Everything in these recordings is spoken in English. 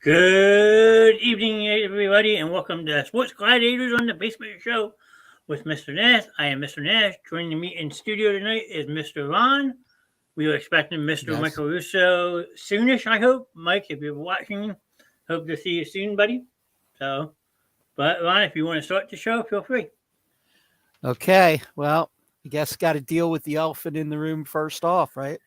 Good evening, everybody, and welcome to Sports Gladiators on the Basement Show with Mr. Nash. I am Mr. Nash. Joining me in studio tonight is Mr. Ron. We are expecting Mr. Yes. Michael Russo soonish, I hope. Mike, if you're watching, hope to see you soon, buddy. But Ron, if you want to start the show, feel free. Okay. Well, I guess got to deal with the elephant in the room first off, right?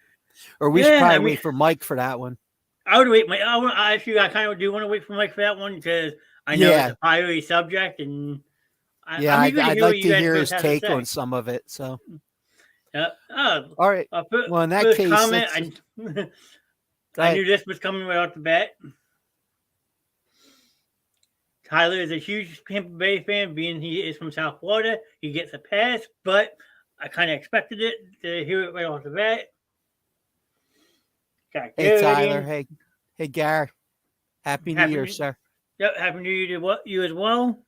Or we should Yeah, probably wait for Mike for that one. I would wait. I kind of do want to wait for Mike for that one because I know it's Yeah. a fiery subject, and Yeah, I'm eager to I'd hear what like you to guys hear both his have to take say. on some of it. So, Yeah. all right. Well, in that First case, comment, let's I knew this was coming right off the bat. Tyler is a huge Tampa Bay fan, being he is from South Florida. He gets a pass, but I kind of expected it to hear it right off the bat. Got Hey, Tyler. in. Hey, Gary. Happy New Year, sir. Yep, happy New Year to you as well.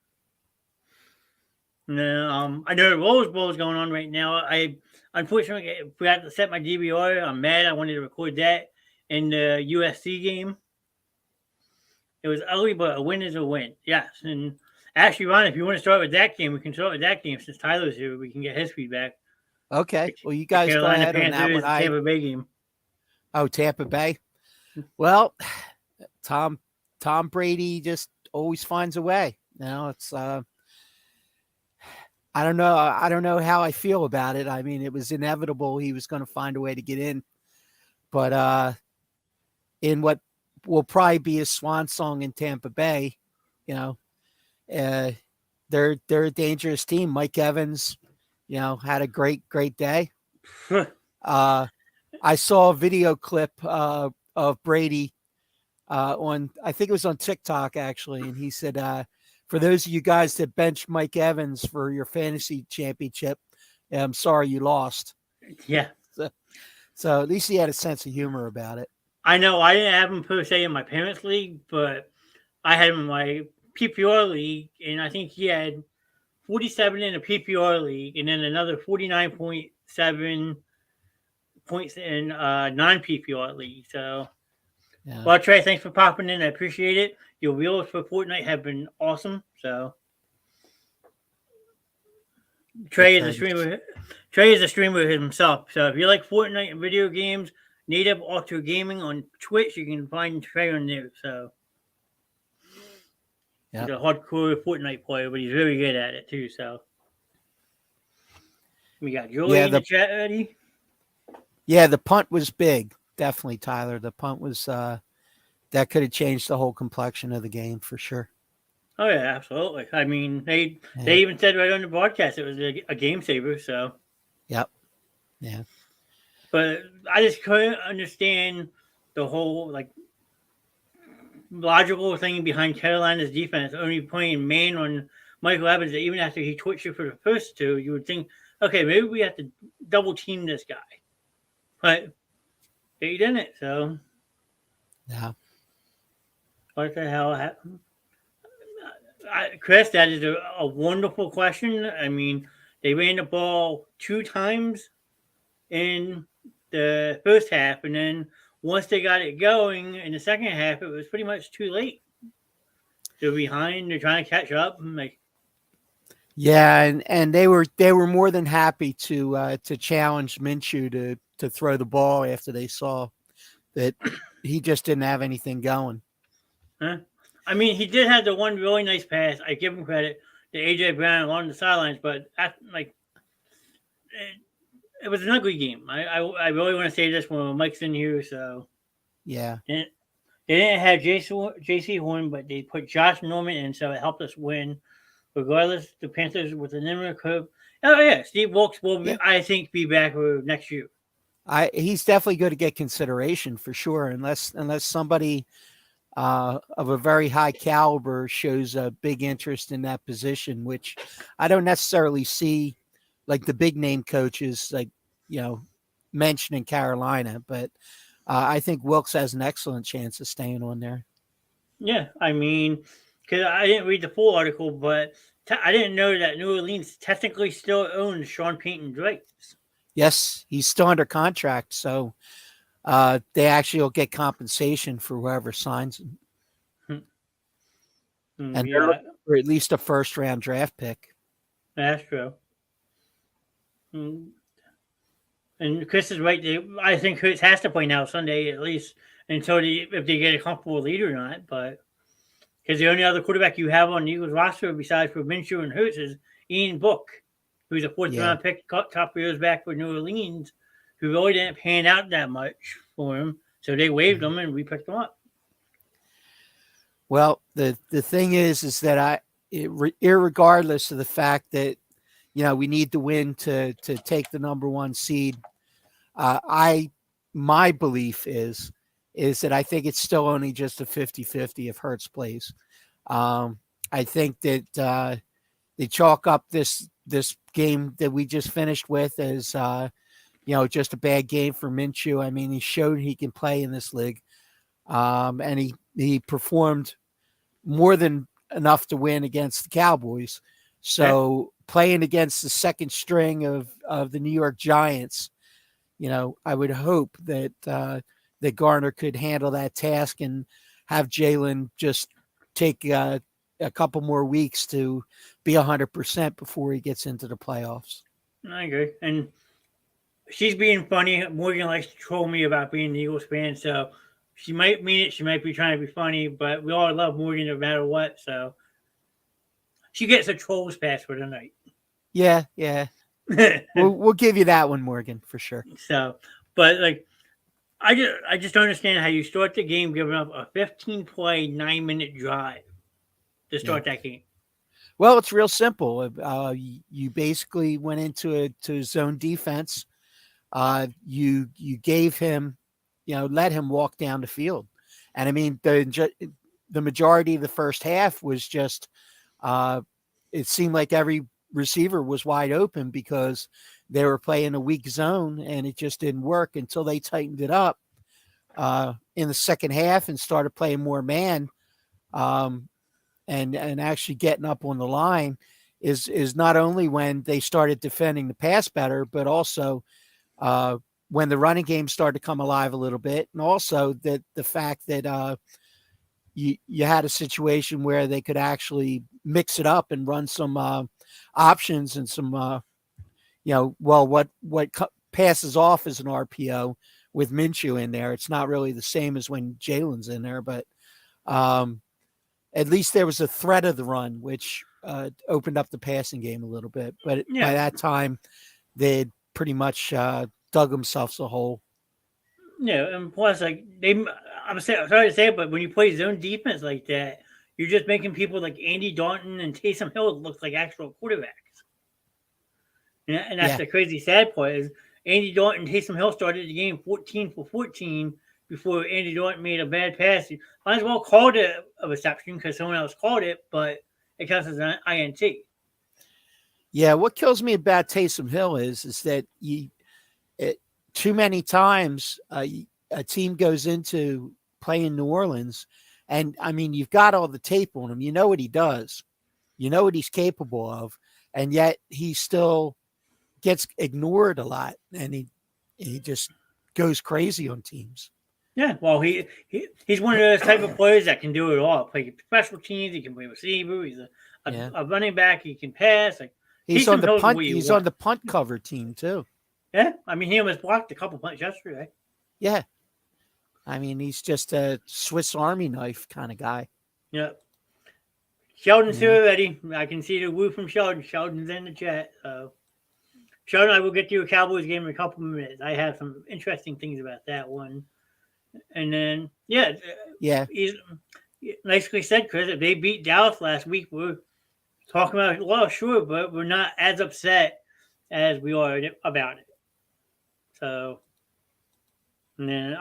No, I know the Rose Bowl is going on right now. I unfortunately forgot to set my DVR. I'm mad. I wanted to record that in the USC game. It was ugly, but a win is a win. Yes. And actually, Ron, if you want to start with that game, we can start with that game since Tyler's here. We can get his feedback. Okay. Well, you guys go ahead on that one. Tampa Bay game. Oh, Tampa Bay. Well, Tom Brady just always finds a way. You know, it's I don't know. I don't know how I feel about it. I mean, it was inevitable he was going to find a way to get in. But in what will probably be a swan song in Tampa Bay, you know, they're a dangerous team. Mike Evans, you know, had a great day. I saw a video clip of Brady on, I think it was on TikTok actually, and he said, for those of you guys that benched Mike Evans for your fantasy championship, I'm sorry you lost. Yeah. So at least he had a sense of humor about it. I know I didn't have him per se in my parents' league, but I had him in my PPR league, and I think he had 47 in a PPR league, and then another 49.7 points in non-PPR league. So, yeah. Well, Trey, thanks for popping in. I appreciate it. Your wheels for Fortnite have been awesome. So, Trey is a streamer. Trey is a streamer himself. So, if you like Fortnite and video games, Native Ultra Gaming on Twitch, you can find Trey on there. So, he's a hardcore Fortnite player, but he's very good at it too. So, we got Joey in the chat ready. Yeah, the punt was big. Definitely, Tyler. The punt was that could have changed the whole complexion of the game for sure. Oh yeah, absolutely. I mean, they even said right on the broadcast it was a game saver. So. Yep. Yeah. But I just couldn't understand the whole logical thing behind Carolina's defense only playing man on Michael Evans. Even after he twitched you for the first two, you would think, okay, maybe we have to double team this guy. But he didn't, so. Yeah. What the hell happened? Chris, that is a wonderful question. I mean, they ran the ball 2 times in the first half, and then once they got it going in the second half, it was pretty much too late. They're behind. They're trying to catch up. Yeah, and they were more than happy to challenge Minshew to throw the ball after they saw that he just didn't have anything going. Huh? I mean, he did have the one really nice pass. I give him credit to AJ Brown along the sidelines, but it was an ugly game. I really want to say this when Mike's in here. So yeah, they didn't have JC Horn, but they put Josh Norman in, so it helped us win. Regardless, the Panthers with the number curve. Oh yeah, Steve Wilkes will, I think, be back for next year. He's definitely going to get consideration for sure, unless somebody of a very high caliber shows a big interest in that position, which I don't necessarily see, like the big name coaches, mentioned in Carolina. But I think Wilkes has an excellent chance of staying on there. Yeah, I mean, because I didn't read the full article, but I didn't know that New Orleans technically still owns Sean Payton Drapes. Yes, he's still under contract, so they actually will get compensation for whoever signs him. And they're Yeah, looking for at least a first round draft pick. that's true. Mm, And Chris is right. I think Hurts has to play now Sunday at least until if they get a comfortable lead or not. But because the only other quarterback you have on the Eagles roster besides for Minshew and Hurts is Ian Book, who's a fourth Yeah. round pick, couple years back for New Orleans, who really didn't pan out that much for him. So they waived him and we picked him up. Well, the thing is that irregardless of the fact that we need to win to take the number one seed, my belief is that I think it's still only just a 50-50 if Hurts plays. I think that they chalk up this game that we just finished with as just a bad game for Minshew. I mean, he showed he can play in this league, and he performed more than enough to win against the Cowboys. So playing against the second string of the New York Giants, I would hope that that Garner could handle that task and have Jalen just take a couple more weeks to be 100% before he gets into the playoffs. I agree. And she's being funny. Morgan likes to troll me about being an Eagles fan, so she might mean it. She might be trying to be funny, but we all love Morgan no matter what. So she gets a trolls pass for the night. Yeah. we'll give you that one, Morgan, for sure. So, but like, I just don't understand how you start the game giving up a 15-play, 9-minute drive to start that game. Well, it's real simple. You basically went into zone defense. You gave him, let him walk down the field, and I mean the majority of the first half was just. It seemed like every receiver was wide open because they were playing a weak zone, and it just didn't work until they tightened it up in the second half and started playing more man. And actually getting up on the line is not only when they started defending the pass better, but also when the running game started to come alive a little bit, and also that the fact that you had a situation where they could actually mix it up and run some options and some what passes off as an RPO with Minshew in there. It's not really the same as when Jalen's in there, but at least there was a threat of the run, which opened up the passing game a little bit. But by that time, they'd pretty much dug themselves a hole. Yeah, and plus, like I'm sorry to say it, but when you play zone defense like that, you're just making people like Andy Dalton and Taysom Hill look like actual quarterbacks. And that's the crazy sad part is Andy Dalton and Taysom Hill started the game 14 for 14 before Andy Dalton made a bad pass. You might as well call it a reception because someone else called it, but it counts as an INT. Yeah, what kills me about Taysom Hill is that too many times a team goes into playing New Orleans, and I mean you've got all the tape on him. You know what he does, you know what he's capable of, and yet he still gets ignored a lot, and he just goes crazy on teams. Yeah, well, he's one of those type of players that can do it all. Play special teams, he can play receiver. He's a running back. He can pass. Like he's on the punt. He's on the punt cover team too. Yeah, I mean he almost blocked a couple punts yesterday. Yeah, I mean he's just a Swiss Army knife kind of guy. Yeah. Sheldon's here already. I can see the woo from Sheldon. Sheldon's in the chat. Sheldon, I will get to a Cowboys game in a couple of minutes. I have some interesting things about that one. And then, he's nicely said, Chris. If they beat Dallas last week, we're talking about it. Well, sure, but we're not as upset as we are about it. So, and then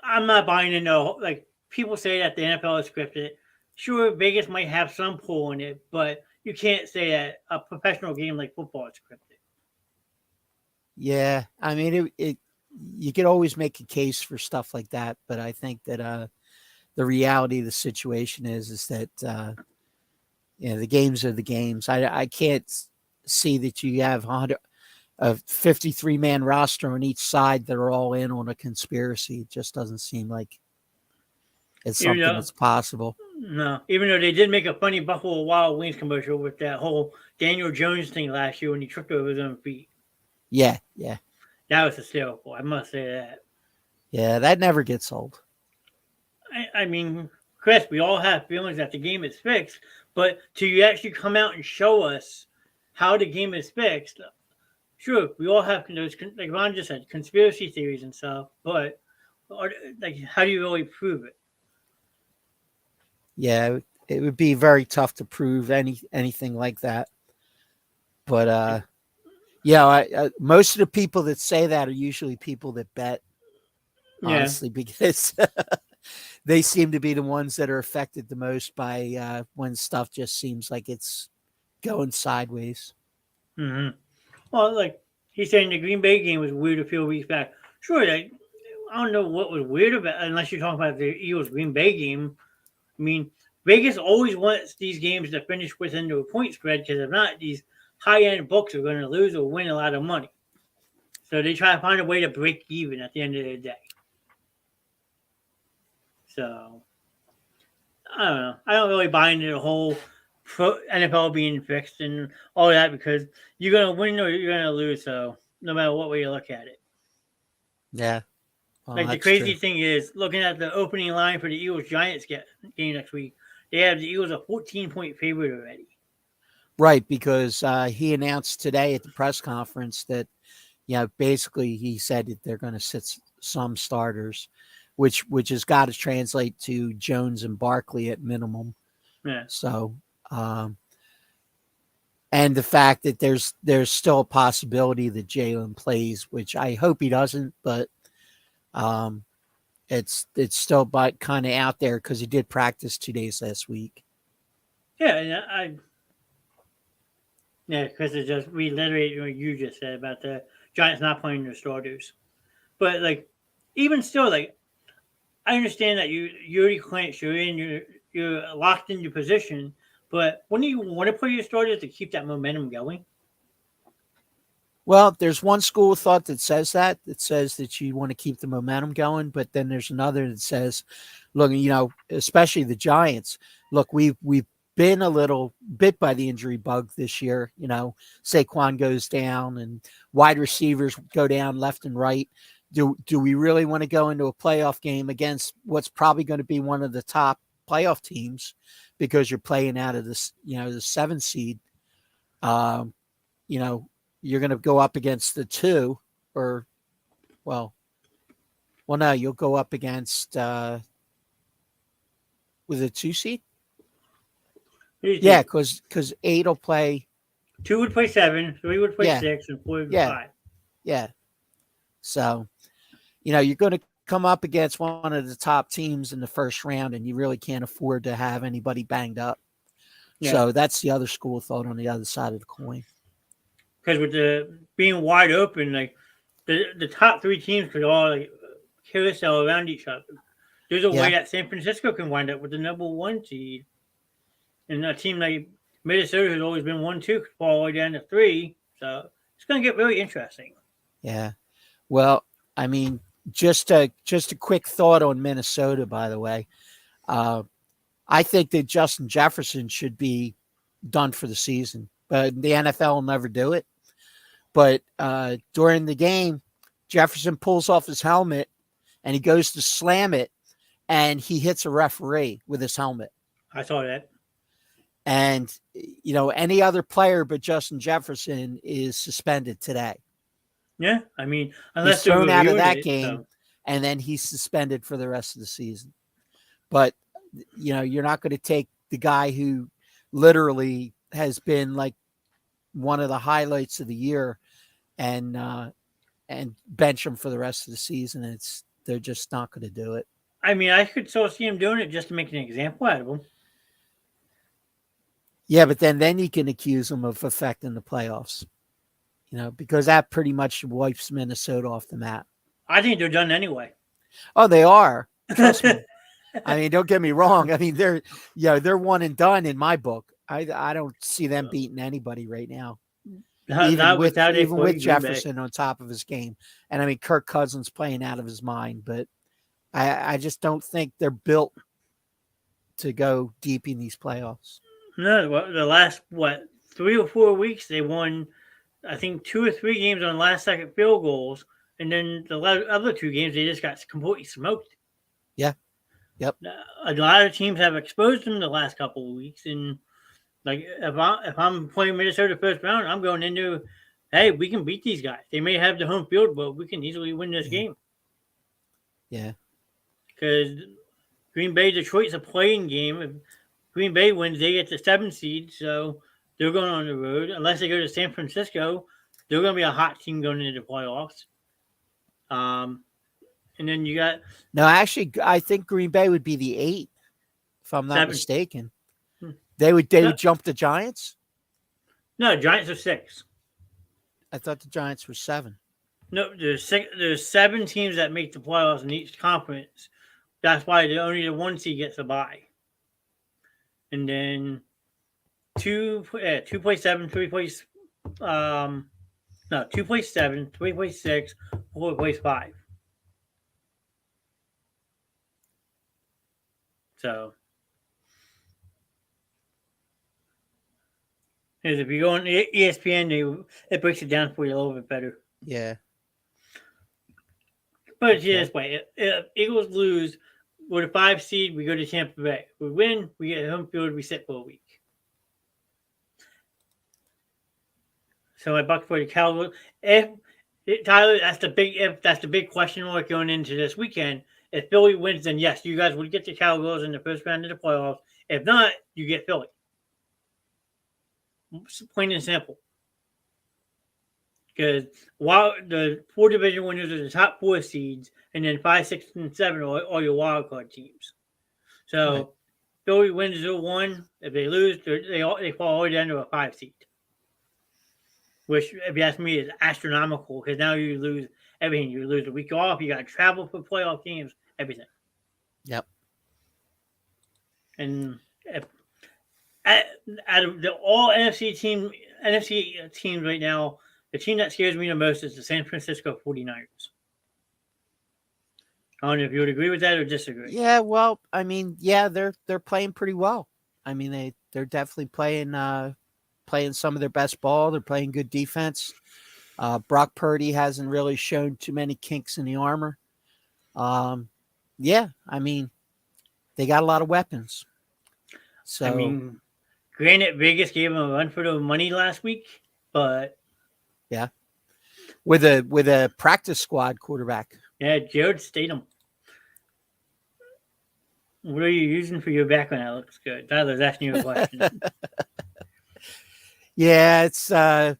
I'm not buying into like people say that the NFL is scripted. Sure, Vegas might have some pull in it, but you can't say that a professional game like football is scripted. Yeah, I mean you could always make a case for stuff like that, but I think that the reality of the situation is that the games are the games. I can't see that you have a 53-man roster on each side that are all in on a conspiracy. It just doesn't seem like it's something that's possible. No, even though they did make a funny Buffalo Wild Wings commercial with that whole Daniel Jones thing last year when he tripped over his own feet. Yeah, yeah, That was hysterical. I must say that. yeah. That never gets old. I mean, Chris, we all have feelings that the game is fixed, but to you actually come out and show us how the game is fixed, sure, we all have those, like Ron just said, conspiracy theories and stuff, but like, how do you really prove it? Yeah, it would be very tough to prove anything like that. But yeah, most of the people that say that are usually people that bet, Yeah. honestly, because they seem to be the ones that are affected the most by when stuff just seems like it's going sideways. Mm-hmm. Well, like he's saying, the Green Bay game was weird a few weeks back. Sure, like, I don't know what was weird about, unless you're talking about the Eagles Green Bay game. I mean, Vegas always wants these games to finish within a point spread because if not, these high end books are going to lose or win a lot of money. So they try to find a way to break even at the end of the day. So I don't know. I don't really buy into the whole NFL being fixed and all that because you're going to win or you're going to lose. So no matter what way you look at it. Yeah, well, Like the that's crazy true. thing is, looking at the opening line for the Eagles Giants game next week, they have the Eagles a 14-point favorite already. Right, because he announced today at the press conference that, basically he said that they're going to sit some starters, which has got to translate to Jones and Barkley at minimum. Yeah. So, and the fact that there's still a possibility that Jalen plays, which I hope he doesn't, but um, it's still but kind of out there because he did practice 2 days last week. Yeah, and yeah, because it just reiterated what you just said about the Giants not playing their starters. But like, even still, like I understand that you're already clinched, you're locked in your position, but when do you want to play your starters to keep that momentum going? Well, there's one school of thought that says that you want to keep the momentum going, but then there's another that says, look, especially the Giants. Look, we've been a little bit by the injury bug this year. Saquon goes down and wide receivers go down left and right. Do we really want to go into a playoff game against what's probably going to be one of the top playoff teams because you're playing out of this, the 7th seed? Um, you know, you're going to go up against the 2 or, well, no, you'll go up against, with a 2 seed. Yeah. Cause 8 will play. 2 would play 7, 3 would play Yeah. 6, and 4 would Yeah. 5. Yeah. So, you're going to come up against one of the top teams in the first round and you really can't afford to have anybody banged up. Yeah. So that's the other school of thought on the other side of the coin. Because with the being wide open, like the top 3 teams could all like carousel around each other. There's a way that San Francisco can wind up with the number 1 seed, and a team like Minnesota has always been 1-2 could fall all the way down to 3. So it's going to get really interesting. Yeah. Well, I mean, just a quick thought on Minnesota, by the way. I think that Justin Jefferson should be done for the season, but the NFL will never do it. But during the game, Jefferson pulls off his helmet and he goes to slam it and he hits a referee with his helmet. I saw that. And, any other player but Justin Jefferson is suspended today. Yeah, I mean, unless he's thrown out of that game, so. And then he's suspended for the rest of the season. But, you're not going to take the guy who literally has been like one of the highlights of the year and bench him for the rest of the season. They're just not going to do it. I mean, I could still see him doing it just to make an example out of him. Yeah, but then you can accuse him of affecting the playoffs, because that pretty much wipes Minnesota off the map. I think they're done anyway. Oh, they are. Trust me. I mean, don't get me wrong. I mean, they're one and done in my book. I don't see them beating anybody right now. Even with Jefferson on top of his game. And I mean, Kirk Cousins playing out of his mind, but I just don't think they're built to go deep in these playoffs. No, the last 3 or 4 weeks they won, I think 2 or 3 games on last second field goals, and then the other 2 games they just got completely smoked. Yeah. Yep. A lot of teams have exposed them the last couple of weeks, and like if I'm playing Minnesota first round, I'm going into, hey, we can beat these guys. They may have the home field, but we can easily win this game. Yeah. Because Green Bay, Detroit's a playing game. If Green Bay wins, they get the 7th seed, so they're going on the road. Unless they go to San Francisco, they're going to be a hot team going into the playoffs. And then you got no, actually, I think Green Bay would be the 8, if I'm not mistaken. They would jump the Giants. No, Giants are 6. I thought the Giants were 7. No, there's 6. There's 7 teams that make the playoffs in each conference. That's why only the 1 seed gets a bye. And then 2 plays 7, 3 plays 2 plays 7, 3 plays 6, 4 plays 5. So, if you go on ESPN, it breaks it down for you a little bit better. Yeah. But it's this way: if Eagles lose, we're the 5 seed. We go to Tampa Bay. We win. We get home field. We sit for a week. So I buck for the Cowboys. Tyler, that's the big question mark going into this weekend. If Philly wins, then yes, you guys would get the Cowboys in the first round of the playoffs. If not, you get Philly. Plain and simple. Because while the 4 division winners are the top 4 seeds, and then 5, 6, and 7 are your wild card teams. So right. Philly wins 0-1. If they lose, they fall all the way down to a 5 seed. Which, if you ask me, is astronomical because now you lose everything. You lose a week off. You got to travel for playoff games. Everything. Yep. And out of all NFC teams right now, the team that scares me the most is the San Francisco 49ers. I don't know if you would agree with that or disagree. Yeah, well, I mean, yeah, they're playing pretty well. I mean, they're definitely playing some of their best ball. They're playing good defense. Brock Purdy hasn't really shown too many kinks in the armor. Yeah, I mean, they got a lot of weapons. So I mean, granted, Vegas gave them a run for their money last week, but yeah, with a practice squad quarterback. Yeah, Jared Statham. What are you using for your background? That looks good. Tyler's asking you a question. Yeah, it's yeah.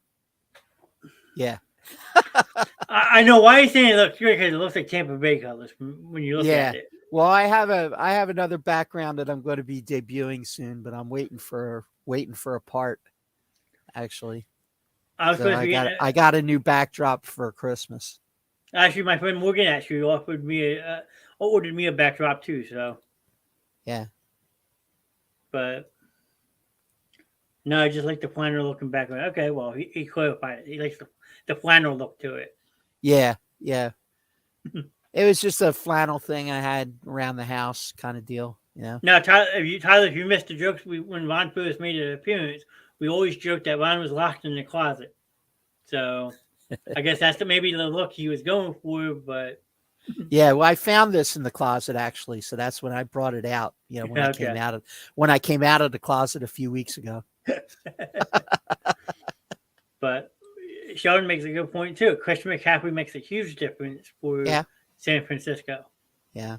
I know why you're saying it looks good because it looks like Tampa Bay colors when you look at it. Well, I have another background that I'm going to be debuting soon, but I'm waiting for a part. Actually, I got a new backdrop for Christmas. Actually, my friend Morgan actually ordered me a backdrop too. So yeah, but no, I just like the flannel looking background. Okay, well he clarified it. He likes the flannel look to it. Yeah. It was just a flannel thing I had around the house kind of deal, you know. Now, Tyler, if you missed the jokes, when Ron first made an appearance, we always joked that Ron was locked in the closet. So I guess that's maybe the look he was going for, but yeah, well, I found this in the closet actually, so that's when I brought it out. You know, when I came out of the closet a few weeks ago. But Sheldon makes a good point too. Christian McCaffrey makes a huge difference for San Francisco. Yeah,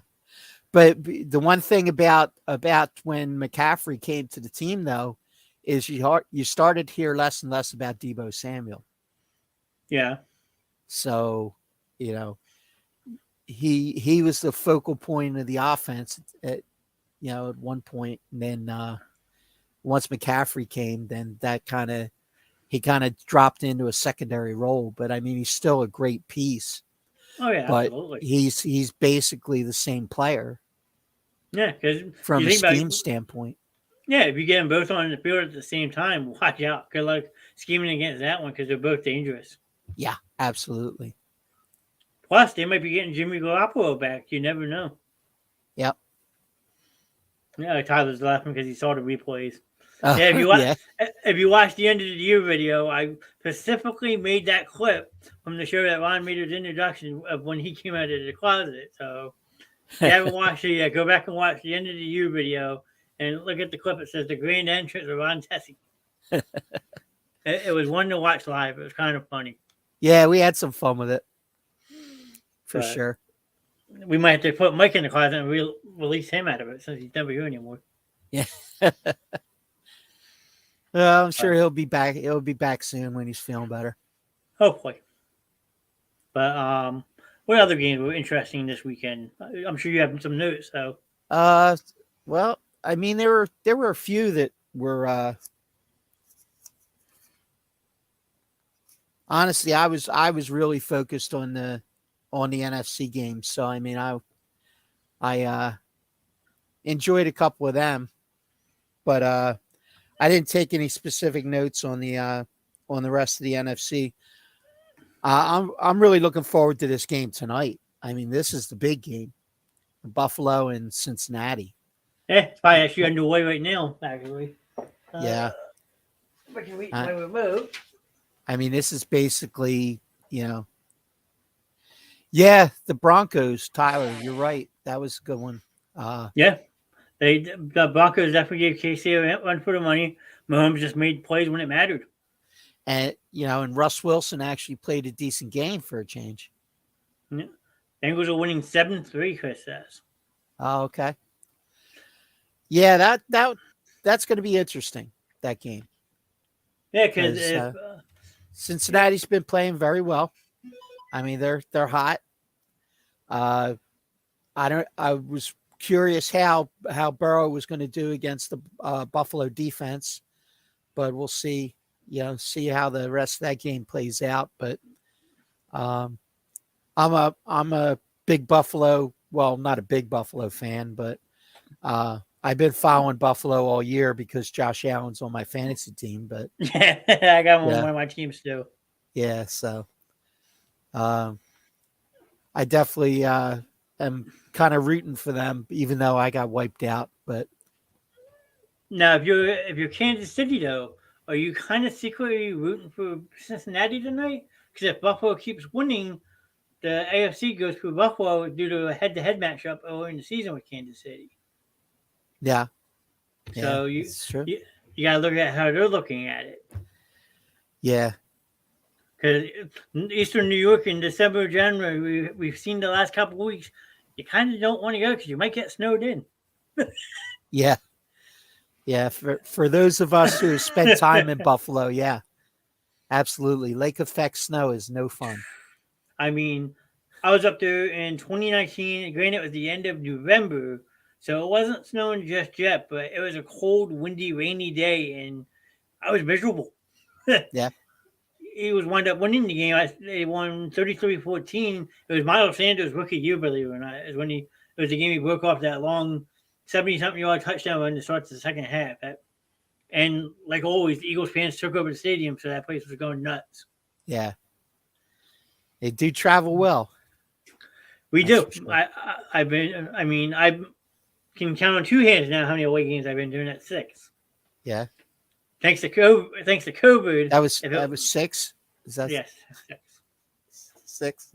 but the one thing about when McCaffrey came to the team though is you started to hear less and less about Deebo Samuel. Yeah. So, you know, he was the focal point of the offense at one point, and then once McCaffrey came, then he kind of dropped into a secondary role. But I mean, he's still a great piece. Oh yeah, but absolutely. He's basically the same player. Yeah, because from a scheme standpoint. Yeah, if you get them both on the field at the same time, watch out. Good luck scheming against that one because they're both dangerous. Yeah, absolutely. Plus, they might be getting Jimmy Garoppolo back. You never know. Yep. Tyler's laughing because he saw the replays. Yeah, Yeah. if you watch the end of the year video, I specifically made that clip from the show that Ron made his introduction of when he came out of the closet. So if you haven't watched it yet, go back and watch the end of the year video and look at the clip. It says the grand entrance of Ron Tessie. It was one to watch live. It was kind of funny. Yeah, we had some fun with it. For But sure. we might have to put Mike in the closet and release him out of it since he's never here anymore. Yeah. Well, I'm sure he'll be back. He'll be back soon when he's feeling better. Hopefully. But what other games were interesting this weekend? I'm sure you have some notes. So, well, I mean, there were a few that were. Honestly, I was really focused on the NFC games. So I mean, I enjoyed a couple of them, but I didn't take any specific notes on the rest of the NFC. I'm really looking forward to this game tonight. I mean, this is the big game, Buffalo and Cincinnati. yeah, it's probably actually underway right now. Actually, Yeah. I can reach my remote. I mean, this is basically, yeah, the Broncos. Tyler, you're right. That was a good one. Yeah, the Broncos definitely gave KC a run for the money. Mahomes just made plays when it mattered. And and Russ Wilson actually played a decent game for a change. Yeah. Bengals are winning 7-3. Chris says. Oh, okay. Yeah, that's going to be interesting. That game. Yeah, because Cincinnati's been playing very well. I mean, they're hot. I was curious how Burrow was going to do against the Buffalo defense, but we'll see. See how the rest of that game plays out. But I'm a big Buffalo. Well, not a big Buffalo fan, but I've been following Buffalo all year because Josh Allen's on my fantasy team. But yeah, I got one of my teams too. Yeah, so I definitely am kind of rooting for them, even though I got wiped out. But now, if you're Kansas City though, are you kind of secretly rooting for Cincinnati tonight? Because if Buffalo keeps winning, the AFC goes through Buffalo due to a head-to-head matchup early in the season with Kansas City. Yeah. So you got to look at how they're looking at it. Yeah. Because Eastern New York in December, January, we've seen the last couple of weeks. You kind of don't want to go because you might get snowed in. Yeah. Yeah. For those of us who spent time in Buffalo, yeah, absolutely. Lake effect snow is no fun. I mean, I was up there in 2019. Granted, it was the end of November, so it wasn't snowing just yet, but it was a cold, windy, rainy day, and I was miserable. Yeah. He was wound up winning the game. They won 33-14. It was Miles Sanders' rookie year, believe it or not. It was the game he broke off that long 70-something yard touchdown run that starts the second half. And like always, the Eagles fans took over the stadium, so that place was going nuts. Yeah. They do travel well. We do. Sure. I can count on two hands now how many away games I've been doing at 6. Yeah. Thanks to COVID. That was 6. Is that yes, 6?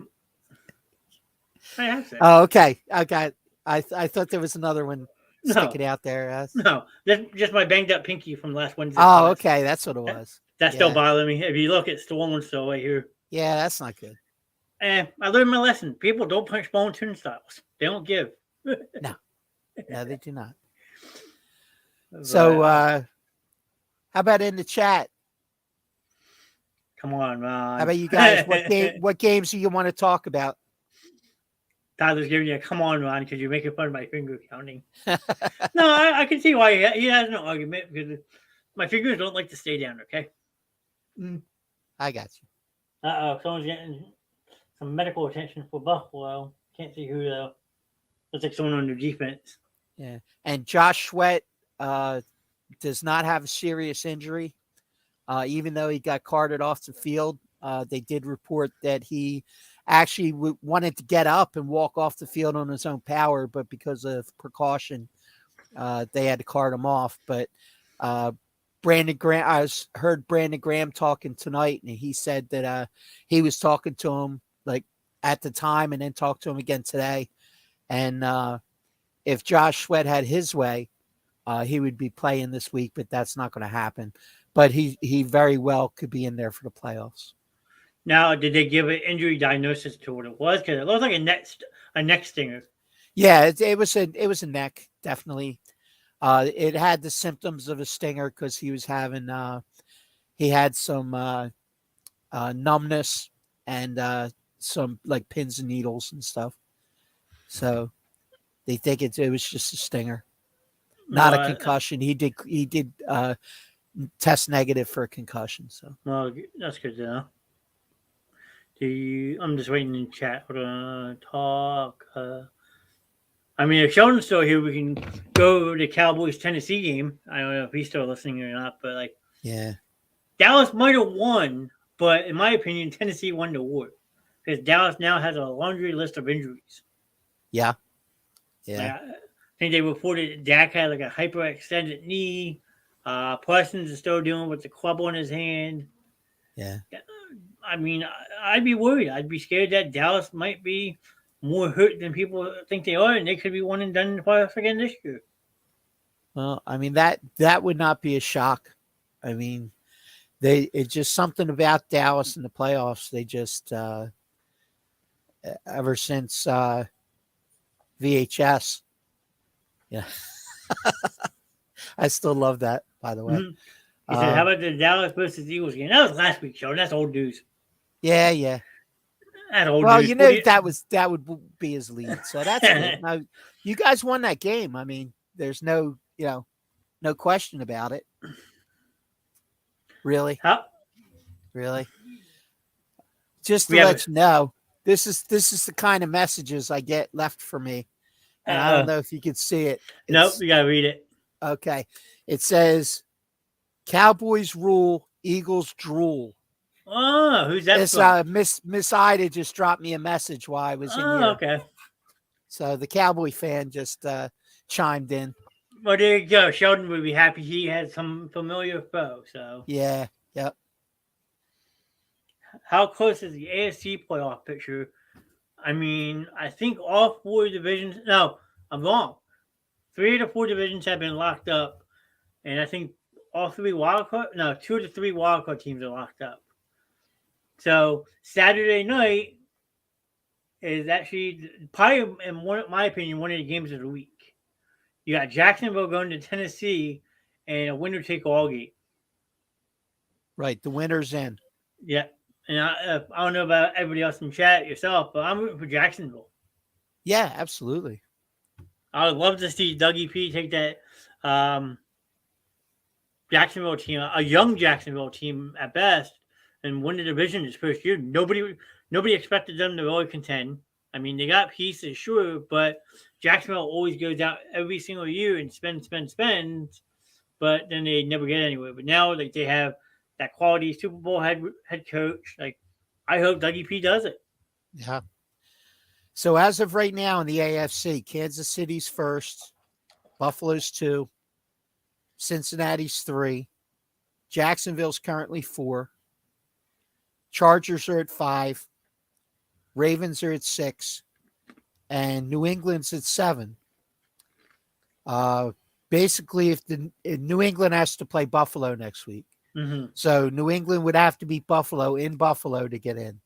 I have 6. Oh, okay. I thought there was another one sticking out there. No, just my banged up pinky from last Wednesday. Oh, okay. That's what it was. That still bothers me. If you look, it's still one still right here. Yeah, that's not good. I learned my lesson. People don't punch bone turnstiles. They don't give. No, they do not. So, how about in the chat? Come on, Ron. How about you guys? What games do you want to talk about? Tyler's giving you a come on, Ron, because you're making fun of my finger counting. No, I can see why he has no argument because my fingers don't like to stay down. Okay. I got you. Someone's getting some medical attention for Buffalo. Can't see who though. Looks like someone on their defense. Yeah, and Josh Sweat does not have a serious injury, even though he got carted off the field. They did report that he actually wanted to get up and walk off the field on his own power, but because of precaution, they had to cart him off. But Brandon Graham, heard Brandon Graham talking tonight, and he said that he was talking to him like at the time, and then talked to him again today. And if Josh Sweat had his way, he would be playing this week, but that's not going to happen. But he very well could be in there for the playoffs. Now, did they give an injury diagnosis to what it was? Because it looked like a neck stinger. Yeah, it was a neck, definitely. It had the symptoms of a stinger because he was having he had some numbness and some like pins and needles and stuff. So they think it was just a stinger, not a concussion. He did test negative for a concussion. So well, that's good to know. I'm just waiting in chat. We're gonna talk. I mean, if Sheldon's still here, we can go to the Cowboys Tennessee game. I don't know if he's still listening or not, but like, yeah, Dallas might have won, but in my opinion, Tennessee won the war because Dallas now has a laundry list of injuries. Yeah. Like, I think they reported that Dak had like a hyperextended knee. Parsons is still dealing with the club on his hand. Yeah. I mean, I'd be worried. I'd be scared that Dallas might be more hurt than people think they are, and they could be one and done in the playoffs again this year. Well, I mean that would not be a shock. I mean, it's just something about Dallas in the playoffs. They just ever since VHS, yeah, I still love that. By the way, He said, "How about the Dallas versus Eagles game?" That was last week's show. That's old news. Yeah. That's old well, news. you know that would be his lead. So that's good. Now, you guys won that game. I mean, there's no question about it. Really? How? Really? Just to let you know, this is the kind of messages I get left for me. And I don't know if you can see it. Nope, you gotta read it. Okay. It says Cowboys rule, Eagles drool. Oh, who's that from? Miss Ida just dropped me a message while I was in here. Okay. So the Cowboy fan just chimed in. Well, there you go. Sheldon would be happy he had some familiar foe. So yeah, yep. How close is the AFC playoff picture? I mean, I think all four divisions. No, I'm wrong. 3 of the 4 divisions have been locked up, and I think all 3 wildcard. No, 2 of the 3 wildcard teams are locked up. So Saturday night is actually probably, in my opinion, one of the games of the week. You got Jacksonville going to Tennessee, and a winner take all game. Right, the winner's in. Yeah, and I don't know about everybody else in chat yourself, but I'm rooting for Jacksonville. Yeah, absolutely. I would love to see Dougie P take that Jacksonville team, a young Jacksonville team at best, and win the division this first year. Nobody expected them to really contend. I mean, they got pieces, sure, but Jacksonville always goes out every single year and spends, but then they never get anywhere. But now, like, they have that quality Super Bowl head coach. Like, I hope Dougie P does it. Yeah. So as of right now in the AFC, Kansas City's first, Buffalo's 2, Cincinnati's 3, Jacksonville's currently 4, Chargers are at 5, Ravens are at 6, and New England's at 7. Basically, if New England has to play Buffalo next week, so New England would have to beat Buffalo in Buffalo to get in.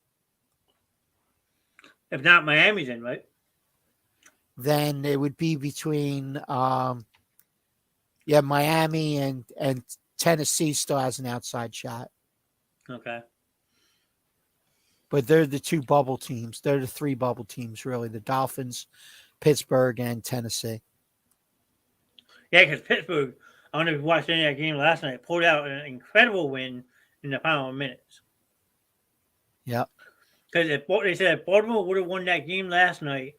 If not, Miami's in, right? Then it would be between Miami and Tennessee still has an outside shot. Okay. But they're the 2 bubble teams. They're the 3 bubble teams, really. The Dolphins, Pittsburgh, and Tennessee. Yeah, because Pittsburgh, I don't know if you watched any of that game last night, pulled out an incredible win in the final minutes. Yep. Because they said if Baltimore would have won that game last night,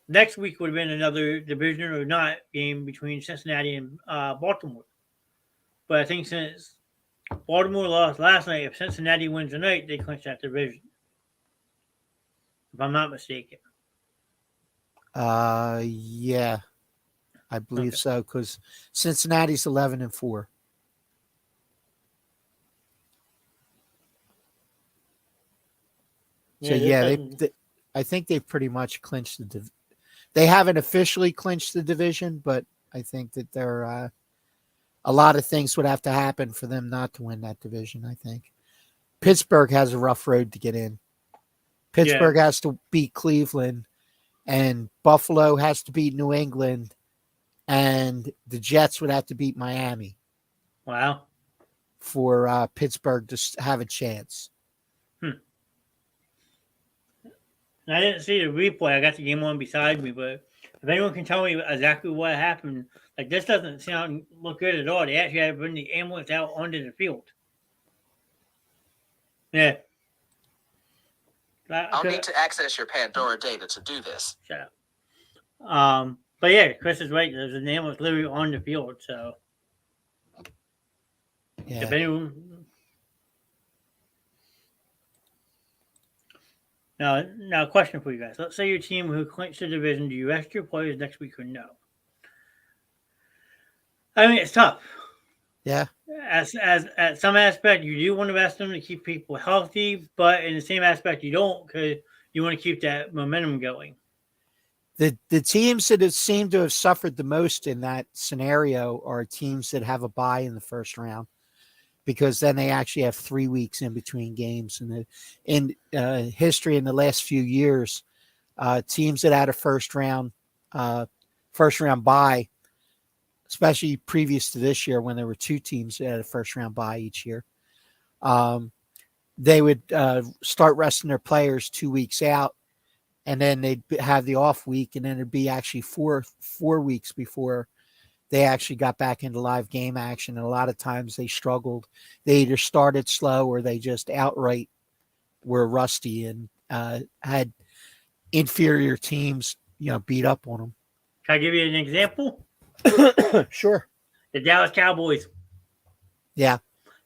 next week would have been another division or not game between Cincinnati and Baltimore. But I think since Baltimore lost last night, if Cincinnati wins tonight, they clinch that division. If I'm not mistaken. Yeah. I believe Okay. so, because Cincinnati's 11-4. So Yeah, this yeah, doesn't. I think they pretty much clinched they haven't officially clinched the division, but I think that they're a lot of things would have to happen for them not to win that division. I think Pittsburgh has a rough road to get in. Yeah. Pittsburgh has to beat Cleveland, and Buffalo has to beat New England, and the Jets would have to beat Miami Wow. for Pittsburgh to have a chance. Hmm. And I didn't see the replay. I got the game on beside me, but if anyone can tell me exactly what happened, like this doesn't look good at all. They actually had to bring the ambulance out onto the field. Yeah. I'll need to access your Pandora data to do this. Shut up. But yeah, Chris is right. There's an ambulance literally on the field. So Yeah. if anyone. Now, question for you guys. Let's say your team who clinched the division, do you rest your players next week or no? I mean, it's tough. Yeah. As at some aspect, you do want to rest them to keep people healthy, but in the same aspect, you don't because you want to keep that momentum going. The teams that have seemed to have suffered the most in that scenario are teams that have a bye in the first round, because then they actually have 3 weeks in between games. And in history in the last few years, teams that had a first round bye, especially previous to this year when there were 2 teams that had a first round bye each year, they would start resting their players 2 weeks out, and then they'd have the off week, and then it'd be actually four weeks before they actually got back into live game action. And a lot of times they struggled. They either started slow or they just outright were rusty and had inferior teams, beat up on them. Can I give you an example? Sure. The Dallas Cowboys. Yeah.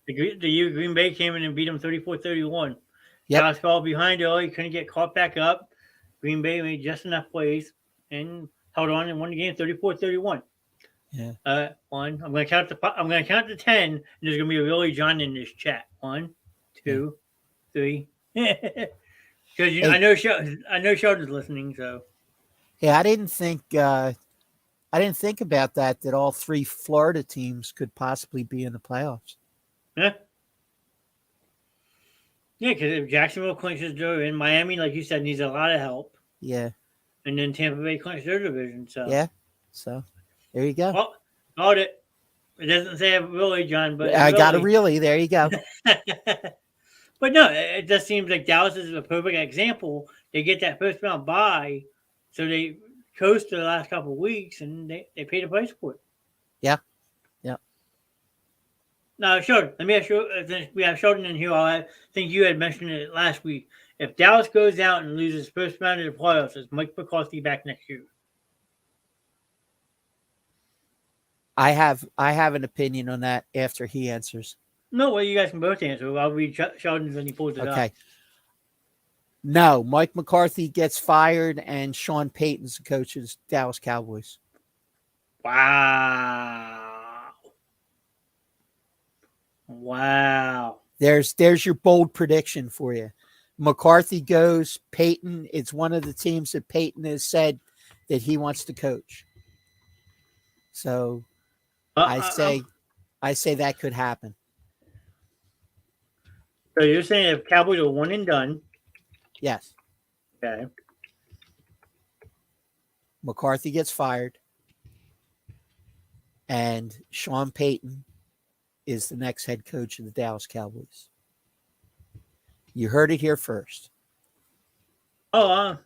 The Green Bay came in and beat them 34-31. Yep. Dallas fell behind early, couldn't get caught back up. Green Bay made just enough plays and held on and won the game 34-31. Yeah. I'm gonna count to 10, and there's gonna be a really John in this chat. 1, 2, 3. Because I know Sheldon's listening, so yeah, I didn't think about that all 3 Florida teams could possibly be in the playoffs. yeah. Yeah, because if Jacksonville clinches their in Miami, like you said, needs a lot of help. Yeah. And then Tampa Bay clinched their division. So yeah. So there you go. Well, got it. It doesn't say really, John, but I got a really. There you go. But no, it just seems like Dallas is a perfect example. They get that first round bye, so they coast to the last couple of weeks, and they pay the price for it. Yeah. Yeah. Now, Sheldon, let me ask you, since we have Sheldon in here, I think you had mentioned it last week. If Dallas goes out and loses first round of the playoffs, is Mike McCarthy back next year? I have an opinion on that after he answers. No, well, you guys can both answer. I'll read Sheldon's and he pulls it up. Okay. No, Mike McCarthy gets fired, and Sean Payton's the coach of the Dallas Cowboys. Wow. There's your bold prediction for you. McCarthy goes. Payton, it's one of the teams that Payton has said that he wants to coach. So I say that could happen. So you're saying if Cowboys are one and done? Yes. Okay. McCarthy gets fired, and Sean Payton is the next head coach of the Dallas Cowboys. You heard it here first. Oh,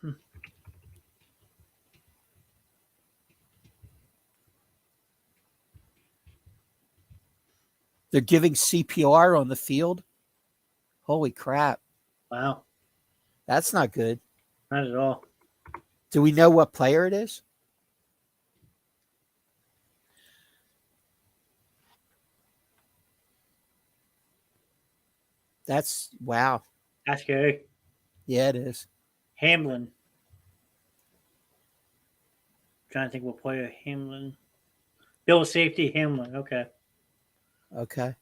They're giving CPR on the field. Holy crap. wow. That's not good. Not at all. Do we know what player it is? That's wow. That's scary. Yeah, it is. Hamlin. Trying to think what player Hamlin. Bill safety Hamlin. Okay. Okay.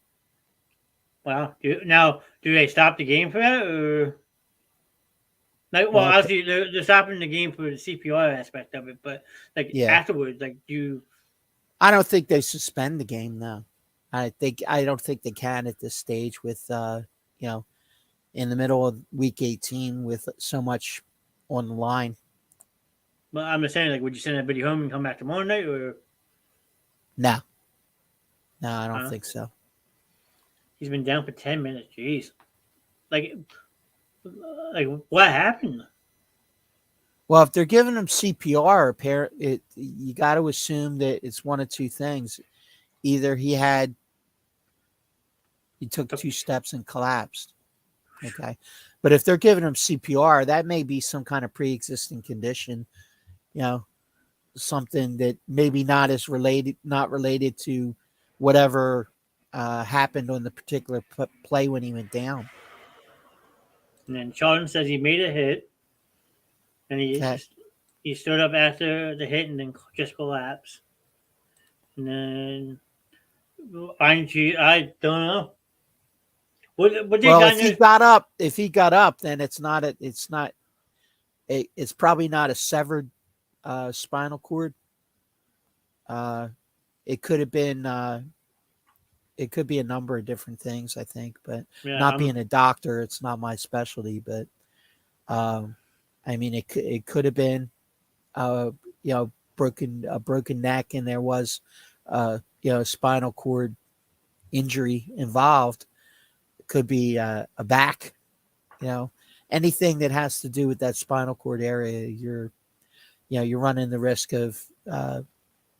Wow. Now, do they stop the game for that, or like? Well, Well, obviously they're stopping the game for the CPR aspect of it, but like yeah. afterwards, like do I don't think they suspend the game though. I don't think they can at this stage with you know, in the middle of week 18 with so much on the line. Well, I'm just saying, like, would you send everybody home and come back tomorrow night, or No. No, I don't uh, think so. he's been down for 10 minutes? Jeez, like, what happened? Well, if they're giving him CPR, you got to assume that it's one of two things. Either he took 2 steps and collapsed. Okay. But if they're giving him CPR, that may be some kind of pre-existing condition, you know, something that maybe not related to whatever happened on the particular play when he went down. And then Sheldon says he made a hit, and Okay. he stood up after the hit and then just collapsed. And then I don't know. What they Well, got if he got up, then it's probably not a severed spinal cord. It could have been. It could be a number of different things, I think, but not being a doctor, it's not my specialty. But I mean, it could have been, you know, a broken neck, and there was, you know, a spinal cord injury involved. It could be a back, you know, anything that has to do with that spinal cord area. You're running the risk of, you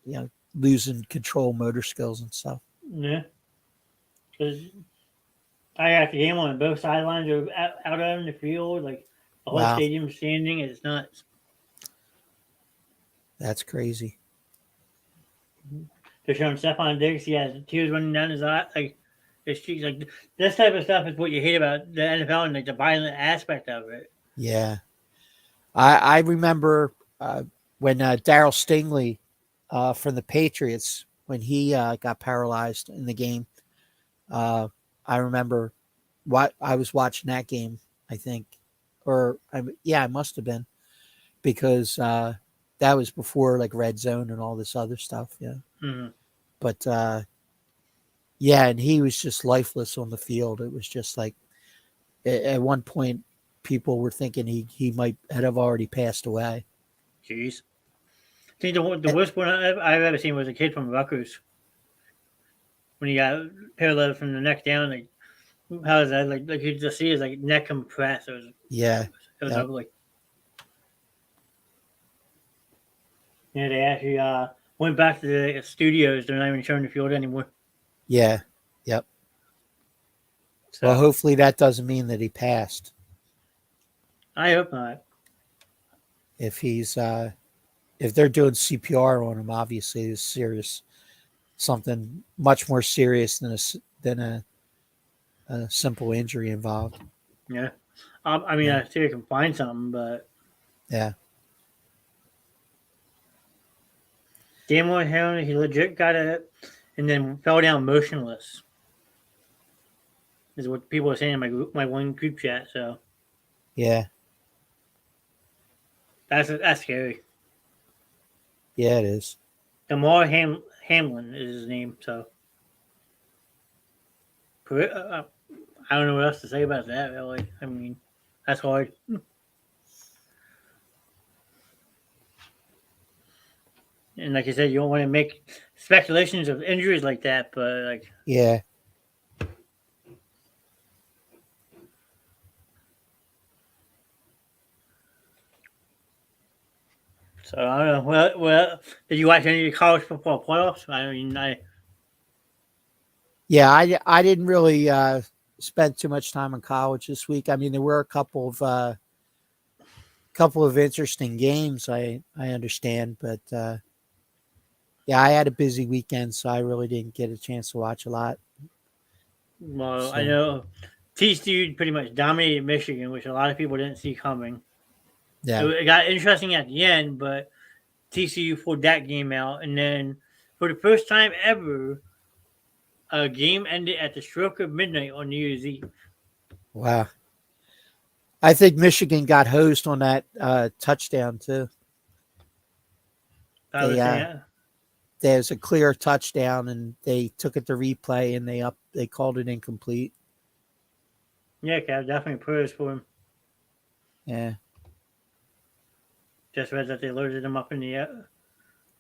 know, losing control motor skills and stuff. Yeah, because I got the game on both sidelines are out on the field, like the whole Wow. stadium standing. It's nuts. That's crazy. They're showing Stephon Diggs. He has tears running down his eye, like his cheeks. Like this type of stuff is what you hate about the NFL and like the violent aspect of it. Yeah. I remember when Darryl Stingley from the Patriots, when he got paralyzed in the game. I remember I was watching that game, I think, I must have been, because that was before like red zone and all this other stuff. Yeah. Mm-hmm. But yeah, and he was just lifeless on the field. It was just like at one point people were thinking he might have already passed away. Jeez. I think the worst one I've ever seen was a kid from Rutgers when he got paralyzed from the neck down. Like, how is that? Like you just see his like neck compress. It was Yep. ugly. Yeah, they actually went back to the studios. They're not even showing the field anymore. Yeah. Yep. So, well, hopefully that doesn't mean that he passed. I hope not. If they're doing CPR on him, obviously it's serious, something much more serious than a simple injury involved. Yeah. I mean, I see I can find something, but yeah. Damon Henry, he legit got it and then fell down motionless. Is what people are saying in my one group chat. So Yeah. that's scary. Yeah, it is. Damar Hamlin is his name. So I don't know what else to say about that. Really, I mean, that's hard. And like I said, you don't want to make speculations of injuries like that, but like, yeah. So I don't know. Well, did you watch any of the college football playoffs? I mean, Yeah, I didn't really spend too much time in college this week. I mean, there were a couple of interesting games. I understand, but yeah, I had a busy weekend, so I really didn't get a chance to watch a lot. well, I know TCU pretty much dominated Michigan, which a lot of people didn't see coming. Yeah. It got interesting at the end, but TCU pulled that game out, and then For the first time ever, a game ended at the stroke of midnight on New Year's Eve. Wow. I think Michigan got hosed on that touchdown too. I was saying, There's a clear touchdown, and they took it to replay, and they called it incomplete. yeah, Kev, definitely prayers for him. Yeah, Just read that they loaded him up in the air.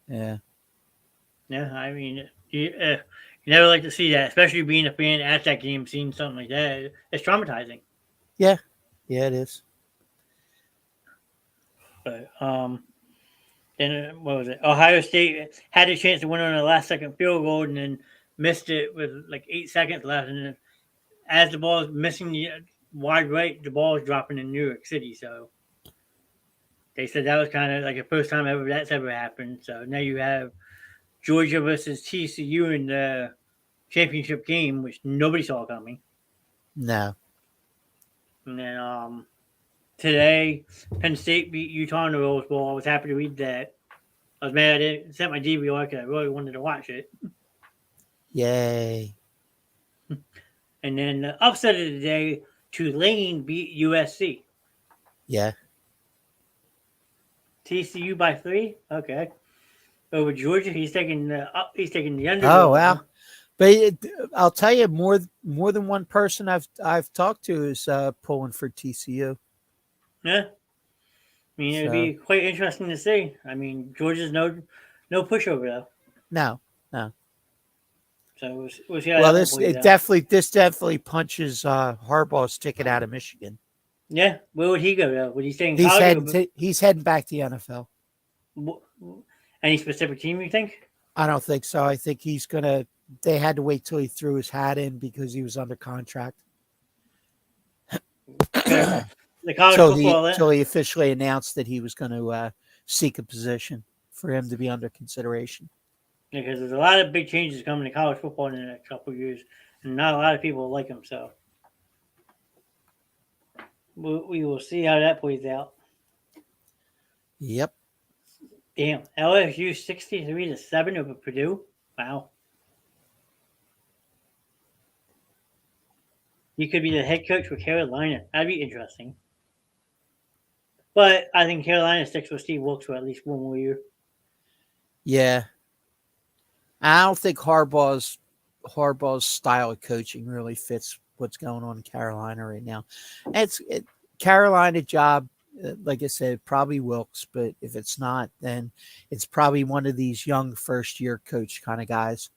yeah, Yeah, I mean, you never like to see that, especially being a fan at that game, seeing something like that. It's traumatizing. yeah. It is. But then what was it? Ohio State had a chance to win on a last-second field goal and then missed it with like 8 seconds left. And then as the ball is missing the wide right, the ball is dropping in New York City. So they said that was kind of like the first time ever that's ever happened. So now you have Georgia versus TCU in the championship game, which nobody saw coming. No. And then today, Penn State beat Utah in the Rose Bowl. I was happy to read that. I was mad I didn't set my DVR because I really wanted to watch it. Yay. And then the upset of the day, Tulane beat USC. Yeah. TCU by 3. Okay. Over Georgia, he's taking the underdog. Oh wow. But I'll tell you, more than one person I've talked to is pulling for TCU. Yeah. I mean, it'd be quite interesting to see. I mean, Georgia's no pushover though. No. So we'll see how Well, that this plays out. definitely punches Harbaugh's ticket out of Michigan. Yeah, where would he go though? Would he stay in college? He's heading back to the NFL. Any specific team you think? I don't think so. I think he's gonna. They had to wait till he threw his hat in because he was under contract. The college football. Until he officially announced that he was going to seek a position for him to be under consideration. Because there's a lot of big changes coming to college football in the next couple of years, and not a lot of people like him. So we will see how that plays out. Yep. Damn, LSU 63-7 over Purdue. Wow. You could be the head coach for Carolina. That'd be interesting. But I think Carolina sticks with Steve Wilkes for at least one more year. Yeah. I don't think Harbaugh's style of coaching really fits what's going on in Carolina right now. Carolina job, like I said, probably Wilkes, but if it's not, then it's probably one of these young first-year coach kind of guys.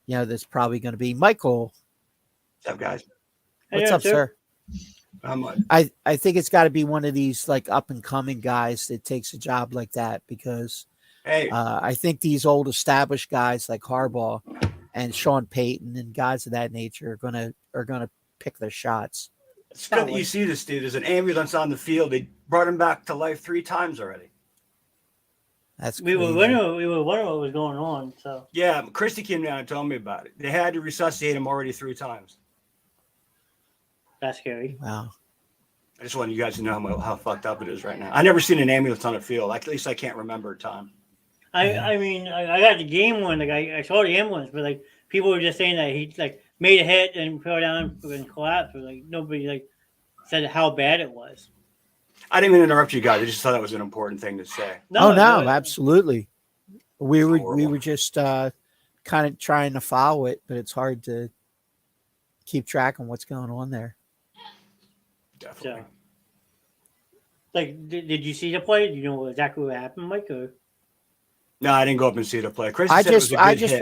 You know, that's probably going to be Michael. What's up, guys? What's up, sir? I think it's got to be one of these like up and coming guys that takes a job like that because I think these old established guys like Harbaugh and Sean Payton and guys of that nature are gonna pick their shots. It's good that you see this dude. There's an ambulance on the field. They brought him back to life 3 times already. That's we were wondering what was going on. So yeah, Christy came down and told me about it. They had to resuscitate him already 3 times. That's scary. Wow. I just wanted you guys to know how fucked up it is right now. I never seen an ambulance on a field. At least I can't remember a time. I mean, I got the game one. Like I saw the ambulance, but like people were just saying that he like made a hit and fell down and collapsed. But like nobody like said how bad it was. I didn't even interrupt you guys. I just thought that was an important thing to say. No, absolutely. We were just kind of trying to follow it, but it's hard to keep track on what's going on there. Definitely. So, like, did you see the play? Do you know exactly what happened, Mike? Or? No, I didn't go up and see the play. Chris I just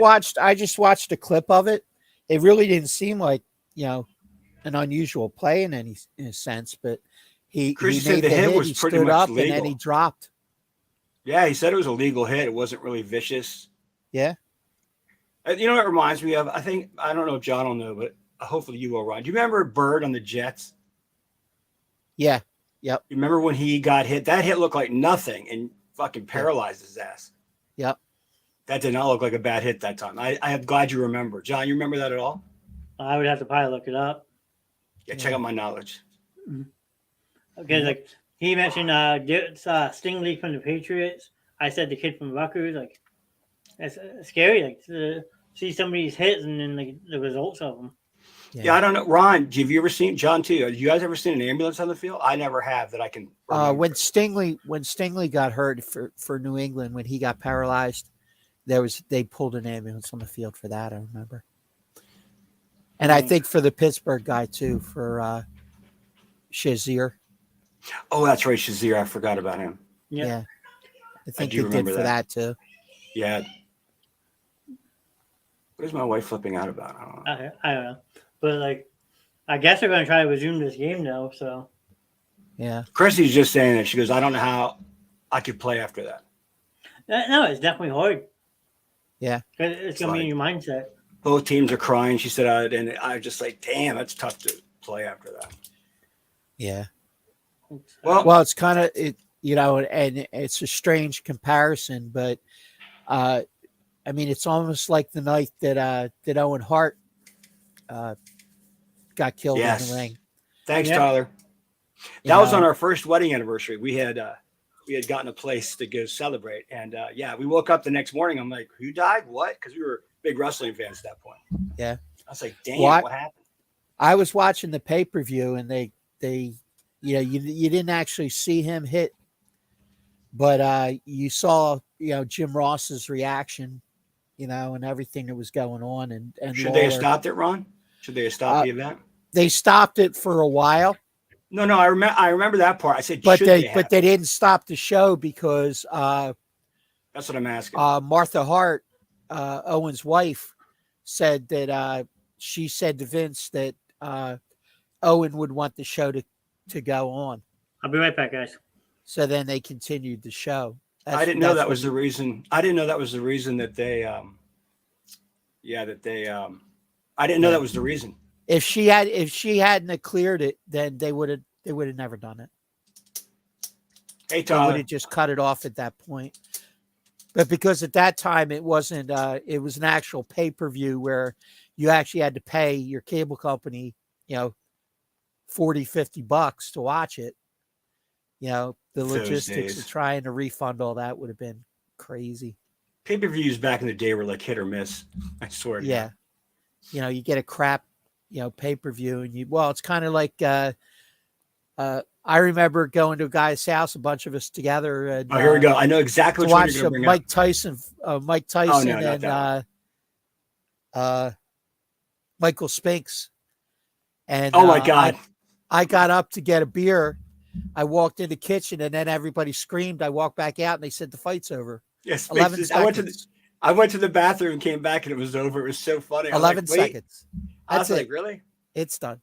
watched a clip of it. It really didn't seem like an unusual play in any sense, but he made the hit was pretty much up legal. And then he dropped. Yeah, he said it was a legal hit. It wasn't really vicious. Yeah. You know what it reminds me of? I don't know if John will know, but hopefully you will, Ron. Do you remember Bird on the Jets? Yeah. Yep. You remember when he got hit? That hit looked like nothing and fucking paralyzed his ass. Yep. That did not look like a bad hit that time. I am glad you remember. John, you remember that at all? I would have to probably look it up. Yeah, check out my knowledge. Okay, like he mentioned Stingley from the Patriots. I said the kid from Rutgers. Like It's scary, like to see some of these hits and then like the results of them. Yeah, I don't know. Ron, have you ever seen John too? Have you guys ever seen an ambulance on the field? I never have that I can remember. When Stingley got hurt for New England, when he got paralyzed, they pulled an ambulance on the field for that. I remember. And I think for the Pittsburgh guy too, for Shazier. Oh, that's right, Shazier. I forgot about him. Yeah. I think do they did remember for that. that too. Yeah. What is my wife flipping out about? I don't know. I don't know, but like, I guess they're going to try to resume this game though. So Yeah. Chrissy's just saying that. She goes, I don't know how I could play after that. no, it's definitely hard. Yeah. 'Cause it's going to be in your mindset. Both teams are crying. She said, and I was just like, damn, that's tough to play after that. Yeah. Well, It's kind of it, and it's a strange comparison, but I mean, it's almost like the night that Owen Hart got killed in the ring. Thanks, Tyler. That was on our first wedding anniversary. We had gotten a place to go celebrate, and we woke up the next morning. I'm like, who died? What? Because we were big wrestling fans at that point. Yeah. I was like, damn, what happened? I was watching the pay-per-view, and they you didn't actually see him hit, but you saw Jim Ross's reaction, and everything that was going on. And should they have stopped it, Ron? Should they have stopped the event? They stopped it for a while. No, I remember that part. I said, but they didn't stop the show because that's what I'm asking. Martha Hart, Owen's wife, said that she said to Vince that Owen would want the show to go on. I'll be right back, guys. So then they continued the show. I didn't know that was the reason. I didn't know that was the reason that they. I didn't know that was the reason. If she hadn't cleared it, then they would have never done it. Hey, They Tyler. would have just cut it off at that point. But because at that time it wasn't, it was an actual pay-per-view where you actually had to pay your cable company, $40, $50 to watch it. The logistics of trying to refund all that would have been crazy. Pay-per-views back in the day were like hit or miss. I swear. Yeah. You get a crap, pay-per-view, and it's kind of like, I remember going to a guy's house, a bunch of us together. And, here we go. I know exactly what you're going to bring Mike up. Tyson and Michael Spinks. And oh my God. I got up to get a beer. I walked in the kitchen and then everybody screamed. I walked back out and they said the fight's over. Yes. 11 seconds. I went to the bathroom and came back and it was over. It was so funny. 11 seconds. I was like, really? It's done.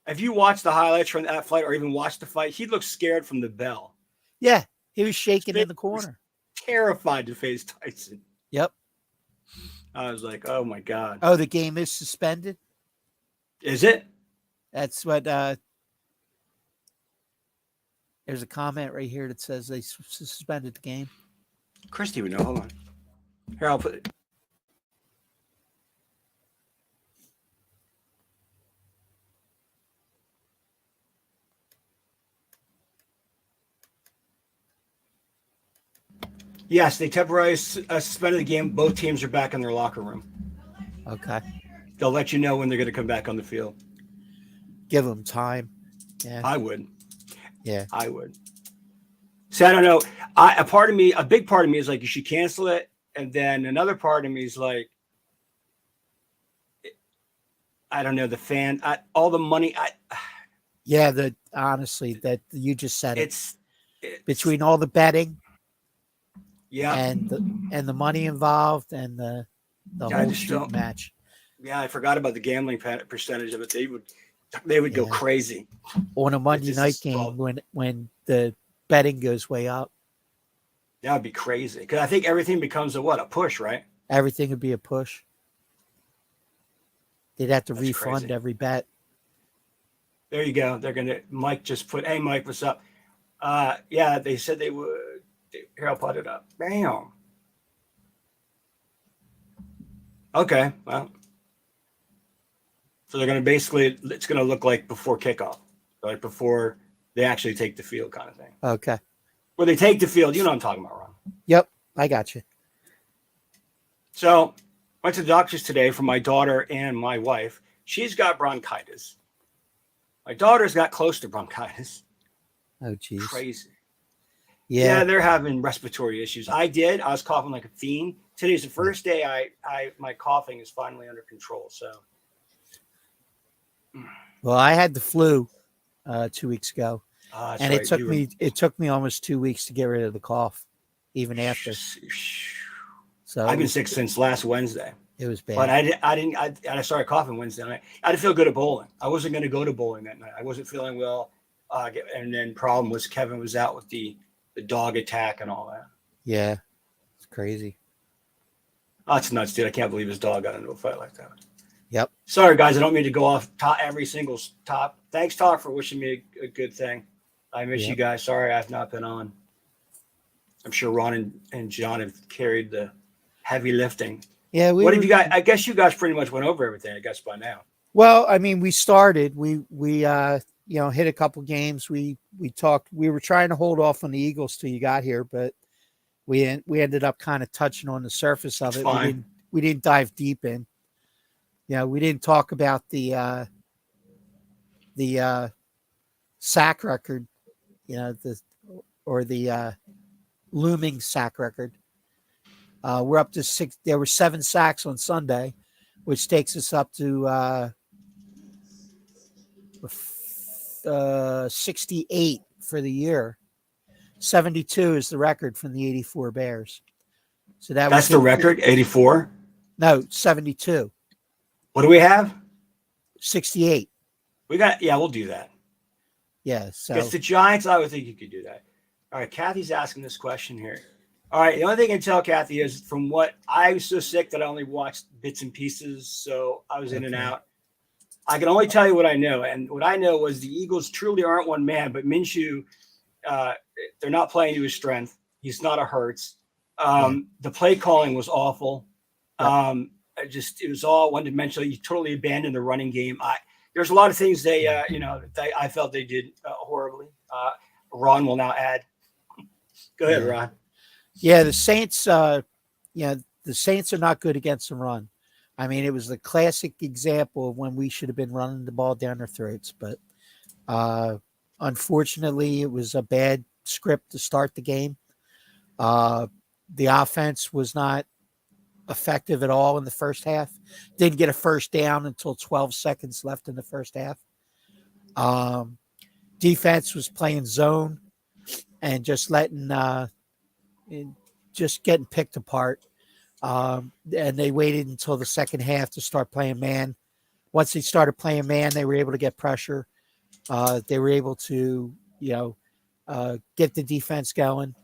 If you watch the highlights from that fight or even watch the fight, he looked scared from the bell. Yeah. He was shaking in the corner. Terrified to face Tyson. Yep. I was like, oh my God. Oh, the game is suspended? Is it? That's what there's a comment right here that says they suspended the game. Christy would know. Hold on. Here, I'll put it. Yes, they temporarily suspended the game. Both teams are back in their locker room. Okay. They'll let you know when they're going to come back on the field. Give them time. Yeah. I would. Yeah. I would. See, I don't know. A big part of me is like, you should cancel it. And then another part of me is like, I don't know, the fan, all the money. Yeah, honestly, that you just said it's between all the betting, yeah, and the money involved and the whole shoot match. Yeah, I forgot about the gambling percentage of it. They would go crazy on a Monday night game when the betting goes way up. That would be crazy because I think everything becomes a push, right? Everything would be a push. They'd have to refund crazy. Every bet. There you go. They're gonna. Mike just put. Hey, Mike, what's up? Yeah, they said they would. Here, I'll put it up. Bam. Okay, well. So they're going to basically, it's going to look like before kickoff, like before they actually take the field kind of thing. Okay. Where they take the field, you know what I'm talking about, Ron. Yep, I got you. So went to the doctors today for my daughter and my wife. She's got bronchitis. My daughter's got close to bronchitis. Oh, geez. Crazy. Yeah. Yeah, they're having respiratory issues. I was coughing like a fiend. Today's the first day my coughing is finally under control. So, Well, I had the flu 2 weeks ago, that's and right. it took me almost 2 weeks to get rid of the cough, even after. So I've been sick since last Wednesday. It was bad. But I started coughing Wednesday night. I didn't feel good at bowling. I wasn't going to go to bowling that night. I wasn't feeling well. And then problem was Kevin was out with the dog attack and all that. Yeah, it's crazy. Oh, that's nuts, dude. I can't believe his dog got into a fight like that. Yep. Sorry, guys. I don't mean to go off every single top. Thanks, Todd, for wishing me a good thing. I miss you guys. Sorry I've not been on. I'm sure Ron and John have carried the heavy lifting. Yeah. What have you guys? I guess you guys pretty much went over everything, I guess, by now. Well, I mean, we started. We hit a couple games. We talked. We were trying to hold off on the Eagles till you got here, but we ended up kind of touching on the surface of it. Fine. We didn't dive deep in. We didn't talk about the sack record, the looming sack record. We're up to 6. There were 7 sacks on Sunday, which takes us up to 68 for the year. 72 is the record from the 84 Bears. So that's the record, 84? No, 72. What do we have? 68. We'll do that. Yeah. So it's the Giants. I would think you could do that. All right. Kathy's asking this question here. All right. The only thing I can tell Kathy is from what I was so sick that I only watched bits and pieces. So I was in and out. I can only tell you what I know. And what I know was the Eagles truly aren't one man, but Minshew, they're not playing to his strength. He's not a Hurts. The play calling was awful. It was all one dimensional. You totally abandoned the running game. There's a lot of things I felt they did horribly. Ron will now add. Go ahead, Ron. Yeah, the Saints. The Saints are not good against the run. I mean, it was the classic example of when we should have been running the ball down their throats. But unfortunately, it was a bad script to start the game. The offense was not effective at all in the first half. Didn't get a first down until 12 seconds left in the first half. Defense was playing zone and just getting picked apart. And they waited until the second half to start playing man. Once they started playing man, they were able to get pressure. They were able to, get the defense going,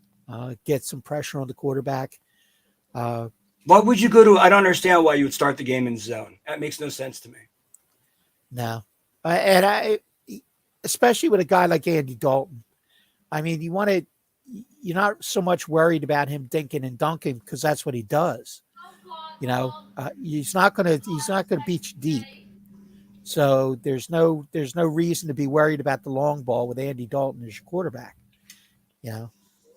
get some pressure on the quarterback. What would you go to? I don't understand why you would start the game in zone. That makes no sense to me. No. Especially with a guy like Andy Dalton. I mean, you're not so much worried about him dinking and dunking because that's what he does. He's not going to beat you deep. So there's no reason to be worried about the long ball with Andy Dalton as your quarterback.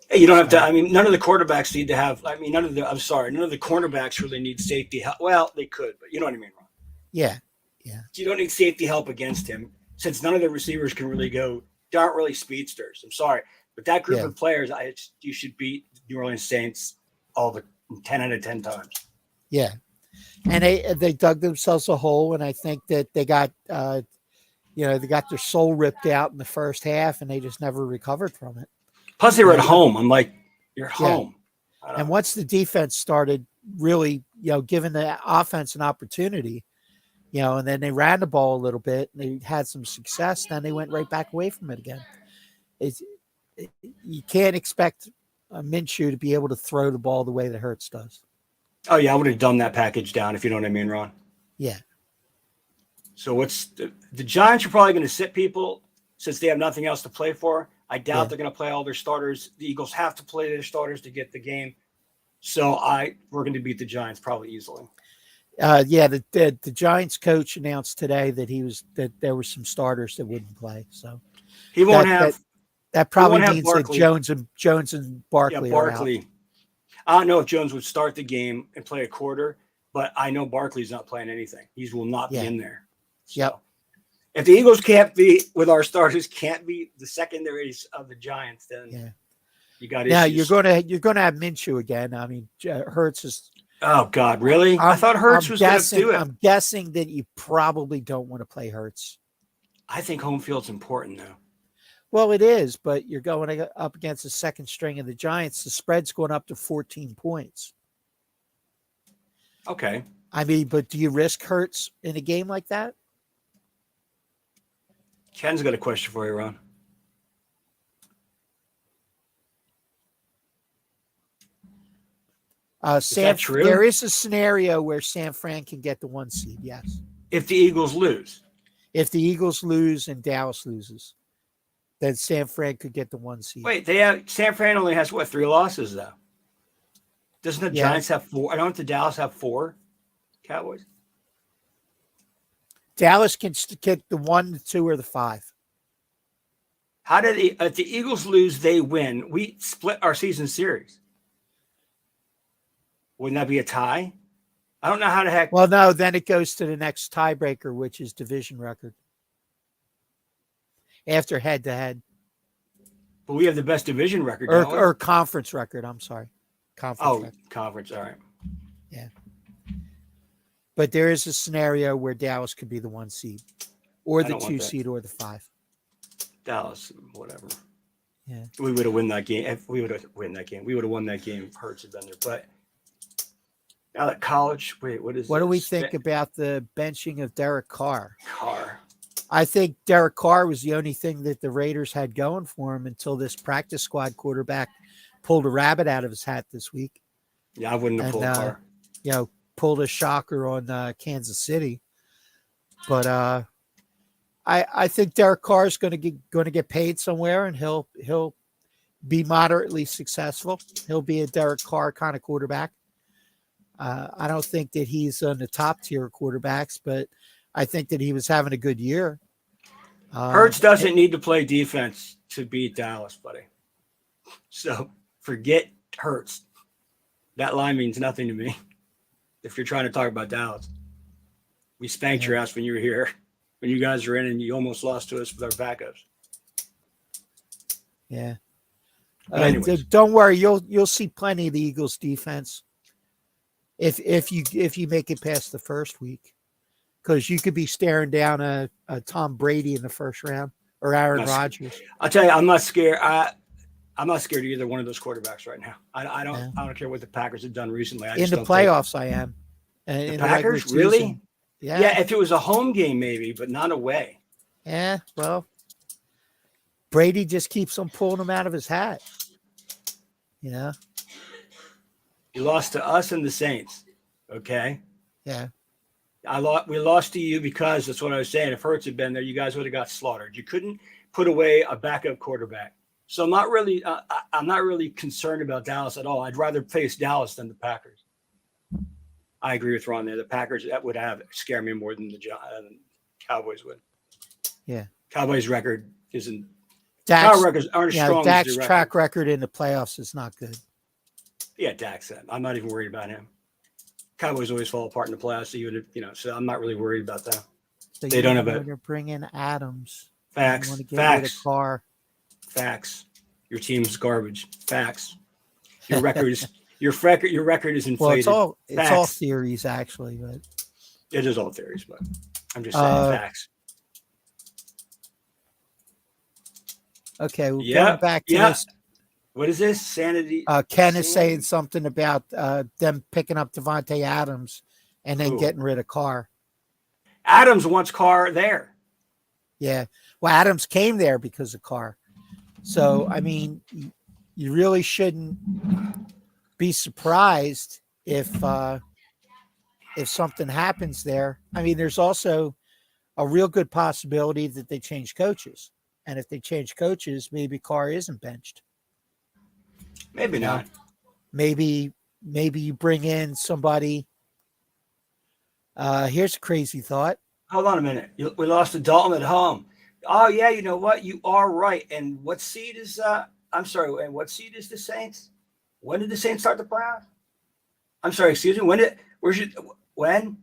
Hey, you don't have to. I mean, none of the quarterbacks need to have. I mean, none of the cornerbacks really need safety help. Well, they could, but you know what I mean, Ron. Yeah. You don't need safety help against him since none of the receivers can really go. They aren't really speedsters. I'm sorry, but that group of players, you should beat New Orleans Saints all the 10 out of 10 times. Yeah, and they dug themselves a hole, and I think that they got they got their soul ripped out in the first half, and they just never recovered from it. Plus, they were at home. I'm like, you're home. And once the defense started really, giving the offense an opportunity, and then they ran the ball a little bit, and they had some success, then they went right back away from it again. You can't expect Minshew to be able to throw the ball the way that Hurts does. Oh, yeah, I would have dumbed that package down, if you know what I mean, Ron. Yeah. So what's the Giants are probably going to sit people since they have nothing else to play for. I doubt they're going to play all their starters. The Eagles have to play their starters to get the game. So we're going to beat the Giants probably easily. The Giants coach announced today that there were some starters that wouldn't play. So he won't have. That probably means Barkley. that Jones and Barkley. Yeah, Barkley. I don't know if Jones would start the game and play a quarter, but I know Barkley's not playing anything. He will not be in there. So, Yep. if the Eagles can't be with our starters, can't be the secondaries of the Giants, then you got issues. Yeah, you're gonna have Minshew again. I mean, Hurts is. Oh God, really? I thought Hurts was going to do it. I'm guessing that you probably don't want to play Hurts. I think home field's important though. Well, it is, but you're going up against the second string of the Giants. The spread's going up to 14 points. Okay. I mean, but do you risk Hurts in a game like that? Ken's got a question for you, Ron. Is that true? There is a scenario where San Fran can get the 1 seed, yes. If the Eagles lose. If the Eagles lose and Dallas loses, then San Fran could get the 1 seed. Wait, San Fran only has 3 losses though. Doesn't the Giants have 4? I don't. The Dallas have 4 Cowboys. Dallas can get the 1, the 2, or the 5. How did if the Eagles lose, they win? We split our season series. Wouldn't that be a tie? I don't know how the heck. Well, no, then it goes to the next tiebreaker, which is division record. After head-to-head. But we have the best division record. Or conference record, I'm sorry. Conference record. Conference, all right. Yeah. But there is a scenario where Dallas could be the 1 seed. Or the 2 seed or the 5. Dallas, whatever. Yeah. We would have won that game. If we would have won that game. We would have won that game if Hurts had been there. But now that college, what do we think about the benching of Derek Carr? Carr. I think Derek Carr was the only thing that the Raiders had going for him until this practice squad quarterback pulled a rabbit out of his hat this week. Yeah, I wouldn't have pulled Carr. Pulled a shocker on Kansas City. But I think Derek Carr is going to get paid somewhere, and he'll be moderately successful. He'll be a Derek Carr kind of quarterback. I don't think that he's on the top tier quarterbacks, but I think that he was having a good year. Hurts doesn't need to play defense to beat Dallas, buddy. So forget Hurts. That line means nothing to me. If you're trying to talk about Dallas, we spanked your ass when you were here, when you guys were in, and you almost lost to us with our backups. Yeah. Don't worry, you'll see plenty of the Eagles defense. If you make it past the first week, because you could be staring down a Tom Brady in the first round or Aaron Rodgers. I'll tell you, I'm not scared. I'm not scared of either one of those quarterbacks right now. I don't care what the Packers have done recently. In the playoffs, I am. The Packers, really? Yeah. Yeah. If it was a home game, maybe, but not away. Yeah. Well, Brady just keeps on pulling him out of his hat. You lost to us and the Saints. Okay. Yeah. We lost to you because that's what I was saying. If Hurts had been there, you guys would have got slaughtered. You couldn't put away a backup quarterback. So I'm not really concerned about Dallas at all. I'd rather face Dallas than the Packers. I agree with Ron there. The Packers, that would scare me more than the Cowboys would. Yeah. Cowboys' record isn't. Dak's records aren't as strong. Dak's track record in the playoffs is not good. Yeah, Dak said. I'm not even worried about him. Cowboys always fall apart in the playoffs, even if, so I'm not really worried about that. So they don't have a. To bring in Adams. Facts. Want to get rid of Carr. Facts. Your team's garbage. Facts. Your record is your record is inflated. Well, it's all theories actually, but it is all theories. But I'm just saying facts. Okay, going back to this. What is this? Sanity. Ken is saying something about them picking up Devontae Adams and then getting rid of Carr. Adams wants Carr there. Yeah. Well, Adams came there because of Carr. So, I mean, you really shouldn't be surprised if something happens there. I mean, there's also a real good possibility that they change coaches. And if they change coaches, maybe Carr isn't benched. Maybe not. Maybe you bring in somebody. Here's a crazy thought. Hold on a minute. We lost to Dalton at home. Oh yeah, you know what? You are right. And what seed is? I'm sorry. And what seed is the Saints? When did the Saints start the playoffs? I'm sorry, excuse me. When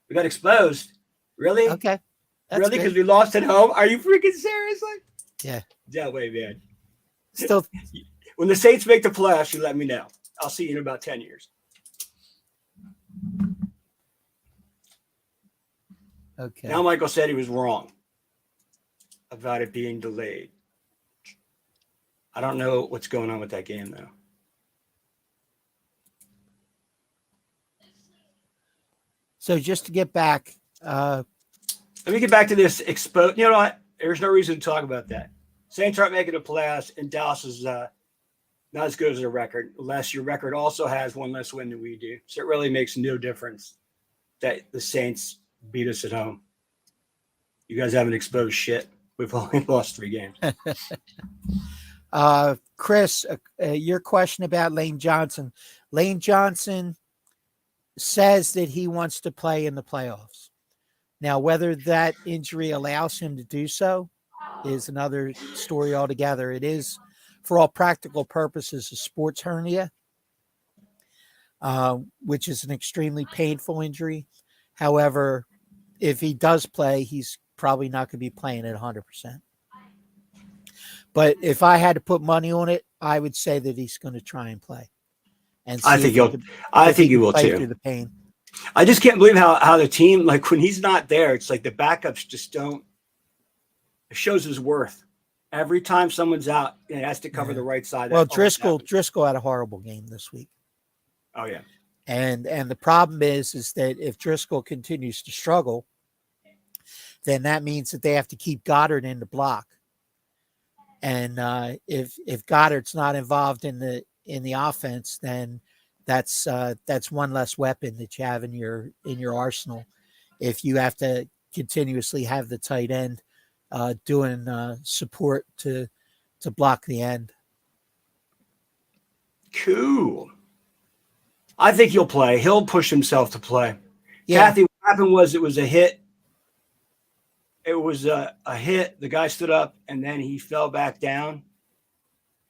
we got exposed? Really? Okay. That's Really? Because good. we lost at home? Are you freaking serious? Yeah. Yeah, wait, man. Still, When the Saints make the playoffs, you let me know. I'll see you in about 10 years. okay. Now Michael said he was wrong about it being delayed. I don't know what's going on with that game, though. So just to get back, Let me get back to this expo. You know what? There's no reason to talk about that. Saints aren't making the playoffs, and Dallas is not as good as their record, unless your record also has one less win than we do. So it really makes no difference that the Saints beat us at home. You guys haven't exposed shit. We've only lost 3 games. Chris, your question about Lane Johnson. Lane Johnson says that he wants to play in the playoffs. Now, whether that injury allows him to do so is another story altogether. It is, for all practical purposes, a sports hernia, which is an extremely painful injury. However, if he does play, he's probably not going to be playing at 100%. But if I had to put money on it, I would say that he's going to try and play. And I think you will play too. through the pain. I just can't believe how the team, like when he's not there, it's like the backups just don't. It shows his worth. Every time someone's out, it has to cover the right side. Well, Driscoll had a horrible game this week. Oh yeah. And the problem is that if Driscoll continues to struggle, then that means that they have to keep Goddard in the block. And if Goddard's not involved in the offense, then that's one less weapon that you have in your arsenal. If you have to continuously have the tight end doing support to block the end. Cool. I think he'll play. He'll push himself to play. Yeah. Kathy, what happened was it was a hit. It was a hit. The guy stood up and then he fell back down.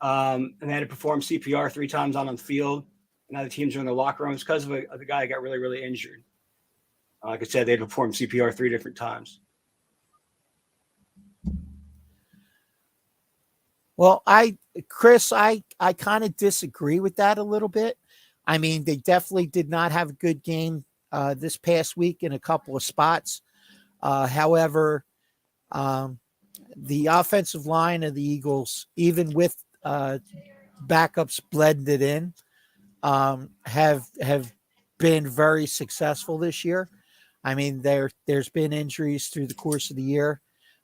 And they had to perform CPR 3 times on the field. And now the teams are in the locker rooms because of the guy who got really, really injured. Like I said, they had to perform CPR 3 different times. Well, Chris, I kind of disagree with that a little bit. I mean, they definitely did not have a good game this past week in a couple of spots. However, the offensive line of the Eagles, even with backups blended in, have been very successful this year. I mean, there's been injuries through the course of the year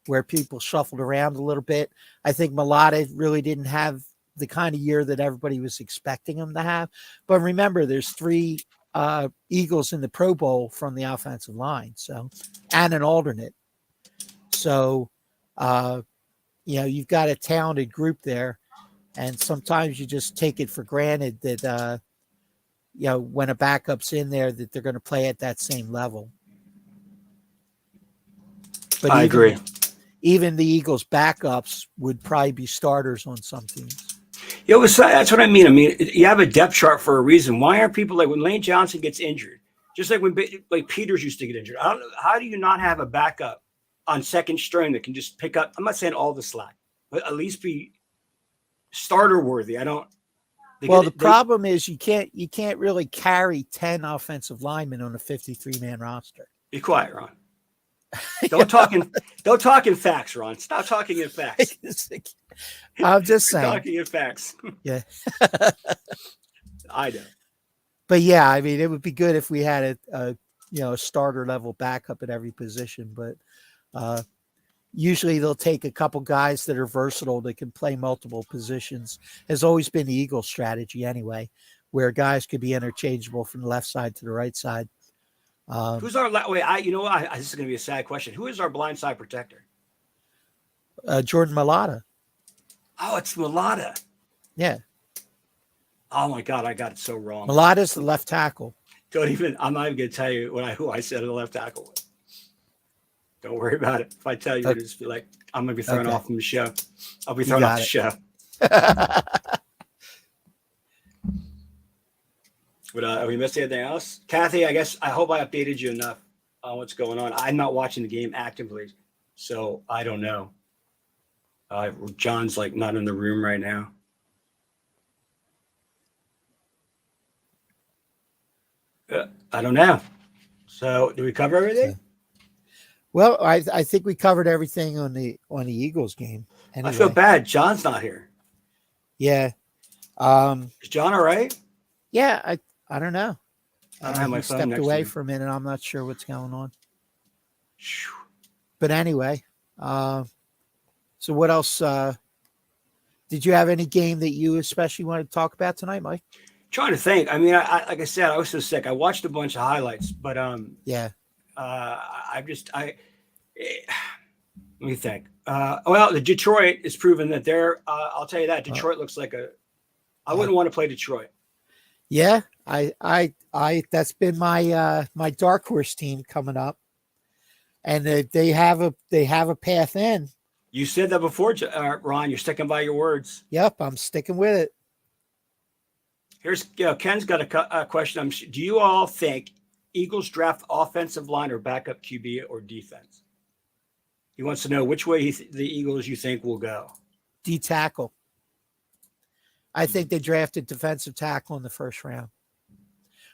where people shuffled around a little bit. I think Mulata really didn't have the kind of year that everybody was expecting him to have. But remember, there's 3 Eagles in the Pro Bowl from the offensive line, so, and an alternate. So, you've got a talented group there, and sometimes you just take it for granted that, when a backup's in there, that they're going to play at that same level. But I agree. Even the Eagles' backups would probably be starters on some teams. That's what I mean. I mean, you have a depth chart for a reason. Why aren't people like when Lane Johnson gets injured, just like when Peters used to get injured? I don't know. How do you not have a backup on second string that can just pick up? I'm not saying all the slack, but at least be starter worthy. The problem is you can't really carry 10 offensive linemen on a 53-man roster. Be quiet, Ron. Don't talk in facts, Ron. Stop talking in facts. I'm just saying. Talking in facts. Yeah. I know. But yeah, I mean, it would be good if we had a starter level backup at every position. But usually they'll take a couple guys that are versatile that can play multiple positions. Has always been the Eagles' strategy anyway, where guys could be interchangeable from the left side to the right side. Who's our this is going to be a sad question. Who is our blindside protector? Jordan Mulata. Oh, it's Mulata. Yeah. Oh my God, I got it so wrong. Mulata's the left tackle. I'm not even going to tell you who I said the left tackle was. Don't worry about it. If I tell you, Okay. just be like, I'm going to be thrown off from the show. I'll be You thrown got off the show. But have we missed anything else? Kathy, I hope I updated you enough on what's going on. I'm not watching the game actively, so I don't know. John's like not in the room right now. I don't know. So, do we cover everything? Well, I think we covered everything on the Eagles game. Anyway. I feel bad. John's not here. Yeah. Is John all right? Yeah, I don't know. I don't have my He phone stepped next to away me. for a minute. I'm not sure what's going on. Phew. But anyway, so what else? Did you have any game that you especially wanted to talk about tonight, Mike? Trying to think. I mean, I like I said, I was so sick. I watched a bunch of highlights, but Yeah. let me think. Well, the Detroit is proven that they're. I'll tell you that Detroit looks like I wouldn't want to play Detroit. Yeah, I that's been my my dark horse team coming up, and they have a path in. You said that before, Ron. You're sticking by your words. Yep, I'm sticking with it. Here's Ken's got a question. Do you all think Eagles draft offensive line or backup QB or defense? He wants to know which way the Eagles you think will go. D tackle. I think they drafted defensive tackle in the first round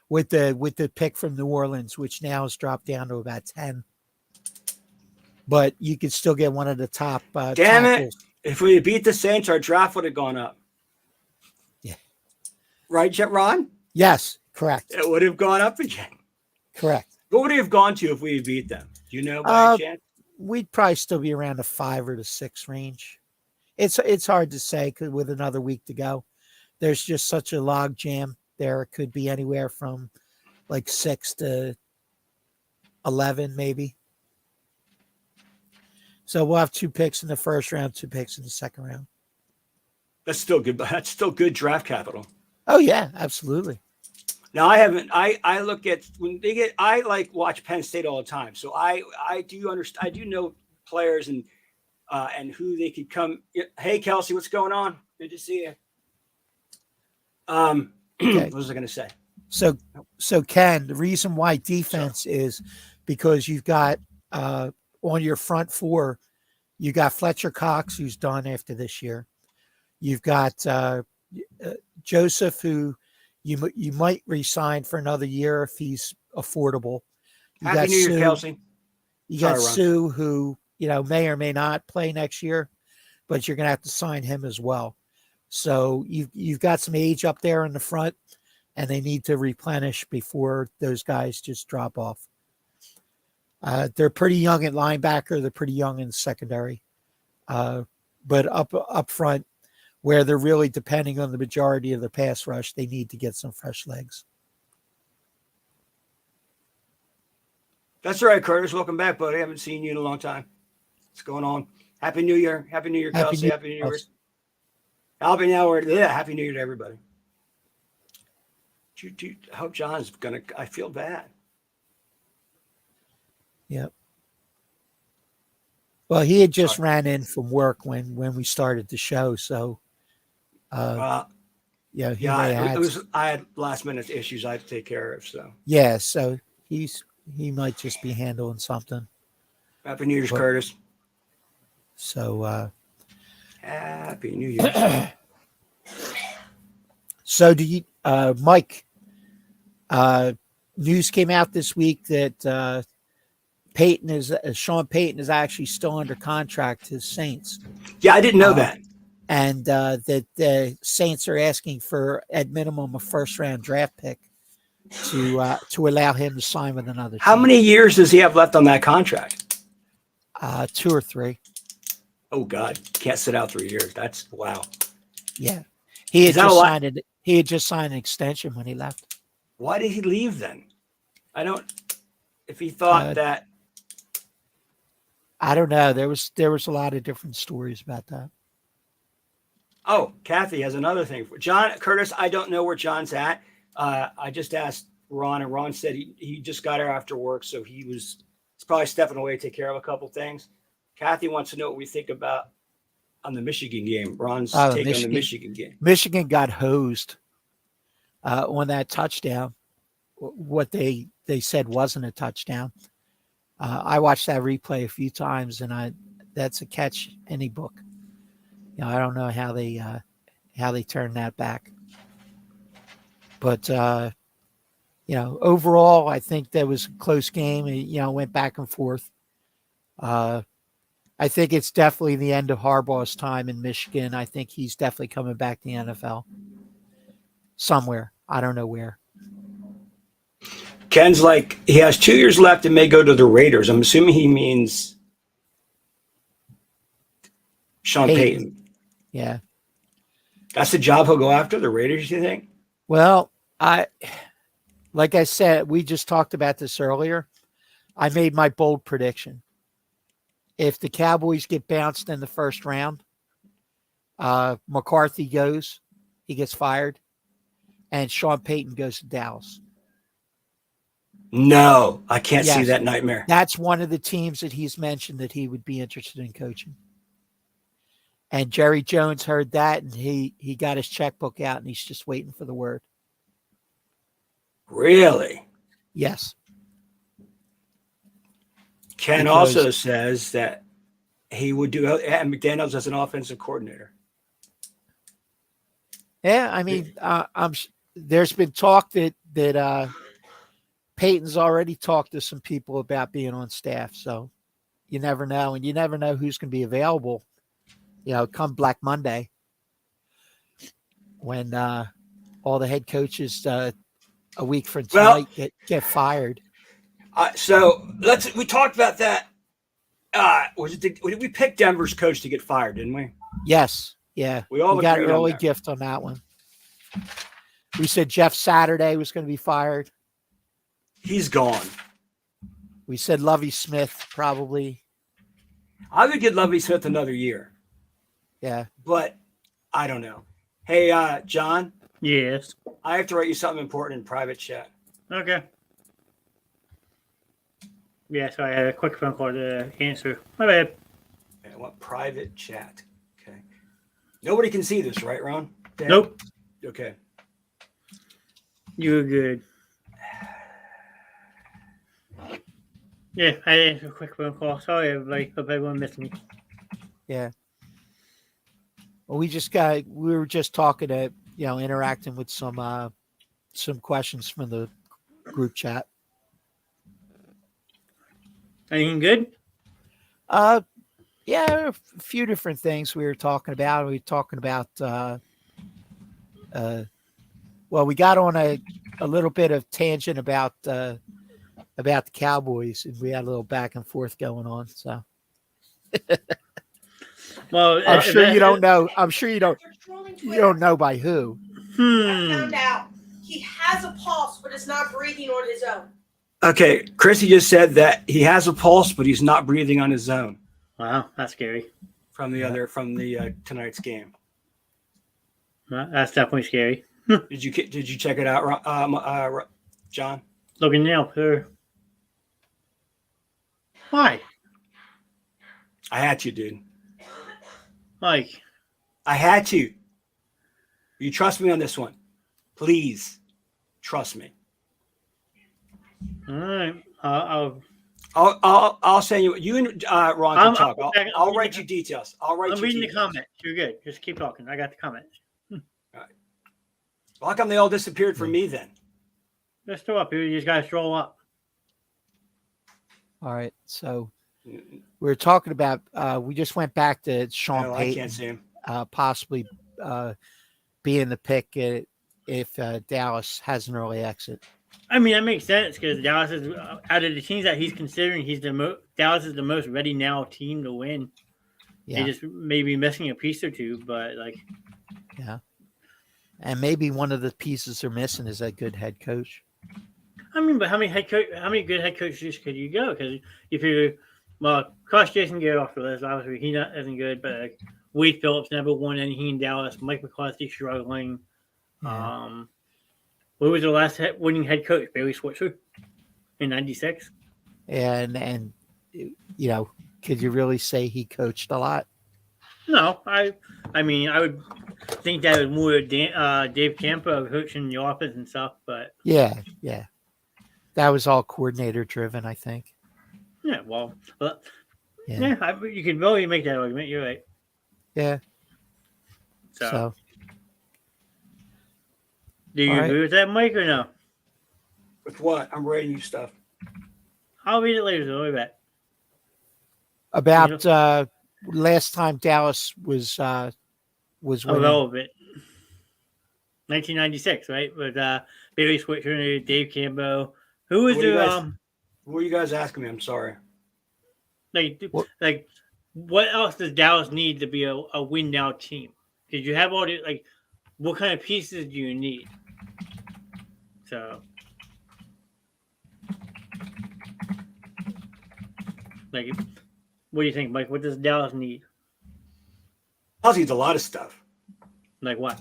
with the pick from New Orleans, which now has dropped down to about 10. But you could still get one of the top Damn tackles. it. If we had beat the Saints, our draft would have gone up. Yeah. Right, Ron? Yes, correct. It would have gone up again. Correct. What would it have gone to if we had beat them? Do you know by any chance? We'd probably still be around the 5 or the 6 range. It's hard to say because with another week to go, there's just such a log jam there. It could be anywhere from like 6 to 11, maybe. So we'll have 2 picks in the first round, 2 picks in the second round. That's still good. That's still good draft capital. Oh yeah, absolutely. Now I haven't. I look at when they get. I like watch Penn State all the time, so I do understand. I do know players and who they could come. Hey Kelsey, what's going on? Good to see you. Okay. What was I going to say? So Ken, the reason why defense is because you've got on your front 4, you got Fletcher Cox, who's done after this year. You've got Joseph, who you might re-sign for another year if he's affordable. You Happy New Year, Kelsey. You got Sue, who may or may not play next year, but you're going to have to sign him as well. So you've got some age up there in the front, and they need to replenish before those guys just drop off. They're pretty young at linebacker. They're pretty young in secondary. But up front, where they're really depending on the majority of the pass rush, they need to get some fresh legs. That's all right, Curtis. Welcome back, buddy. I haven't seen you in a long time. What's going on? Happy New Year. Happy New Year, Kelsey. Happy New Year. Happy New Year to everybody. I hope John's going to – I feel bad. Yep. Well, he had just ran in from work when we started the show, so I had last minute issues I had to take care of. So so he might just be handling something. Happy New Year's, Curtis. So Happy New Year's. So do you, Mike? News came out this week that Sean Payton is actually still under contract to the Saints. Yeah, I didn't know that. And that the Saints are asking for at minimum a first-round draft pick to allow him to sign with another team. How many years does he have left on that contract? 2 or 3. Oh God, can't sit out 3 years. That's wow. Yeah, he had just signed an extension when he left. Why did he leave then? I don't. If he thought that. I don't know. There was a lot of different stories about that. Oh, Kathy has another thing for John Curtis. I don't know where John's at. I just asked Ron, and Ron said he just got here after work, so he's probably stepping away to take care of a couple things. Kathy wants to know what we think about on the Michigan game. Ron's take on the Michigan game. Michigan got hosed. on that touchdown, what they said wasn't a touchdown. I watched that replay a few times, and that's a catch any book. I don't know how they turned that back. But overall, I think that was a close game. It, went back and forth. I think it's definitely the end of Harbaugh's time in Michigan. I think he's definitely coming back to the NFL somewhere. I don't know where. Ken's like, he has 2 years left and may go to the Raiders. I'm assuming he means Sean Payton. Yeah. That's the job he'll go after, the Raiders, you think? Well, like I said, we just talked about this earlier. I made my bold prediction. If the Cowboys get bounced in the first round, McCarthy goes, he gets fired, and Sean Payton goes to Dallas. No, I can't see that nightmare. That's one of the teams that he's mentioned that he would be interested in coaching. And Jerry Jones heard that, and he got his checkbook out, and he's just waiting for the word. Really? Yes. Ken also says that he would do McDaniels as an offensive coordinator. Yeah, I mean, there's been talk that Peyton's already talked to some people about being on staff, so you never know, and you never know who's going to be available. Come Black Monday, when all the head coaches a week from tonight get fired. So we talked about that. Did we pick Denver's coach to get fired? Didn't we? Yes. Yeah. We all got an agreed on early that. gift on that one. We said Jeff Saturday was going to be fired. He's gone. We said Lovie Smith probably. I would give Lovie Smith another year. Yeah. But I don't know. Hey, John. Yes. I have to write you something important in private chat. Okay. Yeah, so I had a quick phone call to answer. My bad. I want private chat. Okay. Nobody can see this, right, Ron? Dan? Nope. Okay. You were good. Yeah, I answered a quick phone call. Sorry, everybody. Hope everyone missed me. Yeah. Well, we were just talking to, interacting with some questions from the group chat. Anything good? Yeah, a few different things we were talking about. We were talking about, we got on a little bit of tangent about the Cowboys, and we had a little back and forth going on. So, Well, I'm sure you don't know. I'm sure you don't know by who. I found out he has a pulse, but is not breathing on his own. Okay, Chrissy just said that he has a pulse, but he's not breathing on his own. Wow, that's scary. From tonight's game. That's definitely scary. Did you check it out, John? Looking now, sir. Why? I had to, dude. Mike. I had to. You trust me on this one, please. Trust me. All right. I'll send you. You and Ron can talk. I'll write you details. I'm reading the comments. You're good. Just keep talking. I got the comments. All right. Well, how come they all disappeared from me then? Just throw up. You just got to stroll up. All right. So we were talking about, we just went back to Sean Payton. I can't see him. Possibly being the pick if Dallas has an early exit. I mean, that makes sense because Dallas is out of the teams that he's considering. Dallas is the most ready now team to win. Yeah. They just maybe missing a piece or two, but yeah. And maybe one of the pieces they're missing is a good head coach. I mean, but how many good head coaches could you go? Because if you, cross Jason Garrett off the list, obviously he isn't good, but Wade Phillips never won anything in Dallas. Mike McCarthy struggling. Yeah. What was the last winning head coach? Barry Switzer in '96. And could you really say he coached a lot? No, I mean, I would think that was more Dave Campo coaching the offense and stuff, but Yeah. That was all coordinator driven, I think. yeah, Yeah. you can really make that argument. You're right. Yeah. So, So, do you all right. agree with that, Mike, or no? With what? I'm writing you stuff. I'll read it later. So worry about it. About last time Dallas was winning. Irrelevant. 1996, right? With Barry Switzer, Dave Campo. Who was What do you the guys- What were you guys asking me? I'm sorry. like what else does Dallas need to be a win now team? Did you have all the what kind of pieces do you need? So what do you think, Mike? What does Dallas need? Dallas needs a lot of stuff. Like what?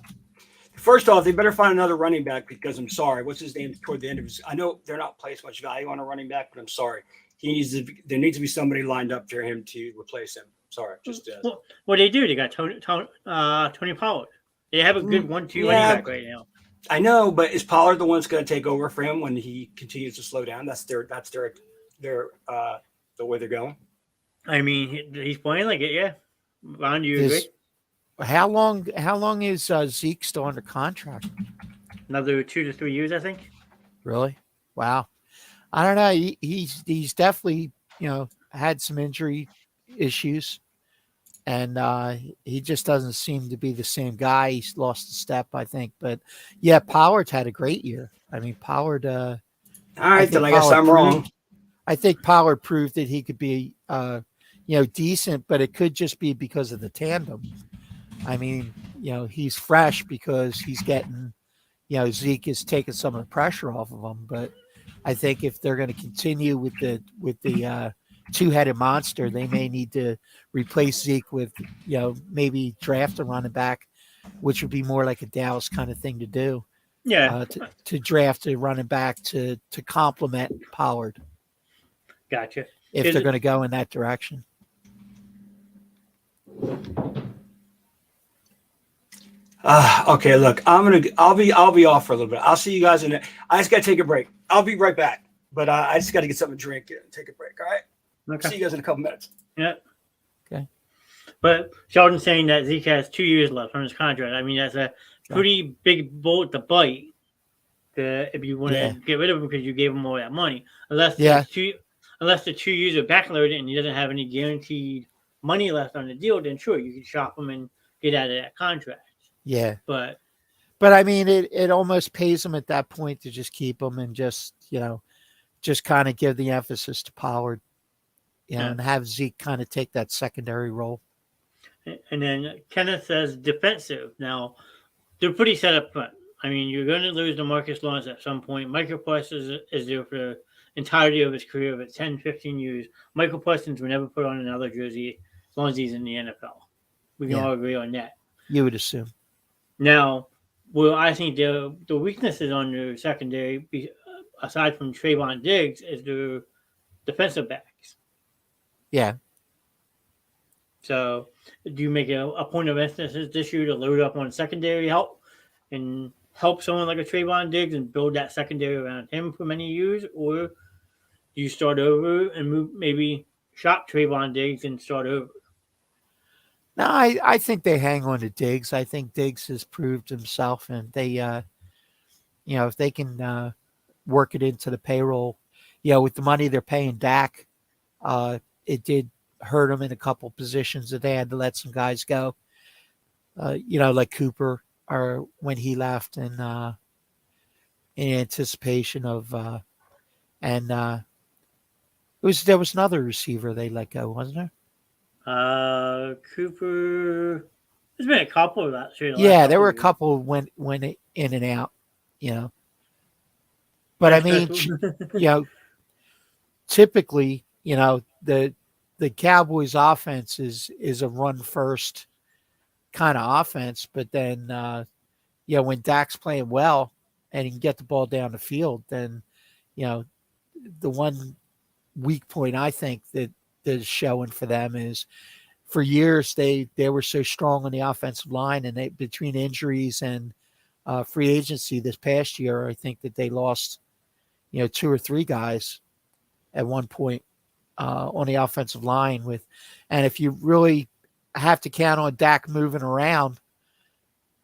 First off, they better find another running back because I'm sorry. What's his name toward the end of his? I know they're not placing much value on a running back, but I'm sorry. There needs to be somebody lined up for him to replace him. Sorry, just what they do? They got Tony Pollard. They have a good 1-2 running back right now. I know, but is Pollard the one that's going to take over for him when he continues to slow down? That's their the way they're going. I mean, he's playing like it. Yeah, Ron, do you agree? How long is Zeke still under contract? Another 2 to 3 years, I think. Really? Wow. I don't know. He's definitely, had some injury issues, and he just doesn't seem to be the same guy. He's lost a step, I think. But yeah, Pollard had a great year. I mean, Pollard. All right, then I guess I'm wrong. I think Pollard proved that he could be, decent, but it could just be because of the tandem. I mean, he's fresh because he's getting, Zeke is taking some of the pressure off of him. But I think if they're going to continue with the two-headed monster, they may need to replace Zeke with, maybe draft a running back, which would be more like a Dallas kind of thing to do. Yeah. To draft a running back to complement Pollard. Gotcha. If they're going to go in that direction. Okay, look, I'll be off for a little bit. I'll see you guys I just got to take a break. I'll be right back, but I just got to get something to drink and take a break. All right. Okay. See you guys in a couple minutes. Yeah. Okay. But Sheldon's saying that Zeke has 2 years left on his contract. I mean, that's a pretty big bullet to bite. If you want to get rid of him because you gave him all that money, unless the 2 years are backloaded and he doesn't have any guaranteed money left on the deal, then sure you can shop him and get out of that contract. Yeah. But I mean, it almost pays him at that point to just keep him and just kind of give the emphasis to Pollard, and have Zeke kind of take that secondary role. And then Kenneth says defensive. Now, they're pretty set up front. I mean, you're going to lose DeMarcus Lawrence at some point. Michael Parsons is there for the entirety of his career, of 10, 15 years. Michael Parsons will never put on another jersey as long as he's in the NFL. We can all agree on that. You would assume. Now, I think the weaknesses on the secondary, aside from Trayvon Diggs, is the defensive backs. Yeah. So, do you make a point of emphasis this year to load up on secondary help and help someone like a Trayvon Diggs and build that secondary around him for many years, or do you start over and maybe shop Trayvon Diggs and start over? No, I think they hang on to Diggs. I think Diggs has proved himself, and they, if they can work it into the payroll, with the money they're paying Dak, it did hurt them in a couple positions that they had to let some guys go. Like Cooper, or when he left, and in anticipation of, there was another receiver they let go, wasn't there? Cooper. There's been a couple of that. Yeah, there were a couple went in and out, But I mean, typically, the Cowboys' offense is a run first kind of offense, but then when Dak's playing well and he can get the ball down the field, then the one weak point I think that is showing for them is for years they were so strong on the offensive line, and they, between injuries and free agency this past year, I think that they lost, 2 or 3 guys at one point on the offensive line and if you really have to count on Dak moving around,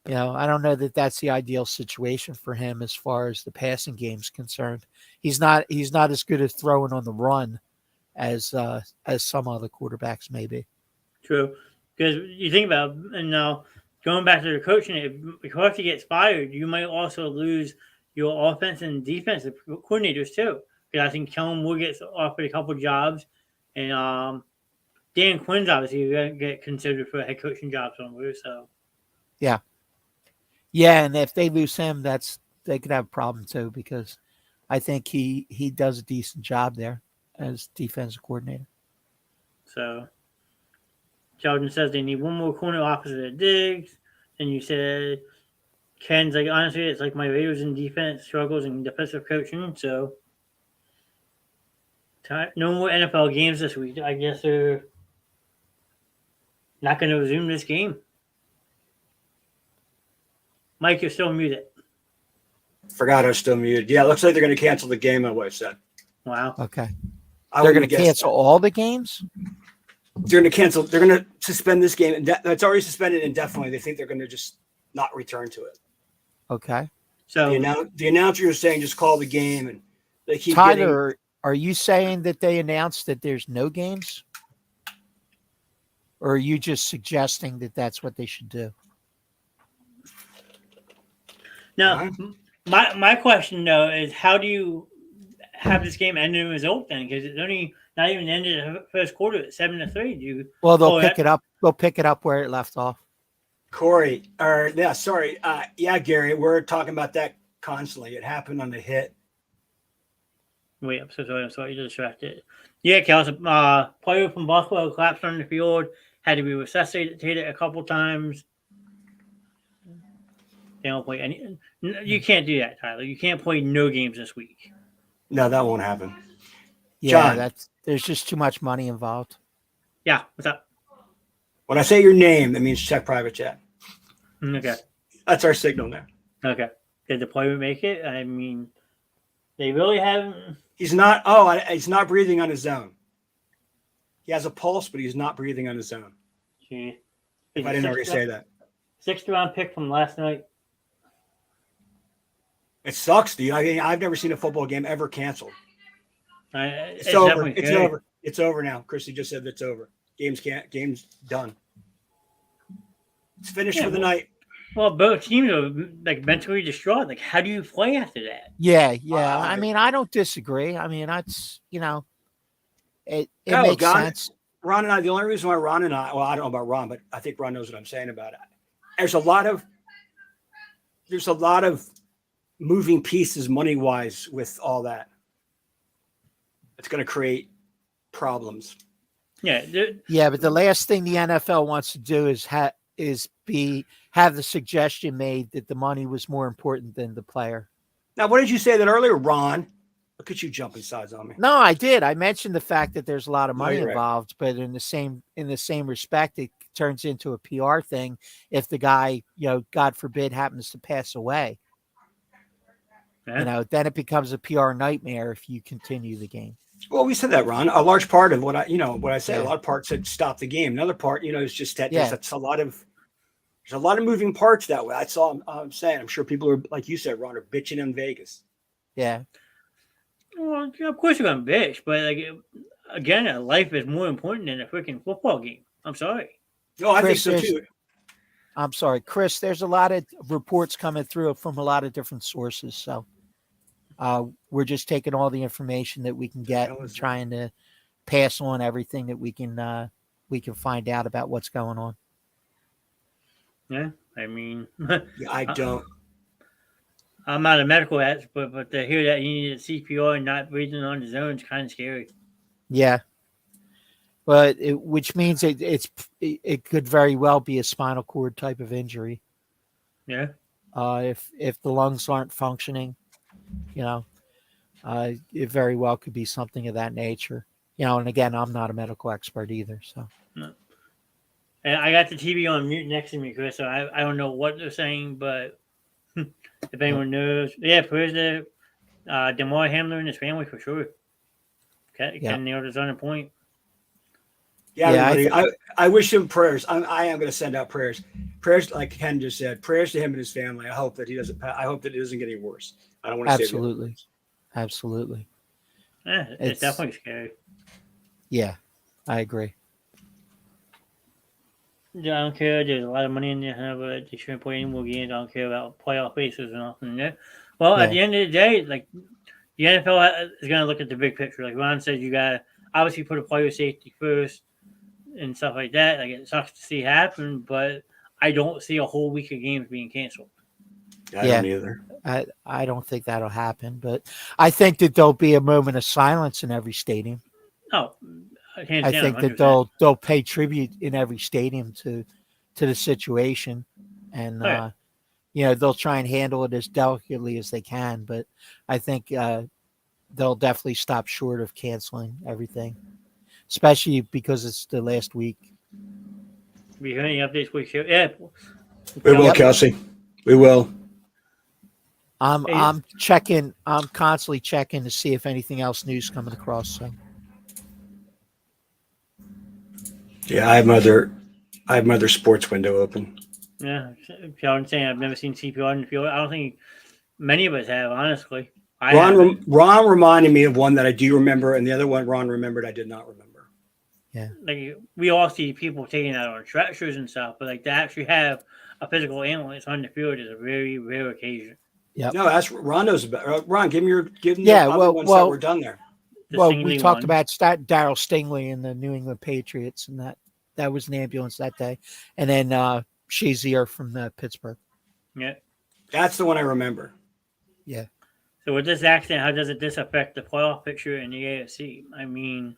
I don't know that that's the ideal situation for him as far as the passing game's concerned. He's not as good at throwing on the run as some other quarterbacks may be. True, because you think about and now going back to the coaching, if he gets fired, you might also lose your offense and defensive coordinators too. Because I think Kellen Moore gets offered a couple jobs, and Dan Quinn's obviously going to get considered for a head coaching job somewhere. So yeah, and if they lose him, they could have a problem too, because I think he does a decent job there as defensive coordinator. So Sheldon says they need one more corner opposite of Diggs. And you said Ken's like, honestly, it's like my Raiders in defense struggles in defensive coaching. So no more NFL games this week. I guess they're not going to resume this game. Mike, you're still muted. Forgot I was still muted. Yeah, it looks like they're going to cancel the game. My wife said. Wow. Okay. I They're wouldn't going to guess cancel that. all the games? They're going to cancel. They're going to suspend this game. That's already suspended indefinitely. They think they're going to just not return to it. Okay. So the announcer is saying just call the game, and they keep Tyler, are you saying that they announced that there's no games? Or are you just suggesting that that's what they should do? now, my question though is, how do you have this game end in a result then? Because it's only not even ended the first quarter at 7-3. Well, they'll pick it up. They'll pick it up where it left off. Corey, yeah, Gary, we're talking about that constantly. It happened on the hit. Wait, I'm so sorry, you're distracted. Yeah, Kelsey, player from Buffalo collapsed on the field, had to be resuscitated a couple times. They don't play any. You can't do that, Tyler. You can't play no games this week. No, that won't happen. Yeah, John. there's just too much money involved. Yeah, what's up? When I say your name, that means check private chat. Okay. That's our signal now. Okay. Did the player make it? I mean, they really haven't. He's not breathing on his own. He has a pulse, but he's not breathing on his own. Gee. If I didn't already say that. 6th round pick from last night. It sucks, dude. I mean, I've never seen a football game ever canceled. It's over. definitely It's good. over. It's over now. Christy just said it's over. Game's done. It's finished for the night. Well, both teams are like mentally distraught. Like, how do you play after that? Yeah. I mean, I don't disagree. I mean, that's it No, makes God, sense. Ron and I. The only reason why Ron and I, well, I don't know about Ron, but I think Ron knows what I'm saying about it. There's a lot of moving pieces money wise with all that. It's going to create problems. Yeah. Yeah, but the last thing the NFL wants to do is have the suggestion made that the money was more important than the player. Now, what did you say that earlier, Ron? Look at you jumping sides on me. No, I did. I mentioned the fact that there's a lot of No, money you're right. involved, but in the same respect, it turns into a PR thing if the guy, God forbid, happens to pass away. Yeah. Then it becomes a PR nightmare if you continue the game. Well, we said that, Ron. A large part of what I said, Yeah. a lot of parts said stop the game. Another part, is just that Yeah. there's a lot of moving parts that way. That's all I'm saying. I'm sure people are, like you said, Ron, are bitching in Vegas. Yeah. Well, of course you're gonna bitch, but like again, life is more important than a freaking football game. I'm sorry. No, I Chris, think so too. I'm sorry, Chris, there's a lot of reports coming through from a lot of different sources. So we're just taking all the information that we can get and trying to pass on everything that we can find out about what's going on. Yeah, I mean, I don't. I'm not a medical expert, but to hear that you need a CPR and not breathing on his own is kind of scary. Yeah. But which means it could very well be a spinal cord type of injury. Yeah. If the lungs aren't functioning, it very well could be something of that nature. And again, I'm not a medical expert either. So. No. And I got the TV on mute next to me, Chris, so I don't know what they're saying, but if anyone knows, yeah, prayers to Damar Hamlin and his family for sure. Ken nailed his on point. Yeah, Yeah, everybody. I wish him prayers. I am going to send out prayers. Prayers, like Ken just said, prayers to him and his family. I hope that he doesn't. I hope that it doesn't get any worse. I don't want to say absolutely, absolutely. Yeah, it's definitely scary. Yeah, I agree. Yeah, I don't care. There's a lot of money in there, but they shouldn't play any more games. I don't care about playoff bases or nothing. Yeah. Well, at the end of the day, like the NFL is going to look at the big picture. Like Ron said, you got to obviously put a player safety first and stuff like that. Like it sucks to see happen, but I don't see a whole week of games being canceled. I don't either. I don't think that'll happen, but I think that there'll be a moment of silence in every stadium. Oh, I think that they'll pay tribute in every stadium to the situation, and they'll try and handle it as delicately as they can. But I think they'll definitely stop short of canceling everything, especially because it's the last week. We hear any updates? We should. Yeah, we will, Kelsey. We will. I'm checking. I'm constantly checking to see if anything else news coming across. So. Yeah, I have my other sports window open. Yeah, I'm saying I've never seen CPR in the field. I don't think many of us have, honestly. Ron reminded me of one that I do remember, and the other one Ron remembered I did not remember. Yeah, like we all see people taking that on stretchers and stuff, but like to actually have a physical ambulance on the field is a very rare occasion. Yeah. No, that's Ron knows about. Ron, give me the other ones that were done there. We talked about Darryl Stingley and the New England Patriots, and that was an ambulance that day, and then Shazier from Pittsburgh. Yeah, that's the one I remember. Yeah. So with this accident, how does this affect the playoff picture in the AFC? I mean,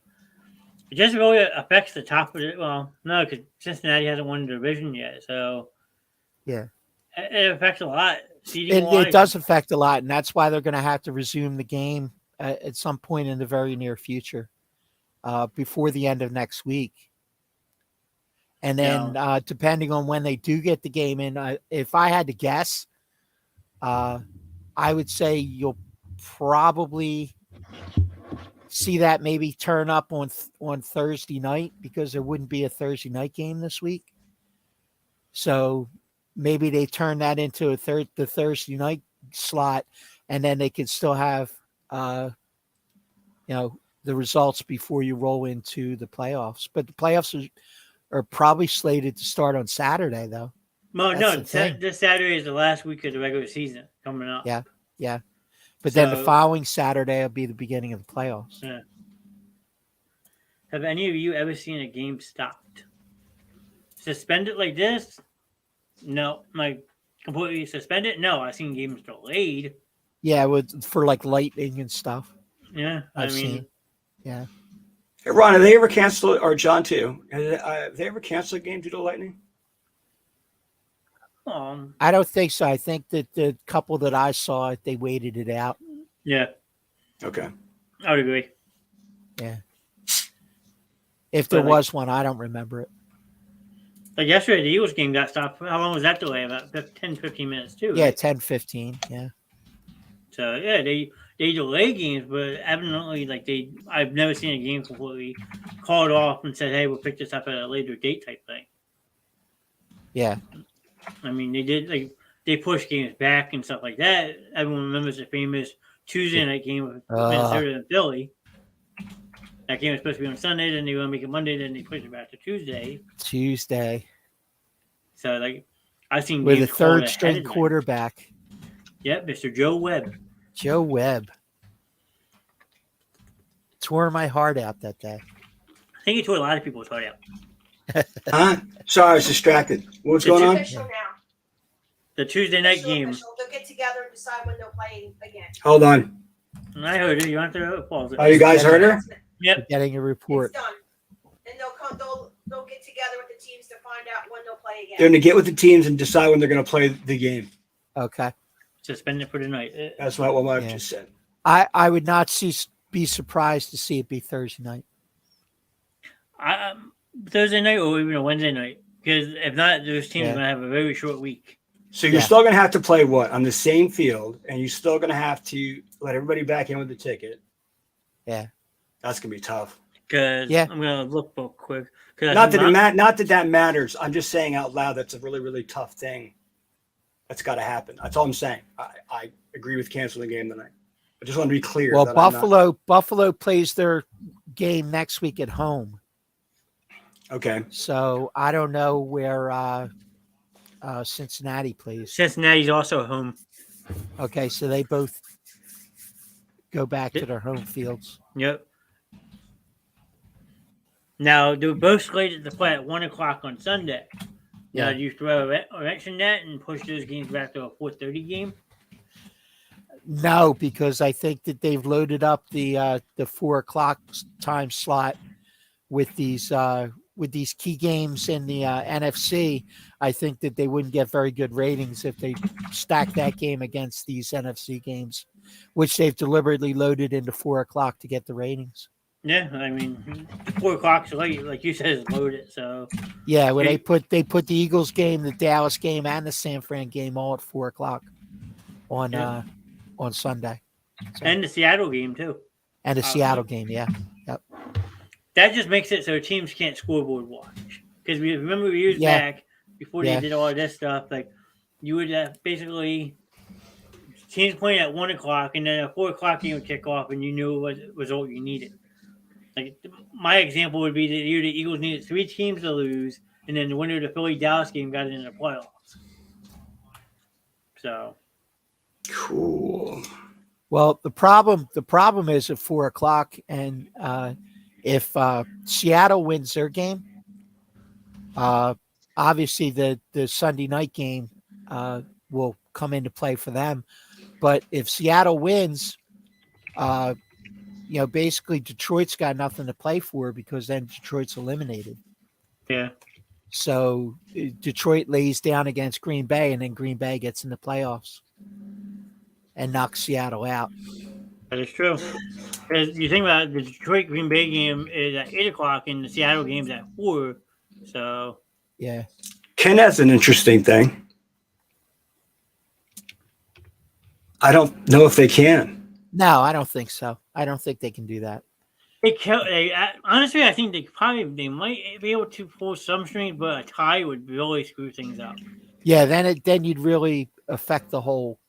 it just really affects the top of it. Well, no, because Cincinnati hasn't won the division yet, so yeah, it affects a lot. It does affect a lot, and that's why they're going to have to resume the game at some point in the very near future, before the end of next week. And then, depending on when they do get the game in, if I had to guess, I would say you'll probably see that maybe turn up on Thursday night, because there wouldn't be a Thursday night game this week. So maybe they turn that into the Thursday night slot, and then they can still have the results before you roll into the playoffs. But the playoffs are probably slated to start on Saturday, though. Well, this Saturday is the last week of the regular season coming up. Yeah. But then the following Saturday will be the beginning of the playoffs. Yeah. Have any of you ever seen a game stopped? Suspended like this? No. Like completely suspended? No. I've seen games delayed. Yeah, for like lightning and stuff. Yeah, I've seen. Yeah. Hey, Ron, have they ever canceled, or John too? Have they ever canceled a game due to lightning? I don't think so. I think that the couple that I saw, they waited it out. Yeah. Okay. I would agree. Yeah. If there was one, I don't remember it. Like yesterday, the Eagles game got stopped. How long was that delay? About 10, 15 minutes too. Yeah, 10, 15. Yeah. So yeah, they delay games, but evidently, I've never seen a game completely called off and said, "Hey, we'll pick this up at a later date" type thing. Yeah. I mean, they pushed games back and stuff like that. Everyone remembers the famous Tuesday night game with Minnesota and Philly. That game was supposed to be on Sunday, then they were going to make it Monday, then they pushed it back to Tuesday. So, I've seen with a third string quarterback. Yep, Mr. Joe Webb. Joe Webb. Tore my heart out that day. I think he tore a lot of people's heart out. Huh? Sorry, I was distracted. What's going on? Official now. The Tuesday night game. They'll get together and decide when they'll play again. Hold on. I heard it. You want to pause it? Oh, you guys heard her? Yep. Getting a report. It's done. And they'll get together with the teams to find out when they'll play again. They're going to get with the teams and decide when they're going to play the game. Okay. Suspend it for tonight. That's what my wife just said. I would not be surprised to see it be Thursday night. Thursday night or even a Wednesday night. Because if not, those teams Yeah. are going to have a very short week. So you're Yeah. still going to have to play what on the same field, and you're still going to have to let everybody back in with the ticket. Yeah. That's going to be tough. Because Yeah. I'm going to look real quick. 'Cause I Not think that that matters. I'm just saying out loud that's a really, really tough thing. That's got to happen. That's all I'm saying. I agree with canceling the game tonight. I just want to be clear. Well, that I'm not- Buffalo plays their game next week at home. Okay. So I don't know where Cincinnati plays. Cincinnati's also home. Okay, so they both go back to their home fields. Yep. Now, they're both slated to play at 1 o'clock on Sunday. Now, Yeah. do you throw a wrench in that and push those games back to a 4:30 game? No, because I think that they've loaded up the 4 o'clock time slot with these key games in the NFC. I think that they wouldn't get very good ratings if they stack that game against these NFC games, which they've deliberately loaded into 4 o'clock to get the ratings. Yeah, I mean, 4 o'clock's late, like you said, is loaded. So Yeah, well, they put the Eagles game, the Dallas game, and the San Fran game all at 4 o'clock on Sunday. So, and the Seattle game too. and the Seattle game, yeah. That just makes it so teams can't scoreboard watch. Because we remember years Yeah. back before they did all of this stuff, like you would basically teams playing at 1 o'clock, and then a 4 o'clock game would kick off, and you knew what result you needed. Like my example would be that the Eagles needed 3 teams to lose, and then the winner of the Philly Dallas game got into the playoffs. So Cool. Well, the problem is at 4 o'clock, and if Seattle wins their game, obviously the Sunday night game will come into play for them. But if Seattle wins, basically Detroit's got nothing to play for because then Detroit's eliminated. yeah, So Detroit lays down against Green Bay, and then Green Bay gets in the playoffs and knocks Seattle out. that is true. Because you think about it, the Detroit Green Bay game is at 8 o'clock, and the Seattle game's at 4. So Yeah. Ken has an interesting thing. I don't know if they can. No, I don't think so. I don't think they can do that. honestly, I think they might be able to pull some strings, but a tie would really screw things up. Yeah, then you'd really affect the whole.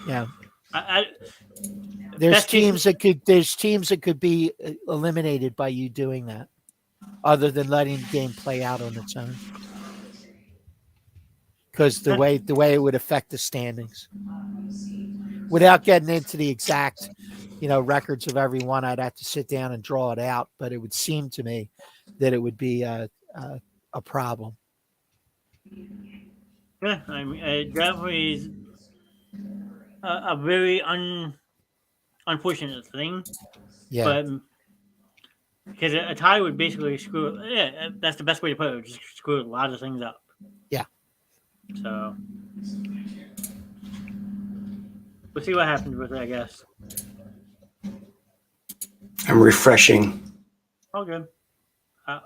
Yeah, there's Best case- teams that could be eliminated by you doing that, other than letting the game play out on its own. Because the way it would affect the standings, without getting into the exact, records of every one, I'd have to sit down and draw it out. But it would seem to me that it would be a problem. Yeah, I mean, it definitely is a very unfortunate thing. Yeah, But because a tie would basically screw. Yeah, that's the best way to put it. It would just screw a lot of things up. Yeah. So we'll see what happens with it, I guess. I'm refreshing. All good.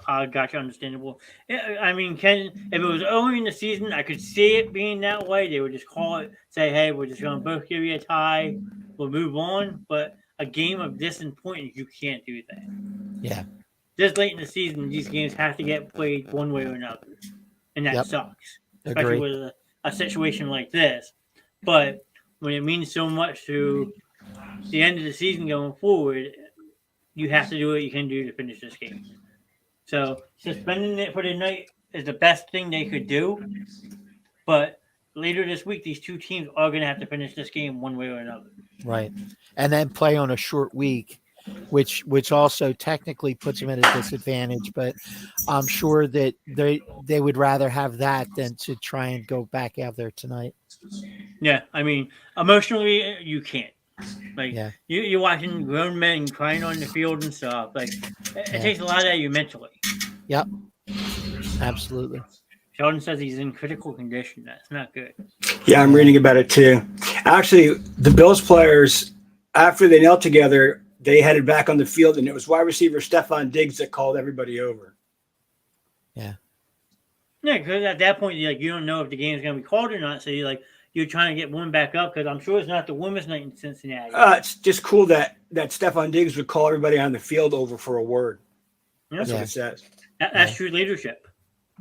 I got you. Understandable. Yeah, I mean, if it was early in the season, I could see it being that way. They would just call it, say, "Hey, we're just going to both give you a tie. We'll move on." But a game of this importance, you can't do that. yeah, This late in the season, these games have to get played one way or another, and that Yep. sucks, especially agree. with a situation like this. But when it means so much to the end of the season going forward, you have to do what you can do to finish this game. So suspending it for the night is the best thing they could do. But later this week, these two teams are going to have to finish this game one way or another. Right, and then play on a short week, which also technically puts them at a disadvantage. But I'm sure that they would rather have that than to try and go back out there tonight. Yeah, I mean, emotionally, you can't. Like, Yeah. you're watching grown men crying on the field and stuff. Like, it takes a lot out of you mentally. Yep, absolutely. Sheldon says he's in critical condition. That's not good. Yeah, I'm reading about it too. Actually, the Bills players, after they knelt together, they headed back on the field, and it was wide receiver Stephon Diggs that called everybody over. Yeah. Yeah, because at that point, you don't know if the game's going to be called or not. So you're trying to get one back up because I'm sure it's not the warmest night in Cincinnati. It's just cool that Stephon Diggs would call everybody on the field over for a word. That's what it says. That's true leadership.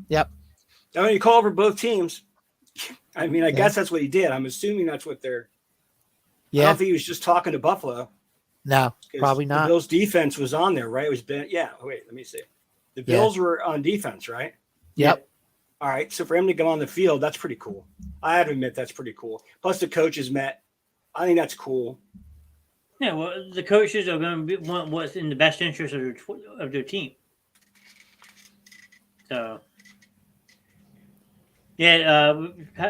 Yep. I mean, you call over both teams. I mean, I guess that's what he did. I'm assuming that's what they're. I don't think he was just talking to Buffalo. No, probably not. The Bills' defense was on there, right? It was wait, let me see. The Bills were on defense, right? Yep. All right. So for him to go on the field, that's pretty cool. I have to admit that's pretty cool. Plus the coaches met. I think that's cool. Yeah, well, the coaches are going to want what's in the best interest of their team. So, yeah,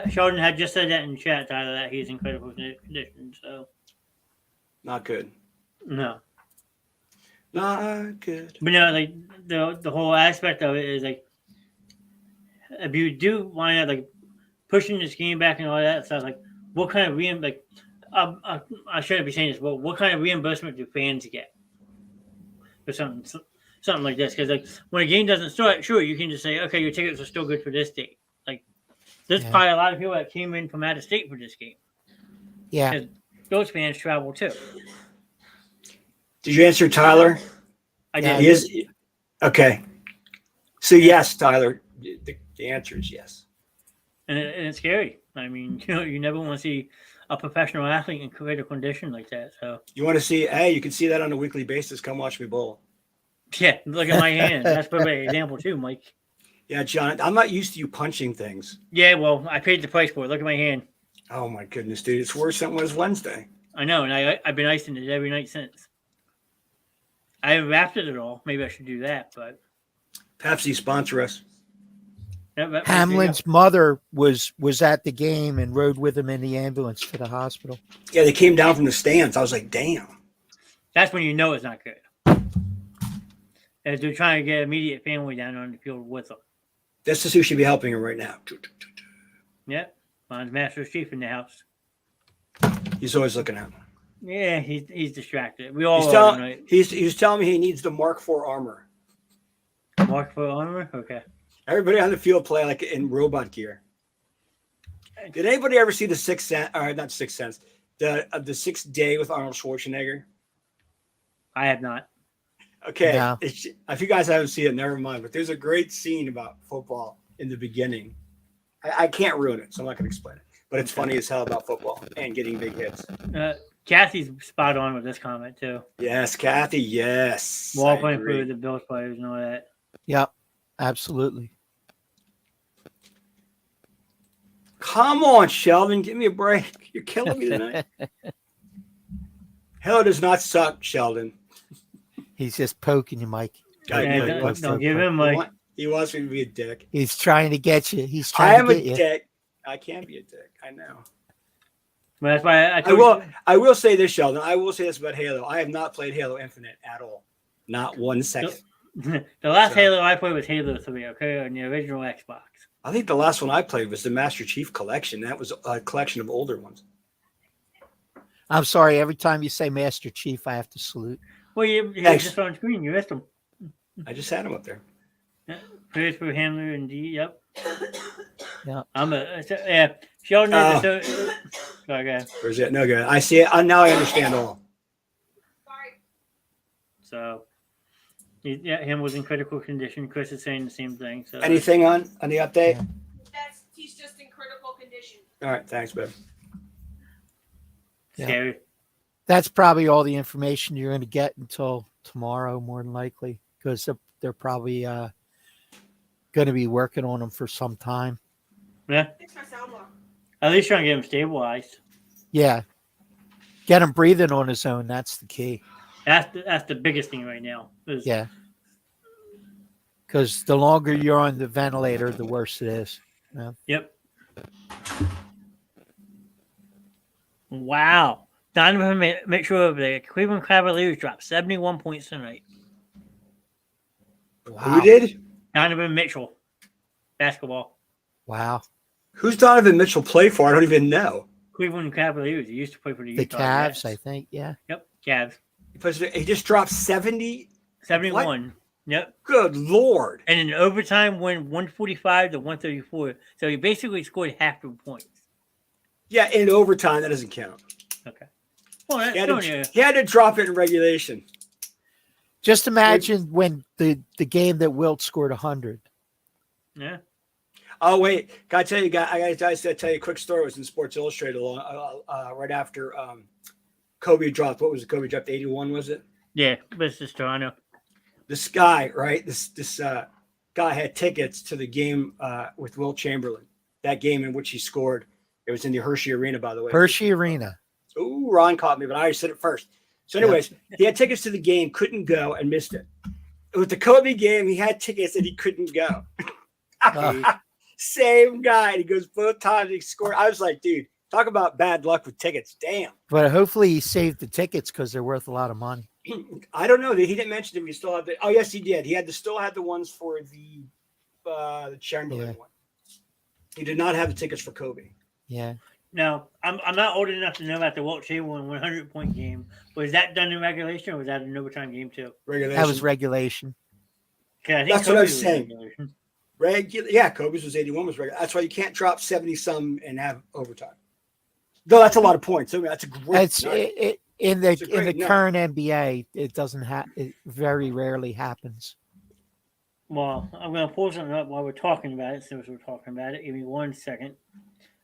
Sheldon had just said that in chat, Tyler, that he's in critical condition. So, Not good. No. Not good. But the whole aspect of it is if you do wind up pushing this game back and all that stuff, what kind of I shouldn't be saying this, but what kind of reimbursement do fans get for something like this? Because when a game doesn't start, sure, you can just say, okay, your tickets are still good for this date. There's probably a lot of people that came in from out of state for this game. Yeah, because those fans travel too. Did you answer Tyler? I did. He is okay. So yes, Tyler. The answer is yes. And it's scary. I mean, you never want to see a professional athlete in critical condition like that. So you want to see? Hey, you can see that on a weekly basis. Come watch me bowl. Yeah, look at my hand. That's probably an example too, Mike. Yeah, John. I'm not used to you punching things. Yeah, well, I paid the price for it. Look at my hand. Oh my goodness, dude! It's worse than it was Wednesday. I know, and I've been icing it every night since. I haven't wrapped it at all. Maybe I should do that, but Pepsi sponsor us. Hamlin's mother was at the game and rode with him in the ambulance to the hospital. Yeah, they came down from the stands. I was like, damn. That's when you know it's not good. As they're trying to get immediate family down on the field with them. This is who should be helping him right now. Yep. Mine's Master Chief in the house. He's always looking at him. Yeah, he's distracted. We all are, right? He's telling me he needs the Mark IV armor. Mark IV armor? Okay. Everybody on the field play like in robot gear. Did anybody ever see the Sixth Sense? Or not Sixth Sense. The Sixth Day with Arnold Schwarzenegger? I have not. Okay. No. If you guys haven't seen it, never mind. But there's a great scene about football in the beginning. I can't ruin it, so I'm not going to explain it. But it's funny as hell about football and getting big hits. Kathy's spot on with this comment, too. Yes, Kathy, yes. Wall playing for the Bills players and all that. Yep, absolutely. Come on, Sheldon. Give me a break. You're killing me tonight. Hell does not suck, Sheldon. He's just poking you, Mike. Don't give him, Mike. He wants me to be a dick. He's trying to get you. He's I trying am to a get you. dick. I can be a dick. I know. But that's why I will say this, Sheldon. I will say this about Halo. I have not played Halo Infinite at all. Not 1 second. The last Halo I played was Halo 3, okay, on the original Xbox. I think the last one I played was the Master Chief Collection. That was a collection of older ones. I'm sorry. Every time you say Master Chief, I have to salute. Well, you just on screen. You missed him. I just had him up there. Yeah. Praise for Handler and D. Yep. Yeah. Sheldon. Sorry, guys. Or is it no good? I see it. Now I understand all. Sorry. So, him was in critical condition. Chris is saying the same thing. So Anything on the update? Yeah. He's just in critical condition. All right. Thanks, babe. Scary. That's probably all the information you're going to get until tomorrow, more than likely, because they're probably going to be working on them for some time. Yeah. Fix my sound bar. At least trying to get him stabilized. Yeah. Get him breathing on his own. That's the key. That's the biggest thing right now. Yeah. Because the longer you're on the ventilator, the worse it is. Yeah. Yep. Wow. Donovan Mitchell of the Cleveland Cavaliers dropped 71 points tonight. Wow. Who did? Donovan Mitchell. Basketball. Wow. Who's Donovan Mitchell play for? I don't even know. Cleveland Cavaliers. He used to play for the The Utah Cavs, Jazz. I think. Yeah. Yep. Cavs. He just dropped 70. 71. Yep. Good Lord. And in overtime, went 145 to 134. So he basically scored half the points. Yeah, in overtime, that doesn't count. Okay. Well, that's He had, still he had to drop it in regulation. Just imagine when the game that Wilt scored 100. yeah. Oh wait, gotta tell you, I gotta tell you a quick story. It was in Sports Illustrated right after Kobe dropped. What was it? Kobe dropped 81. Was it? Yeah, this is Toronto. This guy, right? This guy had tickets to the game with Wilt Chamberlain. That game in which he scored. It was in the Hershey Arena, by the way. Hershey Arena. Ooh, Ron caught me, but I already said it first. So, anyways, he had tickets to the game, couldn't go, and missed it. With the Kobe game, he had tickets and he couldn't go. Same guy. And he goes both times he scored. I was like, dude, talk about bad luck with tickets. Damn. But hopefully he saved the tickets because they're worth a lot of money. I don't know. He didn't mention if he still had the. Oh, yes, he did. He still had the ones for the Chamberlain one. He did not have the tickets for Kobe. Yeah. Now, I'm not old enough to know about the Wilt Chamberlain 100-point game. Was that done in regulation or was that an overtime game too? Regulation. That was regulation. I think That's what I was Kobe's saying. regulation. Yeah, Kobe's was 81 was regular. That's why you can't drop 70 some and have overtime. Though that's a lot of points. I mean, that's a great. In the current NBA, it doesn't it very rarely happens. Well, I'm going to pull something up while we're talking about it. Since we're talking about it, give me 1 second.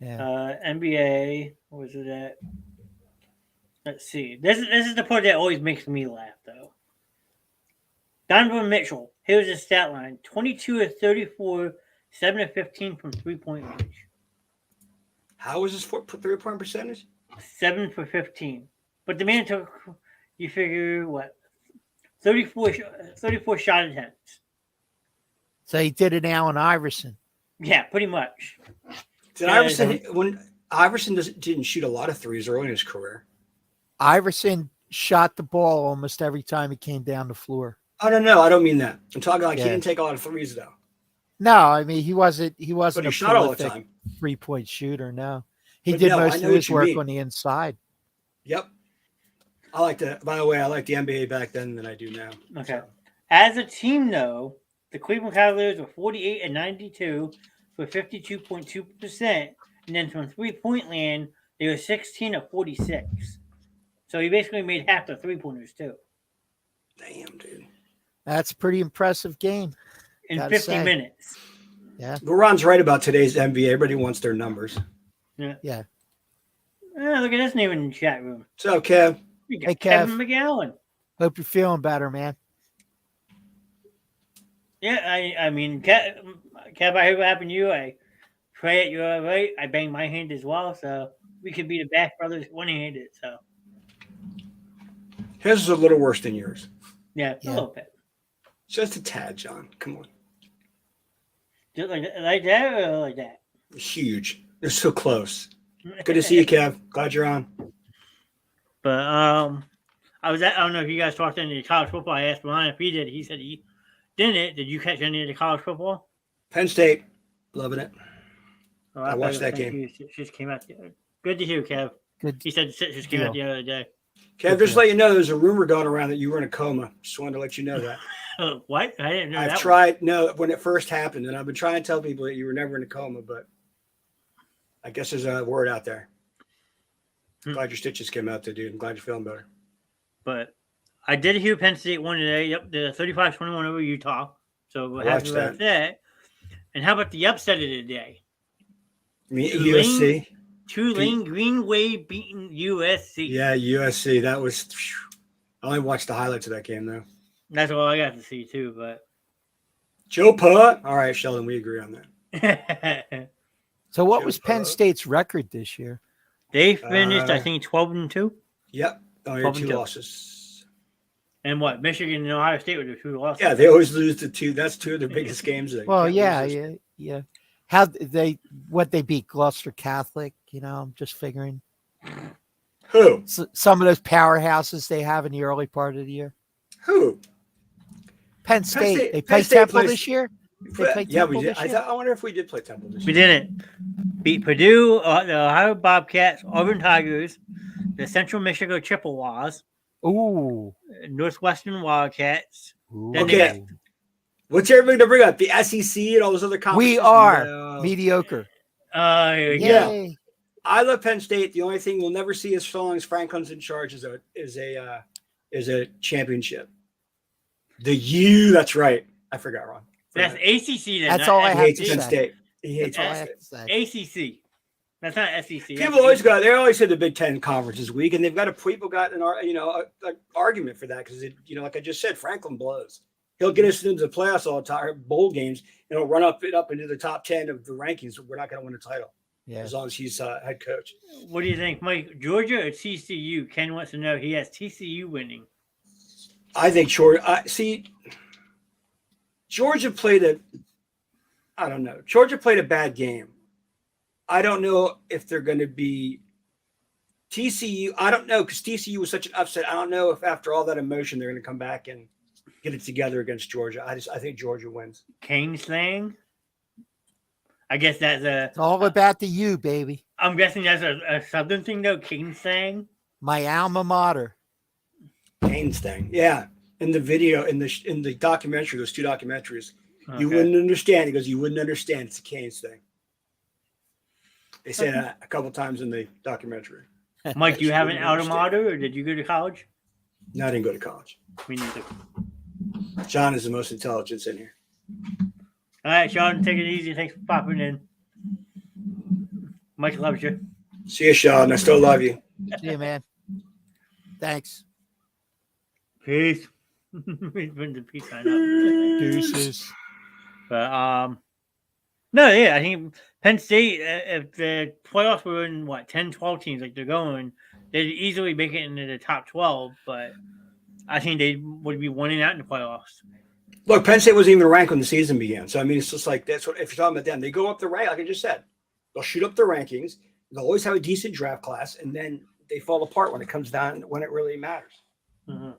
Yeah. NBA, what was it at? Let's see. This is the part that always makes me laugh, though. Donovan Mitchell. Here's his stat line: 22 of 34, 7 of 15 from 3-point range. How was his 3-point percentage? 7 for 15. But the man took, you figure, what? 34 shot attempts. So he did it now on Iverson. Yeah, pretty much. When Iverson didn't shoot a lot of threes early in his career. Iverson shot the ball almost every time he came down the floor. Oh no, I don't mean that. I'm talking like he didn't take a lot of threes though. No, I mean he wasn't But he a shot all the time. 3-point shooter. No, he did most of his work on the inside. Yep. I like that. By the way, I like the NBA back then than I do now. Okay. So. As a team, though, the Cleveland Cavaliers were 48 and 92 for 52.2%, and then from 3-point land, they were 16 of 46. So he basically made half the 3-pointers too. Damn, dude. That's a pretty impressive game. In 50 minutes. Yeah. But Ron's right about today's NBA. Everybody wants their numbers. Yeah. Look at this name in the chat room. So, Kev. We got Hey, Kevin McGowan. Hope you're feeling better, man. Yeah, I mean, Kev, I hope it happened to you. I pray that you're all right. I banged my hand as well, so we could be the Back Brothers one-handed. So his is a little worse than yours. Yeah, a little bit. Just a tad, John. Come on. Just like that or like that? Huge. They're so close. Good to see you, Kev. Glad you're on. But I don't know if you guys talked any college football. I asked Ron if he did. He said he didn't. Did you catch any of the college football? Penn State. Loving it. Oh, I watched that game. Just came out. Good to hear, Kev. Good. He said it just came out the other day. Kev, just let you know, there's a rumor going around that you were in a coma. Just wanted to let you know that. What? I didn't know I've that. tried, when it first happened, and I've been trying to tell people that you were never in a coma, but I guess there's a word out there. Glad your stitches came out there, dude. I'm glad you're feeling better. But I did hear Penn State won today. Yep, the 35-21 over Utah. So we're happy about that. And how about the upset of the day? USC. Tulane Greenway beating USC. Yeah, USC. That was. I only watched the highlights of that game, though. That's all I got to see, too. But Joe Putt. All right, Sheldon, we agree on that. So what was Penn State's record this year? They finished, I think, 12-2. Yep. Only 2 losses. And what? Michigan and Ohio State were the 2 losses. Yeah, they always lose the 2. That's 2 of their biggest games. Well, yeah. How they beat Gloucester Catholic? I'm just figuring. Who? Some of those powerhouses they have in the early part of the year. Who? Penn State. They played Temple this year. Yeah, we did. I wonder if we did play Temple this year. We didn't. Beat Purdue, the Ohio Bobcats, Auburn Tigers, the Central Michigan Chippewas. Ooh. Northwestern Wildcats. Ooh. Then Okay. What's everybody to bring up? The SEC and all those other conferences? We are No. mediocre. Yeah. Yay. I love Penn State. The only thing we'll never see as long as Franklin's in charge is a championship. The U. That's right. I forgot wrong. That's ACC. Then, That's not all I He have hates to Penn say. State. He hates That's all I Penn have State. to say. ACC. That's not SEC. People always got. They always say the Big Ten conference is weak, and they've got people got an argument for that because like I just said, Franklin blows. He'll get us into the playoffs all the time, bowl games, and he'll run up into the top 10 of the rankings. We're not going to win a title as long as he's head coach. What do you think, Mike? Georgia or TCU? Ken wants to know. He has TCU winning. I think Georgia. Georgia played Georgia played a bad game. I don't know if they're going to be TCU. I don't know because TCU was such an upset. I don't know if after all that emotion they're going to come back and get it together against Georgia. I think Georgia wins. Cane slang. I guess that's It's all about the U, baby. I'm guessing that's a Southern thing though. Cane slang. My alma mater. Canes thing, yeah. In the video, in the documentary, those two documentaries, you Okay. wouldn't understand. He goes, "You wouldn't understand. It's a Canes thing." They said that a couple times in the documentary. Mike, do you have an Wouldn't alma understand. mater, or did you go to college? No, I didn't go to college. Me neither. John is the most intelligent in here. All right, Sean, take it easy. Thanks for popping in. Mike loves you. See you, Sean. I still love you. See you, man. Thanks. Peace. He's been the peace sign up. Deuces. But no, yeah, I think Penn State, if the playoffs were in 10, 12 teams like they're going, they'd easily make it into the top 12. But I think they would be winning out in the playoffs. Look, Penn State wasn't even ranked when the season began. So I mean, it's just like that's what if you're talking about them, they go up the rank, like I just said, they'll shoot up the rankings. They'll always have a decent draft class, and then they fall apart when it comes down when it really matters. Mm-hmm.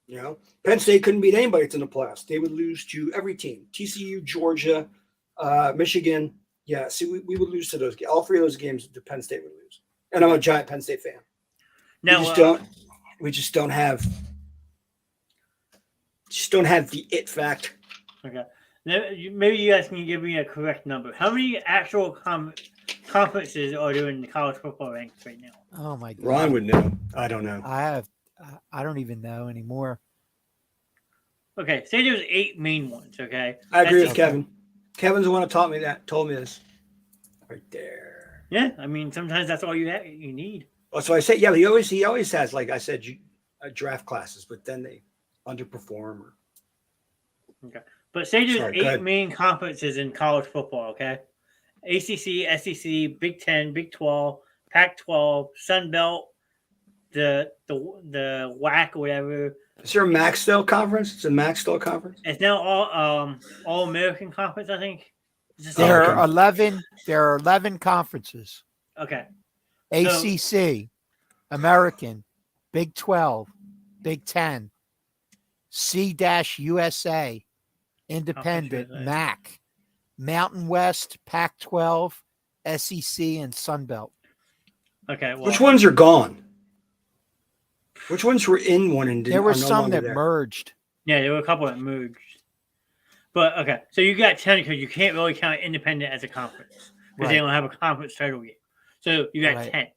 You know, Penn State couldn't beat anybody that's in the playoffs. They would lose to every team: TCU, Georgia, Michigan. Yeah, see, we would lose to those. All three of those games, the Penn State would lose. And I'm a giant Penn State fan. Now, We just don't have the it fact. okay. Now, maybe you guys can give me a correct number. How many actual conferences are there in the college football ranks right now? Oh my God. Ron would know. I don't know. I don't even know anymore. Okay, say there's 8 main ones. Okay, I agree That's with Kevin. Kevin's the one who told me this. Right there. Yeah, I mean sometimes that's all you need. Well, so I say, yeah, he always has, like I said, draft classes, but then they underperform. Okay, but say there's Sorry, 8 go ahead. main conferences in college football. Okay, ACC, SEC, Big 10, Big 12, Pac-12, Sun Belt, the WAC or whatever. Is there a MAC still conference? It's a MAC still conference? It's now all American conference. I think. Is this There all- are 11. There are 11 conferences. Okay. ACC, American, Big 12, Big 10, C-USA, Independent, USA. MAC, Mountain West, Pac-12, SEC, and Sun Belt. Okay. Well, Which ones are gone? Which ones were in one and didn't? There were are no some longer that there? merged. yeah, there were a couple that merged. But okay, so you got 10 because you can't really count Independent as a conference because they Right. don't have a conference title yet. So you got Right. 10.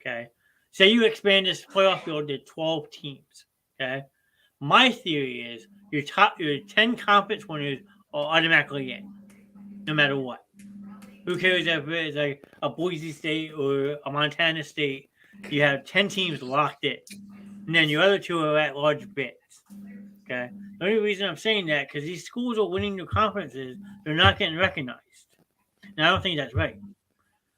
Okay. Say you expand this playoff field to 12 teams. Okay. My theory is your 10 conference winners are automatically in, no matter what. Who cares if it's like a Boise State or a Montana State? You have 10 teams locked in. And then your other 2 are at large bids. Okay. The only reason I'm saying that because these schools are winning their conferences, they're not getting recognized. And I don't think that's right.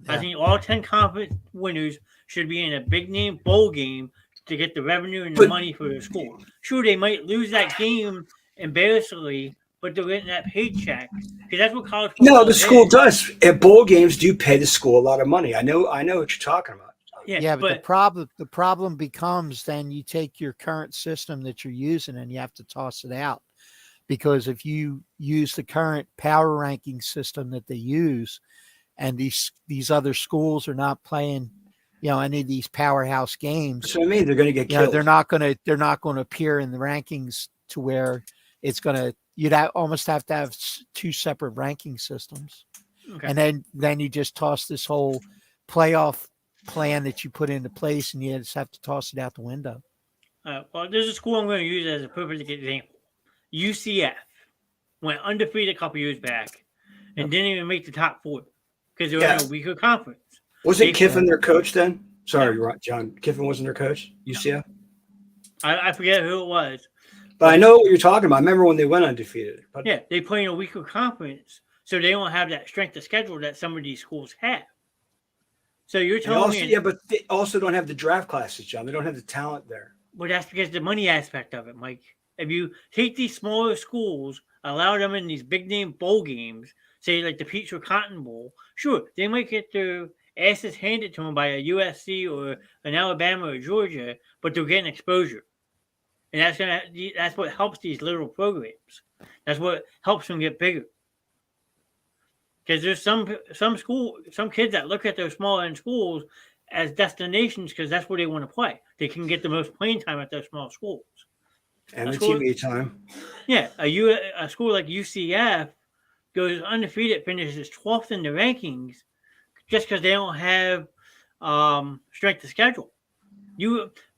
I Yeah. think all 10 conference winners should be in a big name bowl game to get the revenue and the But- money for their school. Sure, they might lose that game embarrassingly, but they're getting that paycheck because that's what college football No, the school is. does. At bowl games do pay the school a lot of money. I know what you're talking about. Yeah, but the problem becomes then you take your current system that you're using and you have to toss it out. Because if you use the current power ranking system that they use, and these other schools are not playing, any of these powerhouse games, That's what I mean. They're going to get killed. they're not going to appear in the rankings to where it's going to almost have to have two separate ranking systems. Okay. And then you just toss this whole playoff plan that you put into place, and you just have to toss it out the window. Well, there's a school I'm going to use as a perfect example. UCF went undefeated a couple years back and didn't even make the top 4 because they were in a weaker conference. Wasn't Kiffin their coach then? Sorry, John. Kiffin wasn't their coach, UCF? I forget who it was. But I know what you're talking about. I remember when they went undefeated. But yeah, they play in a weaker conference, so they don't have that strength of schedule that some of these schools have. So you're telling me... Yeah, but they also don't have the draft classes, John. They don't have the talent there. Well, that's because the money aspect of it, Mike. If you take these smaller schools, allow them in these big-name bowl games, say like the Peach or Cotton Bowl, sure, they might get their asses handed to them by a USC or an Alabama or Georgia, but they're getting exposure. And that's what helps these little programs. That's what helps them get bigger. Because there's some kids that look at those smaller end schools as destinations because that's where they want to play. They can get the most playing time at those small schools. And the TV time. Yeah, a school like UCF goes undefeated, finishes 12th in the rankings just because they don't have strength of schedule.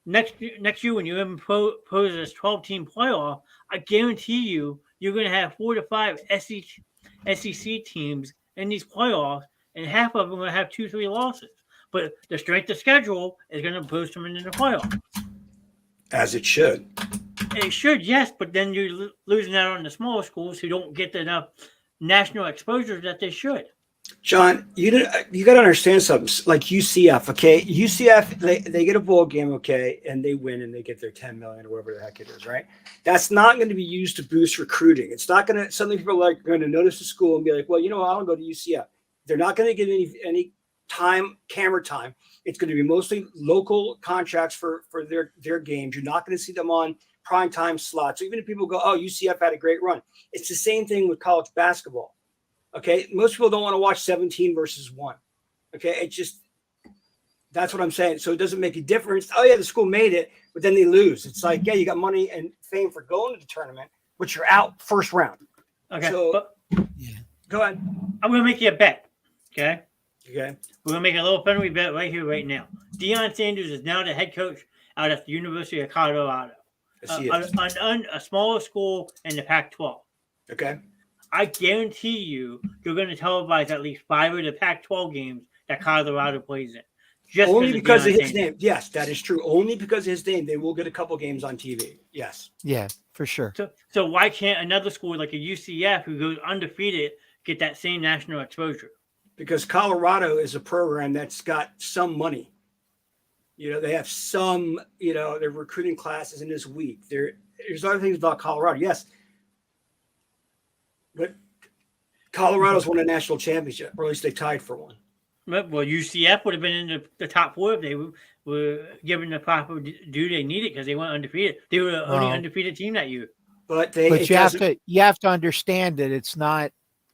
Next year when you impose this 12-team playoff, I guarantee you're going to have 4 to 5 SEC teams in these playoffs, and half of them are going to have 2-3 losses. But the strength of schedule is going to boost them into the playoffs. As it should. It should, yes, but then you're losing out on the smaller schools who don't get enough national exposure that they should. John, you got to understand something. Like UCF, okay? UCF, they get a bowl game, okay, and they win and they get their $10 million or whatever the heck it is, right? That's not going to be used to boost recruiting. It's not going to. Suddenly, people are going to notice the school and be like, "Well, you know, I want to go to UCF." They're not going to get any camera time. It's going to be mostly local contracts for their games. You're not going to see them on prime time slots. So even if people go, "Oh, UCF had a great run," it's the same thing with college basketball. Okay, most people don't want to watch 17 versus 1. Okay, that's what I'm saying. So it doesn't make a difference. Oh yeah, the school made it, but then they lose. It's like, yeah, you got money and fame for going to the tournament, but you're out first round. Okay, so go ahead. I'm going to make you a bet. Okay. Okay. We're going to make a little friendly bet right here, right now. Deion Sanders is now the head coach out at the University of Colorado. A smaller school in the Pac-12. Okay. I guarantee you, you're going to televise at least 5 of the Pac-12 games that Colorado plays in. Just only because of his name. Yes, that is true. Only because of his name, they will get a couple games on TV. Yes. Yeah, for sure. So why can't another school like a UCF who goes undefeated get that same national exposure? Because Colorado is a program that's got some money. You know, they have some, their recruiting classes in this week. There's other things about Colorado. Yes. But Colorado's won a national championship, or at least they tied for one. Well, UCF would have been in the top 4 if they were given the proper due they needed because they went undefeated. They were the only undefeated team that year. But you have to understand that it's not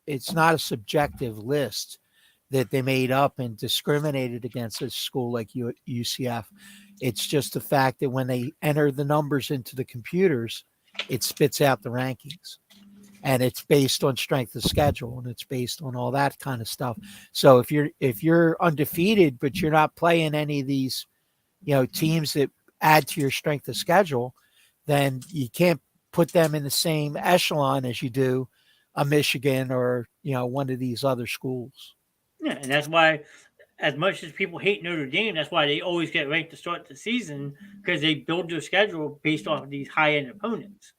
a subjective list that they made up and discriminated against a school like UCF. It's just the fact that when they enter the numbers into the computers, it spits out the rankings. And it's based on strength of schedule, and it's based on all that kind of stuff. So if you're undefeated, but you're not playing any of these, teams that add to your strength of schedule, then you can't put them in the same echelon as you do a Michigan or one of these other schools. Yeah, and that's why, as much as people hate Notre Dame, that's why they always get ranked to start the season because they build their schedule based off of these high-end opponents.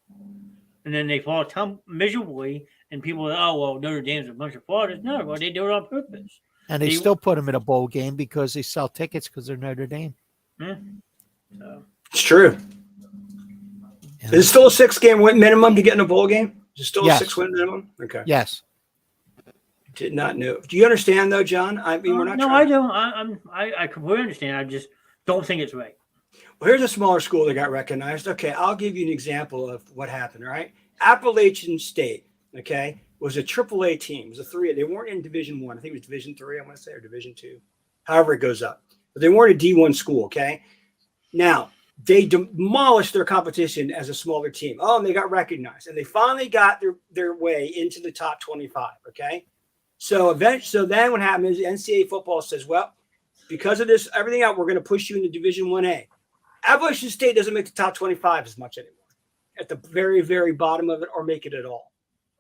And then they fall miserably, and people are, oh, well, Notre Dame's a bunch of fraudsters. No, well, they do it on purpose. And they still put them in a bowl game because they sell tickets because they're Notre Dame. Yeah. So. It's true. Yeah. Is it still a 6-game win minimum to get in a bowl game? Is it still a 6-win minimum? Okay. Yes. Did not know. Do you understand, though, John? I mean, we're not. No, I don't. I completely understand. I just don't think it's right. Well, here's a smaller school that got recognized. Okay, I'll give you an example of what happened, right? Appalachian State, okay, was a AAA team. It was a 3. They weren't in Division 1. I think it was Division 3, I want to say, or Division 2. However it goes up. But they weren't a D1 school, okay? Now, they demolished their competition as a smaller team. Oh, and they got recognized, and they finally got their way into the top 25. Okay, so then what happened is NCAA football says, well, because of this, everything out, we're going to push you into Division 1A. Appalachian State doesn't make the top 25 as much anymore, at the very, very bottom of it, or make it at all.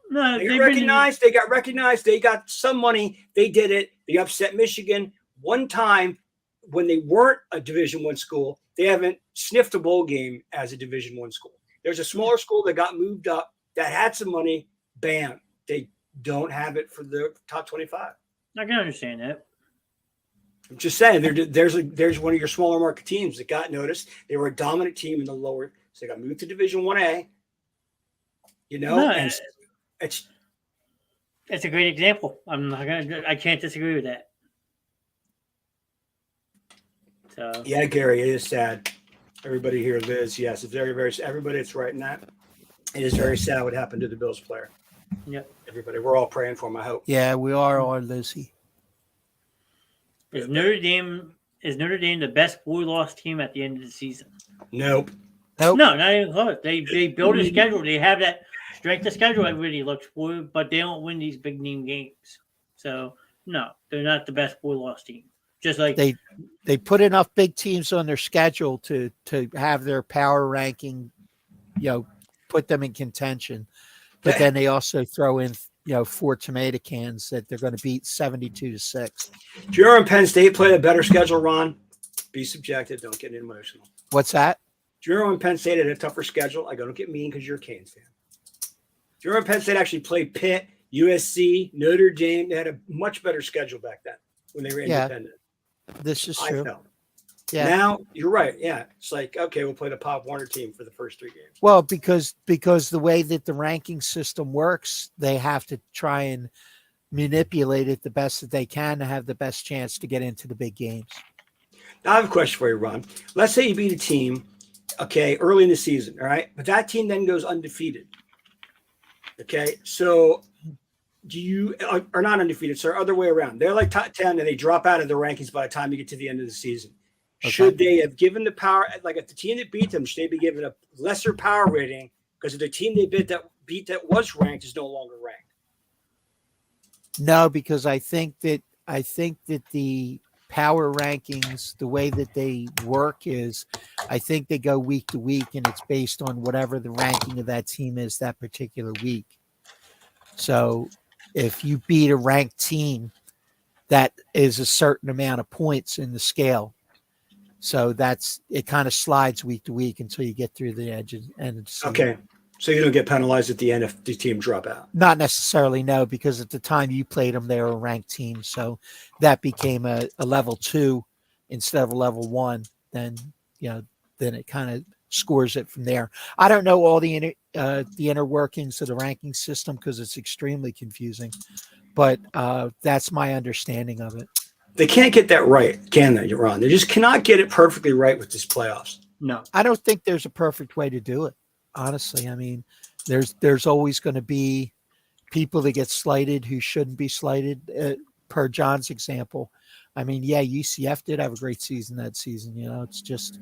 No, They got recognized. They got recognized. They got some money. They did it. They upset Michigan one time when they weren't a Division I school. They haven't sniffed a bowl game as a Division I school. There's a smaller school that got moved up that had some money. Bam, they don't have it for the top 25. I can understand that. I'm just saying, there's one of your smaller market teams that got noticed. They were a dominant team in the lower, so they got moved to Division 1A. And it's a great example. I can't disagree with that. So yeah, Gary, it is sad. Everybody here, Liz, yes, it's very, very. Everybody that's writing that, it is very sad what happened to the Bills player. Yep. Everybody, we're all praying for him. I hope. Yeah, we are on Lizzie. Is Notre Dame the best boy-loss team at the end of the season? Nope. Nope. No, not even close. They build a schedule. They have that strength of schedule everybody looks for, but they don't win these big name games. So no, they're not the best boy-loss team. Just like they put enough big teams on their schedule to have their power ranking, put them in contention. But then they also throw in, 4 tomato cans that they're going to beat 72-6. Junior and Penn State played a better schedule, Ron. Be subjective. Don't get emotional. What's that? Junior and Penn State had a tougher schedule. Don't get mean because you're a Canes fan. Junior and Penn State actually played Pitt, USC, Notre Dame. They had a much better schedule back then when they were independent. This is true. I felt. Yeah. Now you're right. Yeah. It's like, okay, we'll play the Pop Warner team for the first 3 games. Well, because the way that the ranking system works, they have to try and manipulate it the best that they can to have the best chance to get into the big games. Now I have a question for you, Ron. Let's say you beat a team, okay, early in the season, all right? But that team then goes undefeated. Okay, so do you are not undefeated, sir? Other way around. They're like top 10 and they drop out of the rankings by the time you get to the end of the season. Okay. Should they have given the power, like if the team that beat them, should they be given a lesser power rating because of the team they beat that was ranked is no longer ranked? No, because I think that the power rankings, the way that they work is, I think they go week to week and it's based on whatever the ranking of that team is that particular week. So if you beat a ranked team, that is a certain amount of points in the scale. So it kind of slides week to week until you get through the edge and the season. Okay. So you don't get penalized at the end if the team drop out? Not necessarily, no, because at the time you played them, they were a ranked team. So that became a level 2 instead of a level 1. Then it kind of scores it from there. I don't know all the inner workings of the ranking system because it's extremely confusing, but that's my understanding of it. They can't get that right, can they, Ron? They just cannot get it perfectly right with this playoffs. No. I don't think there's a perfect way to do it. Honestly, I mean, there's always going to be people that get slighted who shouldn't be slighted. Per John's example, I mean, yeah, UCF did have a great season that season. It's just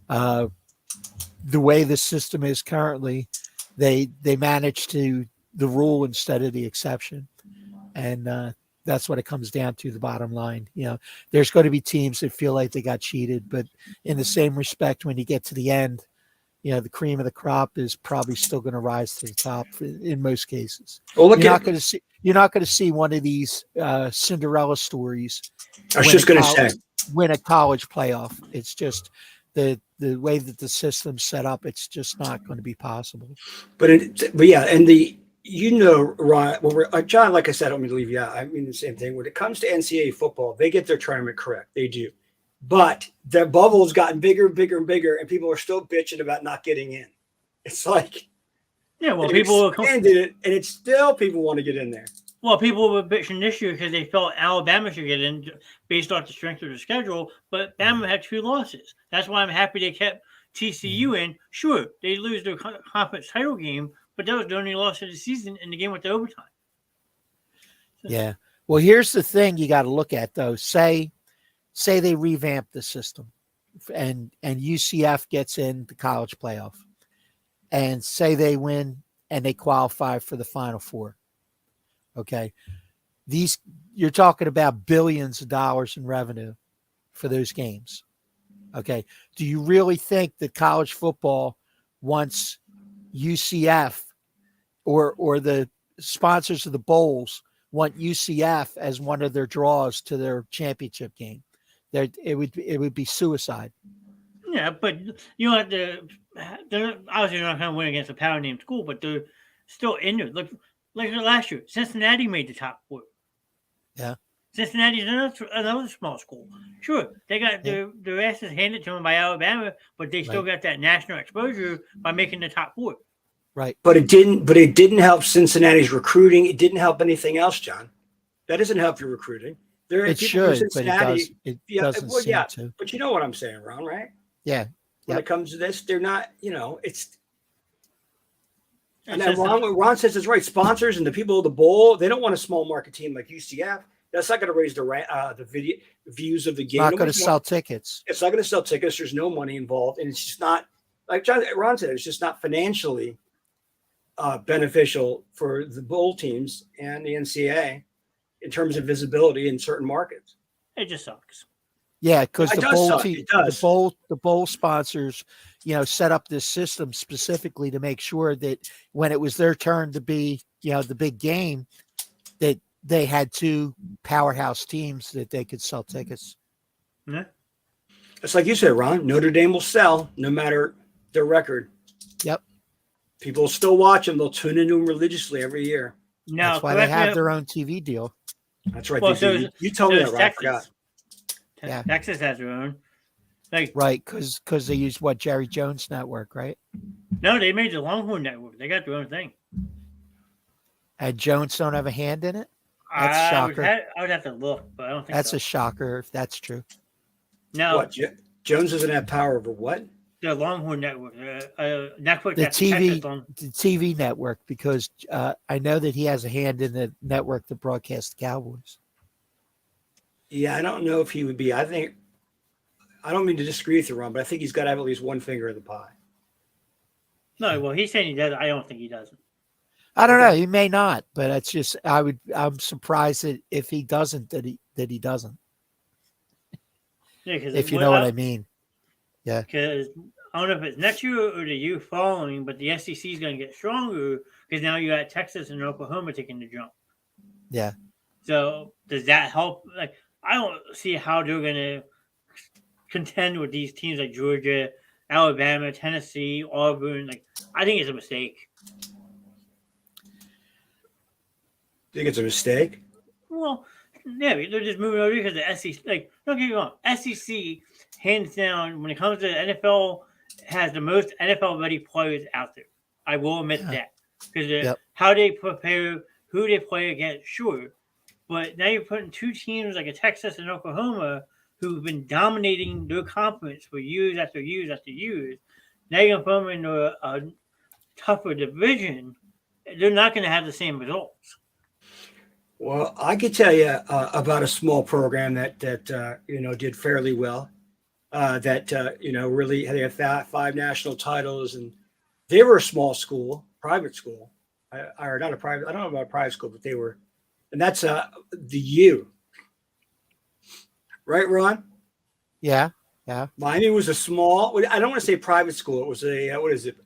the way the system is currently. They managed the rule instead of the exception, and that's what it comes down to. The bottom line, there's going to be teams that feel like they got cheated, but in the same respect, when you get to the end, the cream of the crop is probably still going to rise to the top in most cases. Well, you're not going to see one of these Cinderella stories. I was just going to say, win a college playoff. It's just the way that the system's set up. It's just not going to be possible. But yeah, and Ron, when John, like I said, I don't mean to leave you out. I mean the same thing. When it comes to NCAA football, they get their tournament correct. They do. But their bubble's gotten bigger and bigger and bigger, and people are still bitching about not getting in. It's like, people expanded it, and it's still people want to get in there. Well, people were bitching this year because they felt Alabama should get in based off the strength of the schedule, but Bama had 2 losses. That's why I'm happy they kept TCU in. Sure, they lose their conference title game, but that was the only loss of the season, and the game went to overtime. Yeah. Well, here's the thing you got to look at, though. Say they revamp the system, and UCF gets in the college playoff, and say they win and they qualify for the Final Four. Okay, you're talking about billions of dollars in revenue for those games. Okay, do you really think that college football wants UCF or the sponsors of the bowls want UCF as one of their draws to their championship game? It would be suicide. Yeah, but you know, they're obviously not going to win against a power named school, but they're still in there. Look last year, Cincinnati made the top 4. Yeah. Cincinnati's another small school. Sure, they got their asses handed to them by Alabama, but they still got that national exposure by making the top 4. Right. But it didn't help Cincinnati's recruiting. It didn't help anything else, John. That doesn't help your recruiting. It should, but it doesn't seem to. But you know what I'm saying, Ron, right? Yeah. When it comes to this, they're not, it's and It's then Ron says it's right. Sponsors and the people of the bowl, they don't want a small market team like UCF. That's not going to raise the video views of the game. Not going to sell tickets. It's not going to sell tickets. There's no money involved, and it's just not, like Ron said, it's just not financially beneficial for the bowl teams and the NCAA in terms of visibility in certain markets. It just sucks. Yeah, because the bowl sponsors, set up this system specifically to make sure that when it was their turn to be, the big game, that they had 2 powerhouse teams that they could sell tickets. Yeah. It's like you said, Ron, Notre Dame will sell no matter their record. Yep. People will still watch them. They'll tune into them religiously every year. Now, that's why they have their own TV deal. That's right. Well, you told me that, right? I Texas. forgot. Yeah. Texas has their own. Right, because they use Jerry Jones Network, right? No, they made the Longhorn Network. They got their own thing. And Jones don't have a hand in it? That's a shocker. I would have to look, but I don't think that's so. a shocker if that's true. No. What? Jones doesn't have power over what? The Longhorn Network. Network the that's TV network, because I know that he has a hand in the network that broadcasts the Cowboys. Yeah, I don't know if he would be. I don't mean to disagree with you, Ron, but I think he's got to have at least one finger in the pie. No, well, he's saying he does. I don't think he doesn't. I don't know. He may not, but it's just I'm surprised that if he doesn't, that he doesn't. Yeah, if you know what I mean. Yeah. Because I don't know if it's next year or the year following, but the SEC is going to get stronger because now you got Texas and Oklahoma taking the jump. Yeah. So does that help? Like, I don't see how they're going to contend with these teams like Georgia, Alabama, Tennessee, Auburn. Like, I think it's a mistake. Think it's a mistake? Well, yeah, they're just moving over because the SEC. Like, don't get me wrong, SEC hands down when it comes to the NFL has the most NFL ready players out there. I will admit that because how they prepare, who they play against, sure. But now you're putting 2 teams like a Texas and Oklahoma who've been dominating their conference for years after years after years. Now you're going to put them into a tougher division. They're not going to have the same results. Well, I could tell you about a small program that did fairly well. Really they had 5 national titles, and they were a small school, private school, or not a private. I don't know about a private school, but they were, and that's the U. Right, Ron? Yeah. Miami was a small. I don't want to say private school. It was a what is it?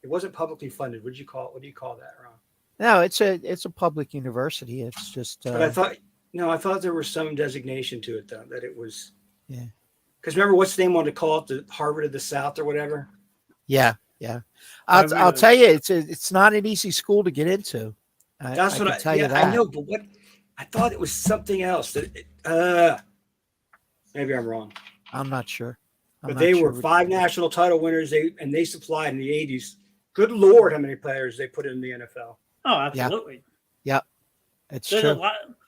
It wasn't publicly funded. What do you call that, Ron? No, it's a public university. It's just. But I thought there was some designation to it though, that it was. Yeah. Because remember, what's the name wanted to call it, the Harvard of the South or whatever? Yeah. I'll tell you, it's not an easy school to get into. That's what I tell you that. I know, but I thought it was something else. Maybe I'm wrong. I'm not sure. But they were 5 national title winners. They supplied in the 80s. Good Lord, how many players they put in the NFL. Oh, absolutely. Yeah. It's There's true.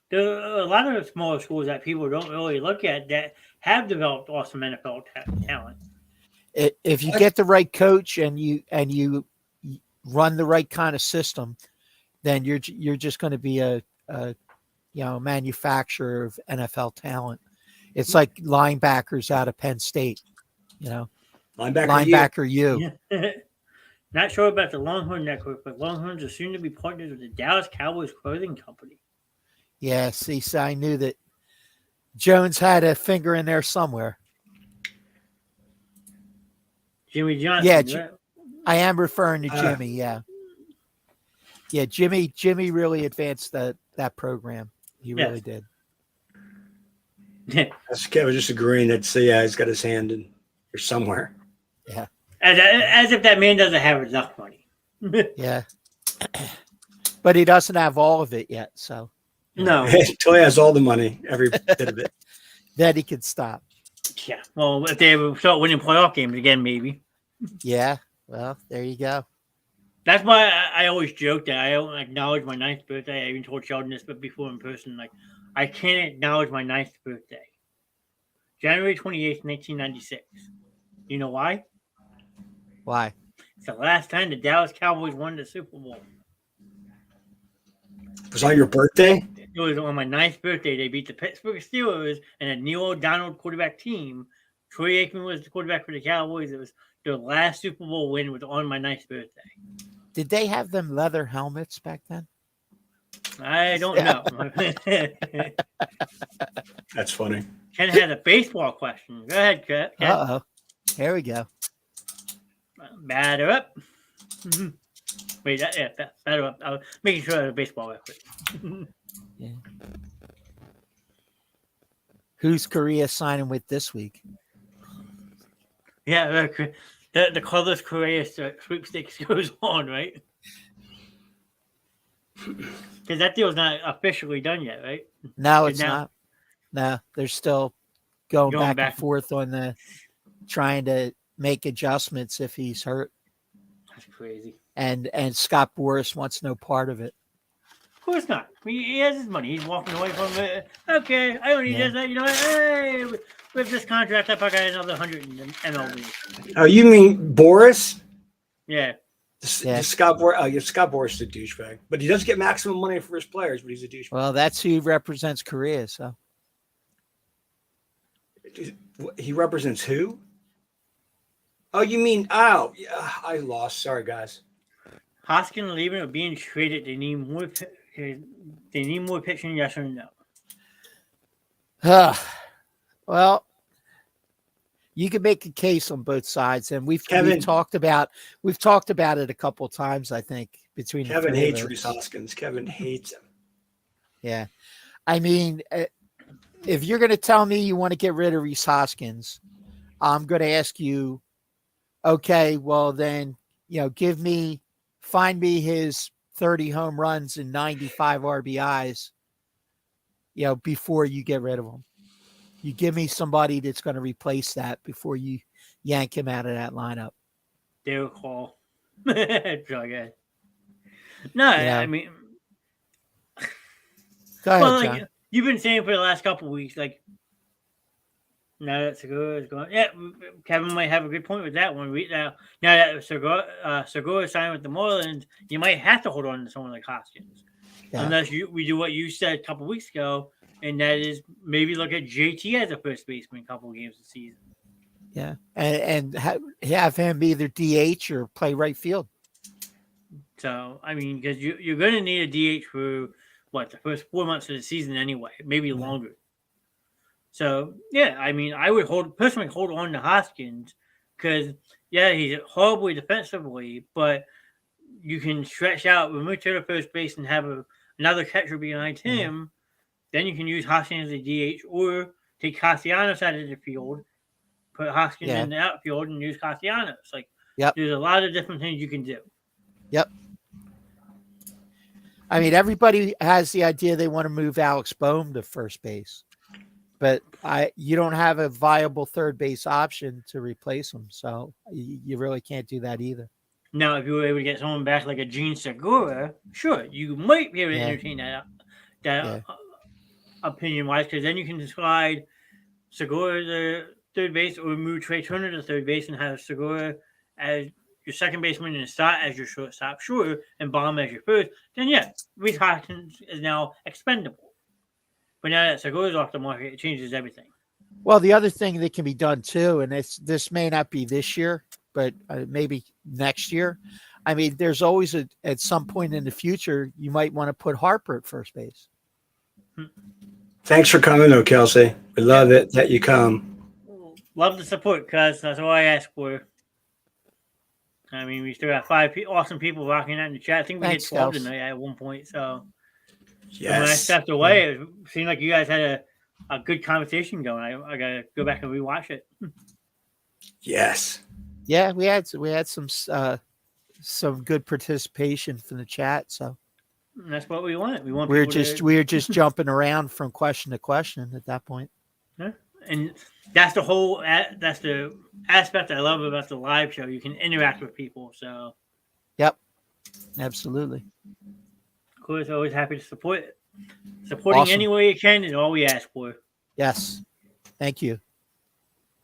There are a lot of smaller schools that people don't really look at that have developed awesome NFL talent. If you get the right coach and you run the right kind of system, then you're just going to be a manufacturer of NFL talent. It's like linebackers out of Penn State. Linebacker you. Not sure about the Longhorn Network, but Longhorns are soon to be partnered with the Dallas Cowboys clothing company. Yeah, see, so I knew that Jones had a finger in there somewhere. Jimmy Johnson. Yeah, right? I am referring to Jimmy. Yeah, Jimmy really advanced that program. He really did. That's Kevin just agreeing that he's got his hand in here somewhere. Yeah. As if that man doesn't have enough money. Yeah. But he doesn't have all of it yet, so. No. Until he has all the money, every bit of it. Then he can stop. Yeah. Well, if they ever start winning playoff games again, maybe. Yeah. Well, there you go. That's why I always joke that I don't acknowledge my 9th birthday. I even told Sheldon this before in person. Like, I can't acknowledge my 9th birthday. January 28th, 1996. You know why? Why? It's the last time the Dallas Cowboys won the Super Bowl. It was on your birthday? It was on my 9th birthday. They beat the Pittsburgh Steelers and a Neil O'Donnell quarterback team. Troy Aikman was the quarterback for the Cowboys. It was their last Super Bowl win was on my 9th birthday. Did they have them leather helmets back then? I don't know. That's funny. Ken had a baseball question. Go ahead, Ken. Uh-oh. Here we go. Batter up. Wait, batter up. I was making sure I had a baseball record. Yeah. Who's Korea signing with this week? Yeah, the Carlos Correa sweepstakes goes on, right? Because that deal's not officially done yet, right? No, it's not. No, they're still going back and forth on the trying to make adjustments if he's hurt. That's crazy. And Scott Boras wants no part of it. Of course not. He has his money. He's walking away from it. Okay, I don't need this. You know what? Hey, with this contract, I got another 100 in MLB. Oh, you mean Boris? Yeah. Scott Boras. Scott Boras is a douchebag, but he does get maximum money for his players. But he's a douchebag. Well, that's who represents Korea. So he represents who? Oh, you mean I lost. Sorry, guys. Hoskins leaving or being traded? They need more. They need more pitching. Yes or no? Well, you can make a case on both sides, and we've talked about it a couple of times. I think between Kevin hates Rhys Hoskins. Kevin hates him. Yeah, I mean, if you're going to tell me you want to get rid of Rhys Hoskins, I'm going to ask you, okay, well then, find me his 30 home runs and 95 RBIs, before you get rid of him. You give me somebody that's going to replace that before you yank him out of that lineup. Derek Hall. No, I mean, go ahead, John. You've been saying for the last couple of weeks, like, now that Segura is going, Kevin might have a good point with that one. Now that Segura signed with the Marlins, you might have to hold on to someone like Hoskins, unless we do what you said a couple of weeks ago, and that is maybe look at JT as a first baseman a couple of games this season. Yeah, and have him either DH or play right field. So I mean, because you're going to need a DH for the first 4 months of the season anyway, maybe longer. So, I mean, I would personally hold on to Hoskins because, he's horribly defensively, but you can stretch out, remove to the first base and have another catcher behind him. Then you can use Hoskins as a DH or take Castellanos out of the field, put Hoskins in the outfield and use Castellanos. There's a lot of different things you can do. Yep. I mean, everybody has the idea they want to move Alex Boehm to first base. But you don't have a viable third base option to replace him, so you really can't do that either. Now, if you were able to get someone back like a Gene Segura, sure, you might be able to entertain that opinion-wise, because then you can decide Segura to third base or move Trey Turner to third base and have Segura as your second baseman and Stott as your shortstop, sure, and Baum as your first. Then, Rhys Hoskins is now expendable. But now that Segura's off the market, it changes everything. Well, the other thing that can be done too, and this may not be this year, but maybe next year. I mean, there's always at some point in the future, you might want to put Harper at first base. Thanks for coming, though, Kelsey. We love it that you come. Love the support, cuz that's all I ask for. I mean, we still got 5 awesome people rocking out in the chat. I think we Thanks, hit 12 Kels. tonight at one point. So when I Yes. stepped away, it seemed like you guys had a good conversation going. I gotta go back and rewatch it. Yes. Yeah, we had some good participation from the chat. So And that's what we want. We want we were people just jumping around from question to question at that point. and that's the aspect I love about the live show. You can interact with people. So Yep, absolutely. of course, always happy to support it. Supporting Awesome. any way you can is all we ask for. Yes, thank you.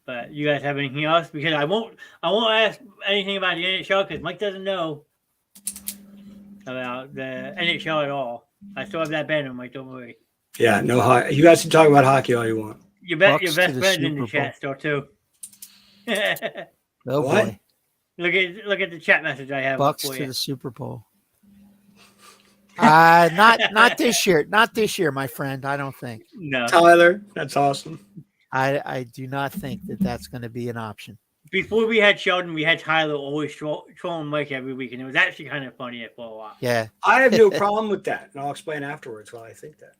But you guys have anything else? Because I won't ask anything about the NHL because Mike doesn't know about the NHL at all. I still have that banner, Mike. Don't worry. Yeah, no hockey. You guys can talk about hockey all you want. You bet Bucks your to best the friend in the Super chat still too. Oh What? boy, Look at the chat message I have Bucks for to you. the Super Bowl. Not this year. Not this year, my friend. I don't think. No. Tyler, that's awesome. I do not think that that's going to be an option. Before we had Sheldon, we had Tyler always trolling Mike every week, and it was actually kind of funny for a while. Yeah, I have no problem with that, and I'll explain afterwards why I think that.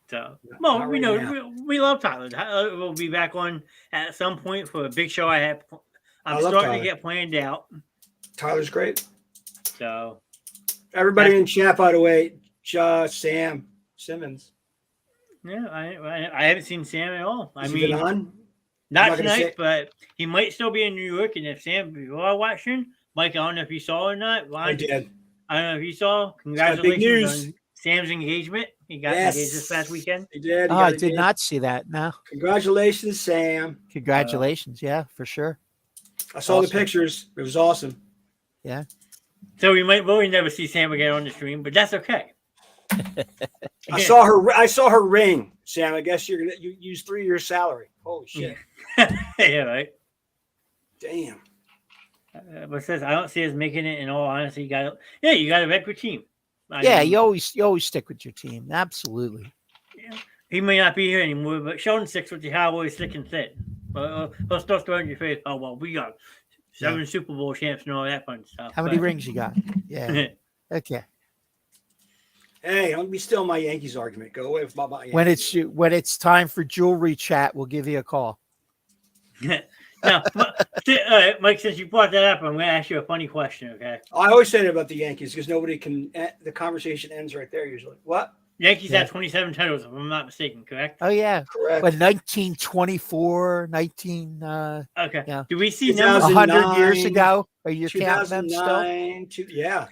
So, Not well, right we know now. we love Tyler. Tyler will be back on at some point for a big show. I I'm love starting Tyler. to get planned out. Tyler's great. So, Everybody in chat, by the way, Sam Simmons. yeah, I haven't seen Sam at all. I Has he been mean, on? I'm not not gonna tonight, say- but he might still be in New York. And if Sam, you are watching, Mike, I don't know if you saw or not. I Ron, did. I don't know if you saw. got big Congratulations news. on Sam's engagement. He got Yes. engaged this past weekend. He did. He oh, got I did engaged. not see that. No, Congratulations, Sam. congratulations. Yeah, for sure. I saw the Awesome. pictures. It was awesome. So we might really never see Sam again on the stream, but that's okay. I saw her ring, Sam. I guess you use 3 years salary. Holy shit. Yeah, right. Damn. But says I don't see us making it. In all honesty, you got a record team. I Yeah, mean, you always stick with your team. Absolutely. he may not be here anymore, but Sheldon sticks with the Cowboys thick and thin. He'll still throw in your face. Oh well, we got 7 Super Bowl champs and all that fun stuff. How many but- rings you got? Yeah. Okay. Hey, don't be still my Yankees argument. Go away with my Yankees. When it's time for jewelry chat, we'll give you a call. Now, Mike, since you brought that up, I'm going to ask you a funny question. Okay, I always say that about the Yankees because nobody can. The conversation ends right there usually. What? Yankees Yeah. have 27 titles, if I'm not mistaken. Correct? Oh yeah. Correct. But 1924, 19 Okay. Yeah. Do we see 2000 numbers? 100 years 2009, ago? Are you counting them still? 2009. Yeah.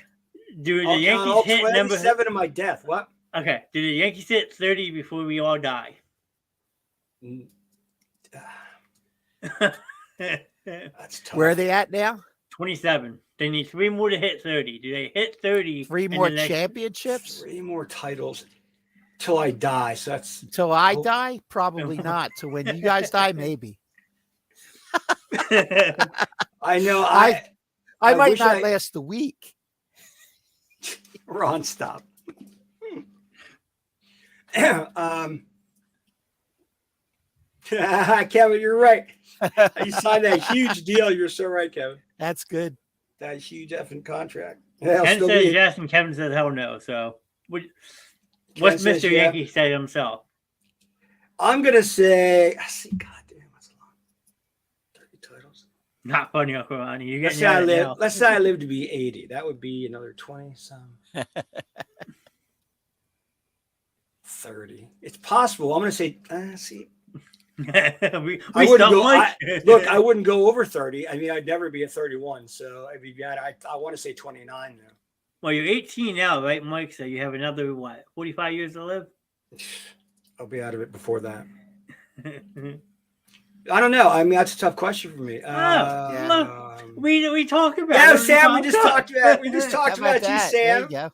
Do the I'll count all Yankees hit number? 27 of my death. What? Okay. Do the Yankees hit 30 before we all die? That's tough. Where are they at now? 27. They need 3 more to hit 30. Do they hit 30? 3 in more the next- championships? 3 more titles till I die. So that's. Till I Oh. die? Probably not. To when you guys die, maybe. I know. I I might wish not I- last a week. Ron, stop. Kevin, you're right. You signed that huge deal. You're so right, Kevin. That's good. That huge effing contract. Yeah, Ken still says be. yes, and Kevin says hell no. So, what's says Mr. yeah. Yankee say himself? I'm gonna say. I see. God damn, that's a lot. 30 titles. Not funny, Uncle Ronnie. You're Let's getting say I at it live. now. Let's say I live to be 80. That would be another 20 some. 30. It's possible. I'm gonna say. See, we I wouldn't stumped go. Mike. Look, I wouldn't go over 30. I mean, I'd never be at 31. So I'd be bad. I want to say 29 now. Well, you're 18 now, right, Mike? So you have another, 45 years to live? I'll be out of it before that. I don't know. I mean, that's a tough question for me. we talk about Yeah, it. Sam. We just talked about. We just How talked about you, that? There you Sam. go.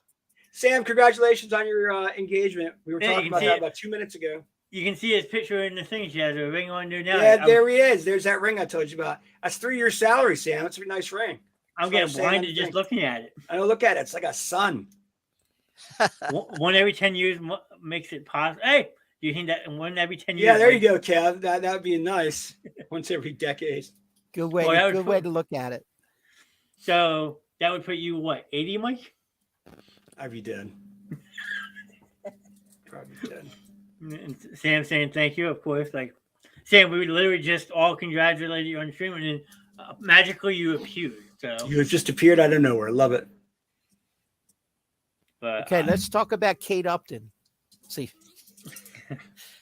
Sam, congratulations on your engagement. We were Yeah, you talking can about see that it. about 2 minutes ago. You can see his picture in the thing. She has a ring on there now. Yeah, there he is. There's that ring I told you about. That's 3 years salary, Sam. That's a nice ring. I'm That's what getting saying on blinded the just thing. looking at it. I don't look at it. It's like a sun. One every 10 years makes it possible. Hey, do you think that one every 10 years? Yeah, there you go, Kev. That would be nice. Once every decade. Good way. Well, that would Good way to look at it. So that would put you what, 80, Mike? I'd be dead. Probably dead. And Sam saying thank you, of course. Like Sam, we would literally just all congratulate you on the stream, and then magically you appeared. So You have just appeared out of nowhere. Love it. but, Okay, let's talk about Kate Upton. See,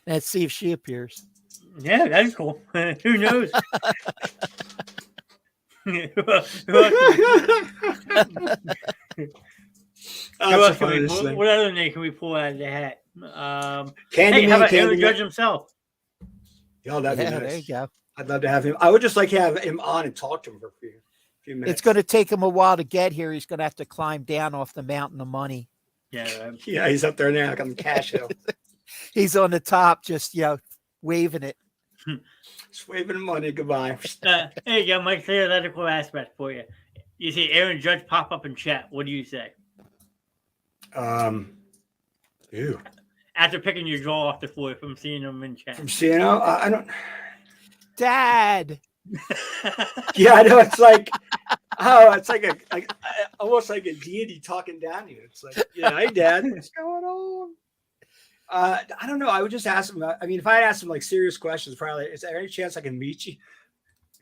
let's see if she appears. Yeah, that's cool. Who knows? What other name can we pull out of the hat? Hey, how about Aaron Judge himself? Yo, that'd be nice. There you go. I'd love to have him. I would just like to have him on and talk to him for a few minutes. It's going to take him a while to get here. He's going to have to climb down off the mountain of money. Yeah, Yeah, he's up there now on the cash hill. He's on the top, just waving it. Just waving money goodbye. There you go, Mike. Theoretical aspect for you. You see Aaron Judge pop up in chat. What do you say? Ew. After picking your jaw off the floor from seeing him in chat. From CNO, I don't. Dad. Yeah, I know. It's like, it's like almost like a deity talking down to you. It's like, yeah, hey, Dad, what's going on? I don't know. I would just ask him. I mean, if I asked him like serious questions, probably, is there any chance I can meet you?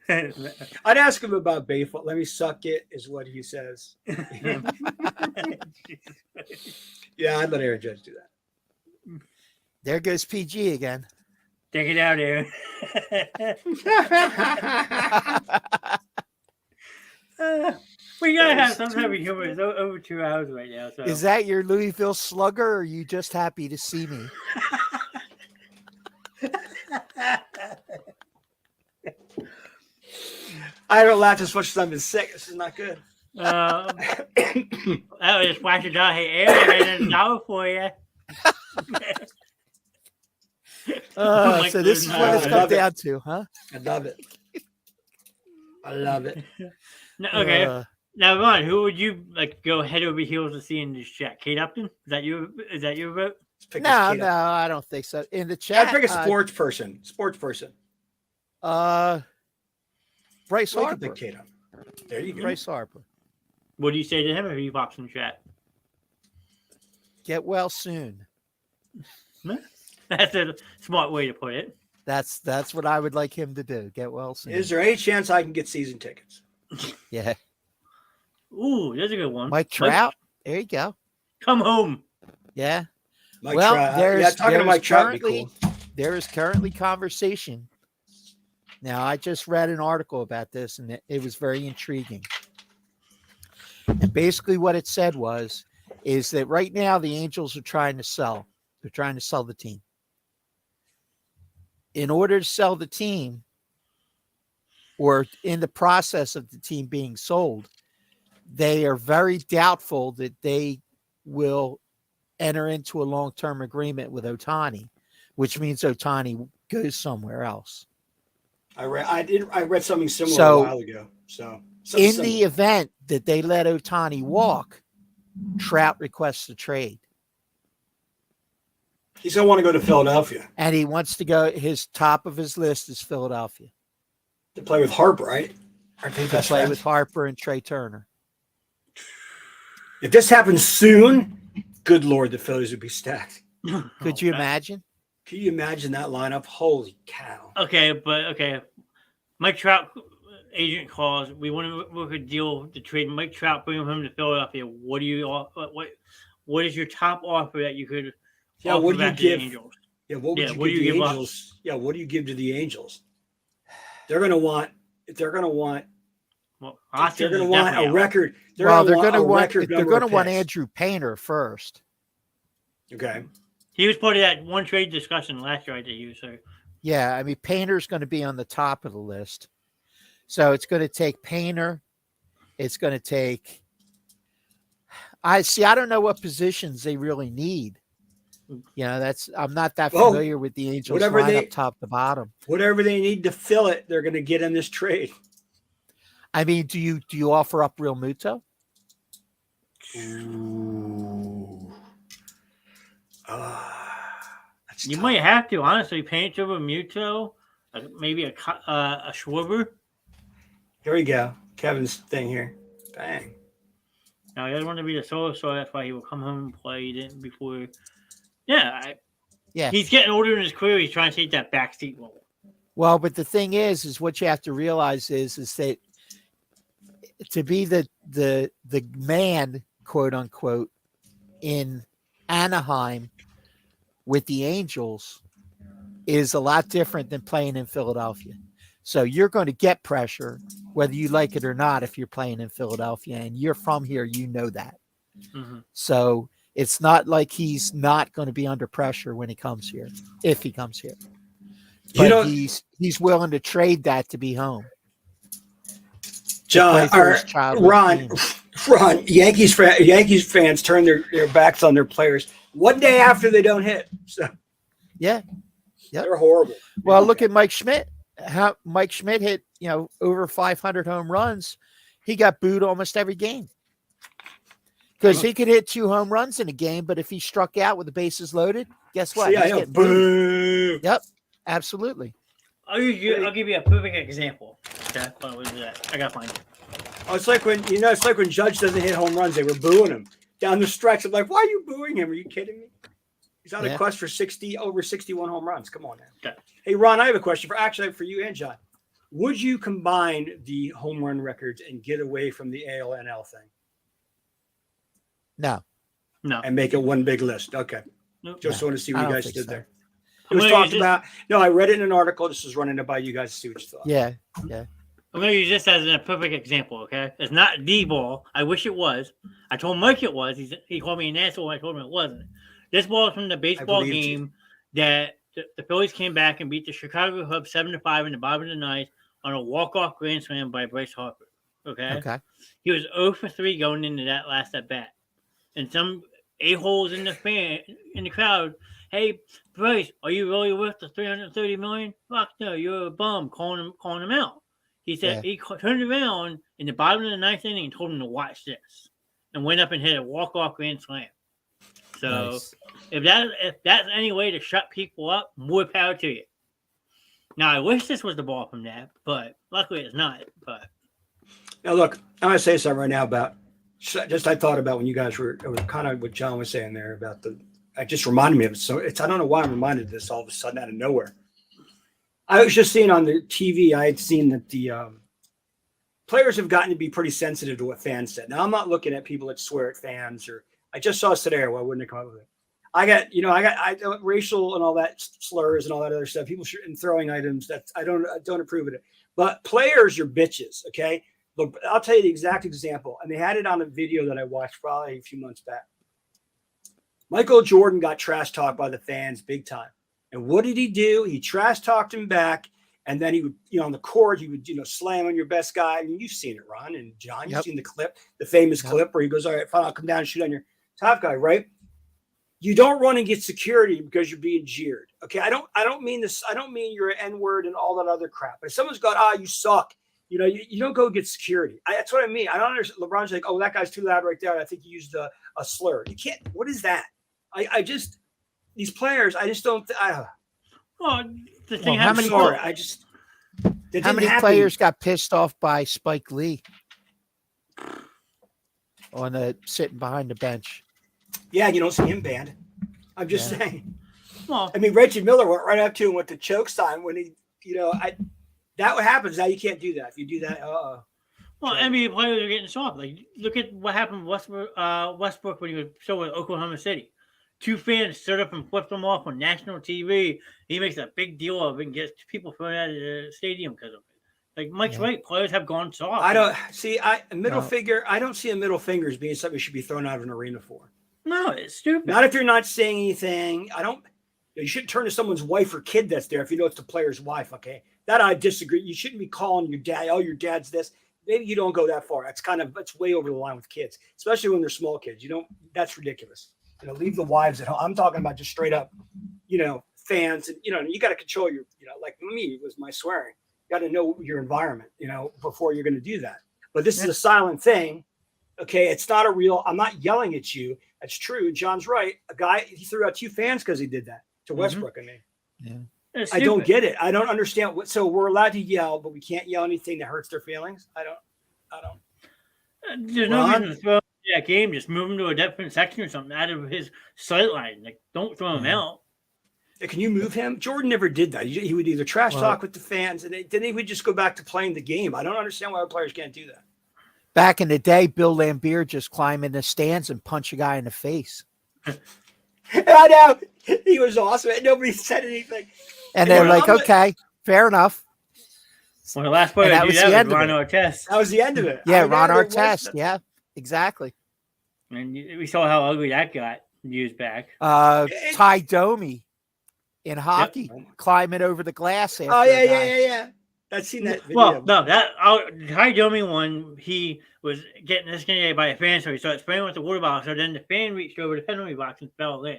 I'd ask him about baseball. Let me suck it, is what he says. Yeah, I'd let Aaron Judge do that. There goes PG again. Take it out, Aaron. We gotta have some type of humor. It's over 2 hours right now. So. Is that your Louisville Slugger, or are you just happy to see me? I don't laugh as much as I've been sick. This is not good. I was just watching down. Hey, Aaron, I got a dollar for you. So this is what it's come down to, huh? I love it. I love it. No, okay. Now, Ron, who would you like go head over heels to see in this chat? Kate Upton? Is that your vote? No, I don't think so. In the chat, I'd pick a sports person. Bryce Like a Harper. big Kate. There you go. Bryce Harper. What do you say to him if he pops in chat? Get well soon. That's a smart way to put it. That's what I would like him to do. Get well soon. Is there any chance I can get season tickets? Yeah. Ooh, there's a good one. Mike Trout. There you go. Come home. Yeah. Mike Well, Trout. Talking to Mike Trout would be cool. There is currently conversation. Now, I just read an article about this, and it was very intriguing. And basically what it said is that right now the Angels are trying to sell. They're trying to sell the team. In order to sell the team, or in the process of the team being sold, they are very doubtful that they will enter into a long-term agreement with Ohtani, which means Ohtani goes somewhere else. I read something similar So, a while ago. So in the event that they let Ohtani walk, Trout requests a trade. He's gonna want to go to Philadelphia And he wants to go, his top of his list is Philadelphia. to play with Harper, right? Aren't they To best play friends? with Harper and Trey Turner. If this happens soon, good Lord, the Phillies would be stacked. Could you imagine? Can you imagine that lineup? Holy cow. Okay. Mike Trout agent calls. We want to work a deal to trade Mike Trout, bring him to Philadelphia. What is your top offer that you could offer what do you back to the give? Angels? Yeah, what would what do you give you the give up? Angels? Yeah, what do you give to the Angels? They're gonna want Well, they're gonna want definitely a out. record. They're going to want picks. Andrew Painter first. Okay. He was part of that one trade discussion last year, I did you. So Yeah, I mean, Painter's going to be on the top of the list. So it's going to take Painter. It's going to take. I don't know what positions they really need. You know, I'm not that Well, familiar with the Angels whatever lineup top to bottom. Whatever they need to fill it, they're going to get in this trade. I mean, do you offer up Real Muto? Ooh. You might have to, honestly, paint over Muto, maybe a Schwarber. Here we go. Kevin's thing here. Bang. Now, he doesn't want to be the solo star. That's why he will come home and play. He didn't before. Yeah. He's getting older in his career. He's trying to take that backseat role. Well, but the thing is what you have to realize is that to be the man, quote unquote, in Anaheim with the Angels is a lot different than playing in Philadelphia. So you're going to get pressure, whether you like it or not, if you're playing in Philadelphia, and you're from here, you know that. Mm-hmm. So it's not like he's not going to be under pressure when he comes here, if he comes here. But he's willing to trade that to be home. John, Ron, Yankees fans turn their backs on their players one day after they don't hit. So yeah, they're horrible. Well, look at Mike Schmidt. How Mike Schmidt hit, over 500 home runs. He got booed almost every game because he could hit 2 home runs in a game, but if he struck out with the bases loaded, guess what? He's getting booed. Yep, absolutely. I'll give you a perfect example. Okay, what was that? I gotta find it. Oh, it's like when Judge doesn't hit home runs, they were booing him down the stretch. I'm like, why are you booing him? Are you kidding me? He's on a quest for over 61 home runs. Come on now. Okay. Hey, Ron, I have a question for you and John. Would you combine the home run records and get away from the AL/NL thing? No. And make it one big list. Okay. Nope. Just want to see what you guys did there. It I'm was talked about. No, I read it in an article. This was running it by you guys to see what you thought. Yeah. I'm going to use this as a perfect example, okay? It's not the ball. I wish it was. I told Mike it was. He called me an asshole when I told him it wasn't. This ball is from the baseball game that the Phillies came back and beat the Chicago Cubs 7-5 in the bottom of the ninth on a walk-off grand slam by Bryce Harper, okay? He was 0 for 3 going into that last at-bat. And some a-holes in the crowd, hey, Bryce, are you really worth the $330 million? Fuck no, you're a bum, calling him out. He said he turned around in the bottom of the ninth inning and told him to watch this, and went up and hit a walk-off grand slam. So if that's any way to shut people up, more power to you. Now I wish this was the ball from that, but luckily it's not. But now look, I'm gonna say something right now about I thought about when you guys were kind of what John was saying there about it just reminded me of it. So I don't know why I'm reminded of this all of a sudden out of nowhere. I was just seeing on the TV, I had seen that the players have gotten to be pretty sensitive to what fans said. Now, I'm not looking at people that swear at fans, or I just saw today, why wouldn't I come up with it? I got racial and all that slurs and all that other stuff. People and throwing items that I don't approve of it. But players are bitches, okay? Look, I'll tell you the exact example. And they had it on a video that I watched probably a few months back. Michael Jordan got trash talked by the fans big time. And what did he do? He trash talked him back. And then he would, on the court, he would, slam on your best guy. I mean, you've seen it, Ron and John. You've seen the clip, the famous clip where he goes, all right, fine, I'll come down and shoot on your top guy, right? You don't run and get security because you're being jeered. Okay. I don't mean this. I don't mean you're an N-word and all that other crap. But if someone's got, you suck, you don't go get security. That's what I mean. I don't understand. LeBron's like, oh, that guy's too loud right there. I think he used a slur. You can't. What is that? These players, I just don't. Well, the thing how many? Sorry, how many players got pissed off by Spike Lee on sitting behind the bench? Yeah, you don't see him banned. I'm just saying. Well, I mean, Reggie Miller went right up to him with the choke sign when he, that what happens. Now you can't do that. If you do that, well, NBA players are getting soft. Like, look at what happened with Westbrook when he was still with Oklahoma City. 2 fans stood up and flipped him off on national TV. He makes a big deal of it and gets people thrown out of the stadium because of it. Like Mike's right, players have gone soft. I don't see middle finger. I don't see a middle finger as being something you should be thrown out of an arena for. No, it's stupid. Not if you're not saying anything. You shouldn't turn to someone's wife or kid that's there if you know it's the player's wife. Okay, that I disagree. You shouldn't be calling your dad. Oh, your dad's this. Maybe you don't go that far. That's way over the line with kids, especially when they're small kids. That's ridiculous. leave the wives at home. I'm talking about just straight up, fans, and you got to control your, like me with my swearing. You got to know your environment, before you're going to do that. But this is a silent thing. Okay, it's not a real. I'm not yelling at you. That's true. John's right. A guy, he threw out 2 fans because he did that to Westbrook. I mean, Yeah. I don't get it. I don't understand. So we're allowed to yell, but we can't yell anything that hurts their feelings. I don't. There's no reason to throw him in that game. Just move him to a different section or something out of his sight line. Like, don't throw him out. Can you move him? Jordan never did that. He would either trash talk with the fans, and then he would just go back to playing the game. I don't understand why our players can't do that. Back in the day, Bill Laimbeer just climb in the stands and punch a guy in the face. I know. He was awesome. And nobody said anything. And they're like, okay, fair enough. Well, the last player And to do that was Ron Artest. That was the end of it. Yeah, Ron Artest. Yeah, exactly. And we saw how ugly that got years back. Ty Domi in hockey, climbing over the glass. After yeah. I've seen that video. Well, no, Ty Domi one, he was getting disconnected by a fan, so he started spraying with the water bottle. So then the fan reached over the penalty box and fell in.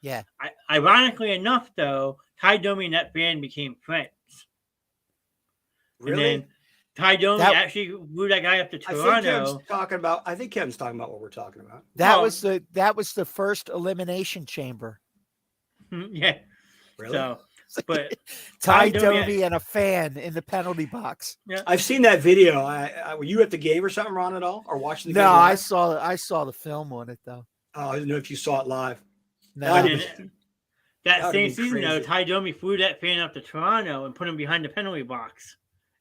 Yeah. Ironically enough, though, Ty Domi and that fan became friends. Really? And then Ty Domi actually moved that guy up to Toronto. I think Kevin's talking about what we're talking about. That was the first elimination chamber. Yeah. Really? So, but Ty Domi and a fan in the penalty box. Yeah. I've seen that video. Were you at the game or something, Ron, at all, or watching the game? No, I saw the film on it though. Oh, I didn't know if you saw it live. No. That same season, though, Ty Domi flew that fan up to Toronto and put him behind the penalty box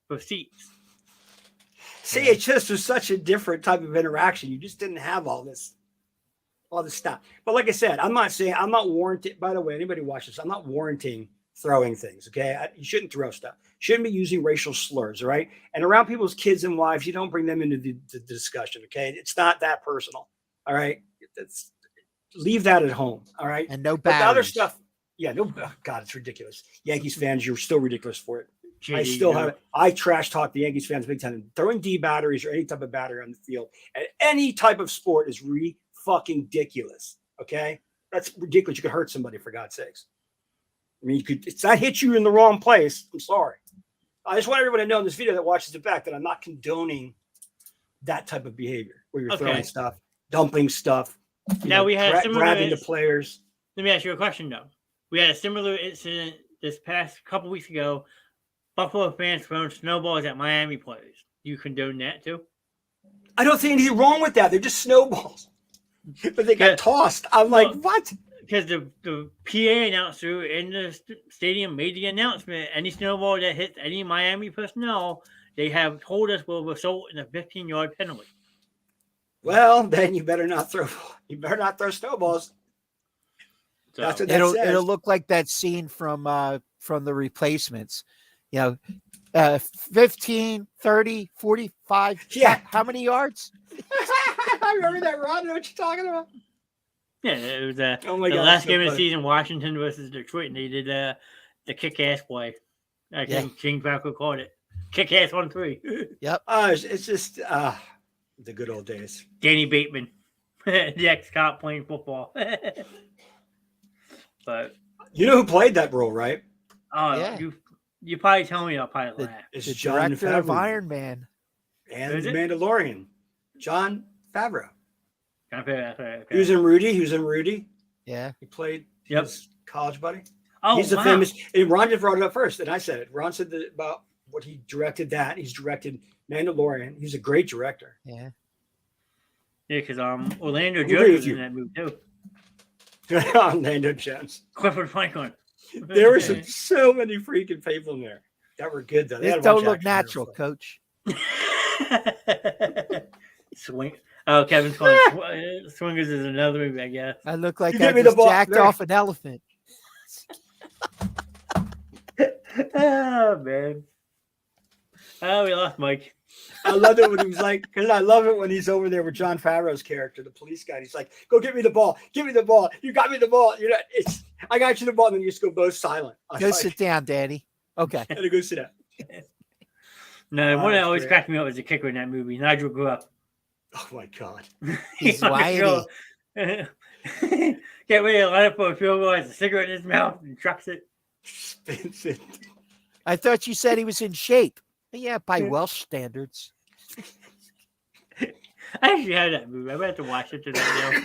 for seats. See, it just was such a different type of interaction. You just didn't have all this stuff. But like I said, I'm not warranting. By the way, anybody watch this, I'm not warranting throwing things. Okay, you shouldn't throw stuff. Shouldn't be using racial slurs. All right, and around people's kids and wives, you don't bring them into the discussion. Okay, it's not that personal. All right, leave that at home. All right, and no but the other stuff. Yeah, no. Oh God, it's ridiculous. Yankees fans, you're still ridiculous for it. I trash talk the Yankees fans big time. Throwing D batteries or any type of battery on the field at any type of sport is fucking ridiculous. Okay, that's ridiculous. You could hurt somebody, for God's sakes. I mean, it's not hit you in the wrong place. I'm sorry. I just want everybody to know in this video that watches it back that I'm not condoning that type of behavior where you're throwing stuff, dumping stuff. Now we had grabbing the players. Let me ask you a question though. We had a similar incident this past couple weeks ago. Buffalo fans throwing snowballs at Miami players. You condone that too? I don't see anything wrong with that. They're just snowballs. But they got tossed. I'm like, what? Because the PA announcer in the stadium made the announcement, any snowball that hits any Miami personnel, they have told us will result in a 15-yard penalty. Well, then you better not throw snowballs. So, that's what that says. It'll look like that scene from The Replacements. 15, 30, 45. Yeah. How many yards? I remember that, Ron. I know what you're talking about. Yeah, it was the last game of the season, Washington versus Detroit, and they did the kick-ass play. I think King Falco called it. Kick-ass on 3. Yep. It's just the good old days. Danny Bateman, the ex-cop playing football. But you know who played that role, right? Oh, yeah. You probably tell me, I'll probably laugh. It's the Jon director of Favreau. Iron Man And The Mandalorian. Jon Favreau. Okay. He was in Rudy. Yeah. He played his college buddy. Oh, he's a famous. And Ron just brought it up first, and I said it. Ron said about what he directed. He's directed Mandalorian. He's a great director. Yeah. Yeah, because Orlando Jones was in that movie too. Orlando Jones. Clifford Franklin. There were so many freaking people in there that were good though. It don't look natural, Coach. Swing. Oh, Kevin Swingers is another movie, I guess. I look like I just jacked off an elephant. Oh man. Oh, we lost Mike. I love it when he was like, because I love it when he's over there with Jon Favreau's character, the police guy. And he's like, "Go get me the ball. Give me the ball. You got me the ball. I got you the ball." And then you just go both silent. Sit down, Daddy. Okay. And go sit down. No, one that always cracked me up was the kicker in that movie. Nigel grew up. Oh my God. He's whiny. Get ready to line up for a field goal, has a cigarette in his mouth, and trucks it. Spins it. I thought you said he was in shape. Yeah, by Welsh standards. I actually had that movie. I'm going to have to watch it tonight.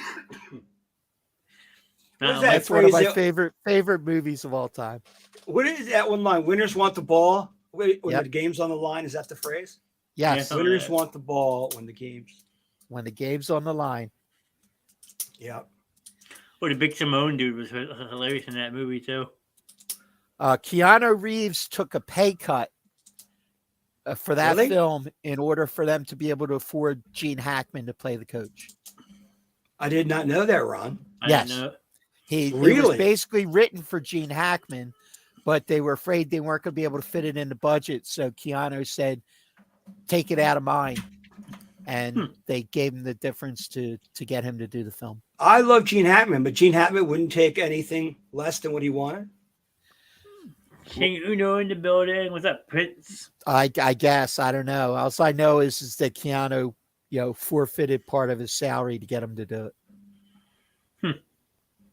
What's that That's one of my phrase favorite movies of all time. What is that one line? Winners want the ball when Yep. the game's on the line. Is that the phrase? Yes, Yeah. Winners want the ball when the game's. when the game's on the line. Yeah. Oh, the Big Simone dude was hilarious in that movie, too. Keanu Reeves took a pay cut for that Really? film in order for them to be able to afford Gene Hackman to play the coach. I did not know that, Ron. I Yes. didn't know. It was Really? basically written for Gene Hackman, but they were afraid they weren't going to be able to fit it in the budget. So Keanu said, take it out of mine. And they gave him the difference to get him to do the film. I love Gene Hackman, but Gene Hackman wouldn't take anything less than what he wanted. King Uno in the building. What's up, Prince? I guess. I don't know. All I know is that Keanu, forfeited part of his salary to get him to do it.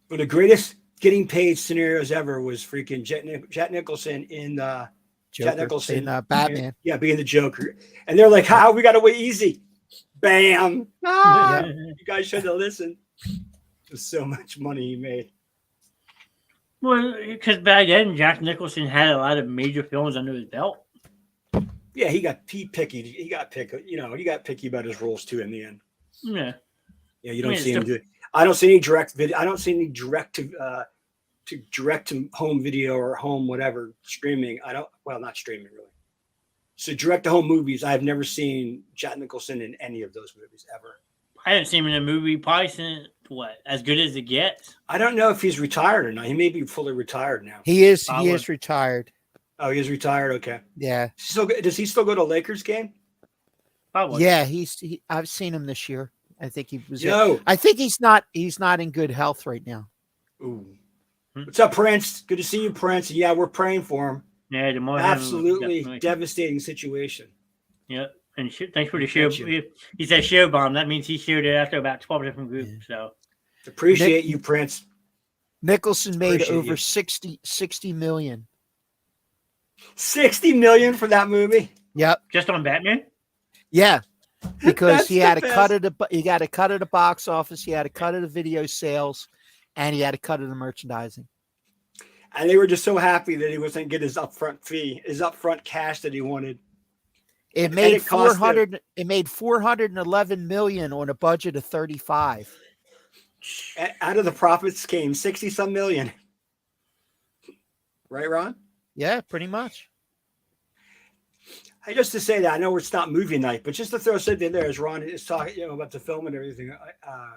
But the greatest getting paid scenarios ever was freaking Jack Nicholson in Joker, Jack Nicholson in Batman. Yeah, being the Joker. And they're like, how we got away easy. Bam. Ah, you guys should have listened. There's so much money he made. Well, because back then, Jack Nicholson had a lot of major films under his belt. Yeah, he got picky. He got picky about his roles too in the end. Yeah. Yeah, you don't I mean, see him it's do it. I don't see any direct video. I don't see any direct to home video or home whatever streaming. Not streaming really. So direct to home movies, I've never seen Jack Nicholson in any of those movies ever. I haven't seen him in a movie probably since, As Good as It Gets? I don't know if he's retired or not. He may be fully retired now. He is Probably. retired. Oh, he is retired. Okay. Yeah. Does he still go to a Lakers game? Probably. Yeah, I've seen him this year. I think he was. No. I think he's not in good health right now. Ooh. What's up, Prince? Good to see you, Prince. Yeah, we're praying for him. Yeah, the more Absolutely devastating situation. Yeah. And thanks for the show. He said show bomb. That means he shared it after about 12 different groups. So Appreciate you, Prince. Nicholson made Appreciate over you. 60 million. 60 million for that movie. Yep. just on Batman? Yeah. Because That's he had the a best. cut of the box office, he had a cut of the video sales, and he had a cut of the merchandising. And they were just so happy that he wasn't get his upfront fee, his upfront cash that he wanted. It made it cost 400. It made 411 million on a budget of 35. Out of the profits came 60 some million. Right, Ron? Yeah, pretty much. Hey, just to say that, I know it's not movie night, but just to throw something there as Ron is talking, about the film and everything. I'm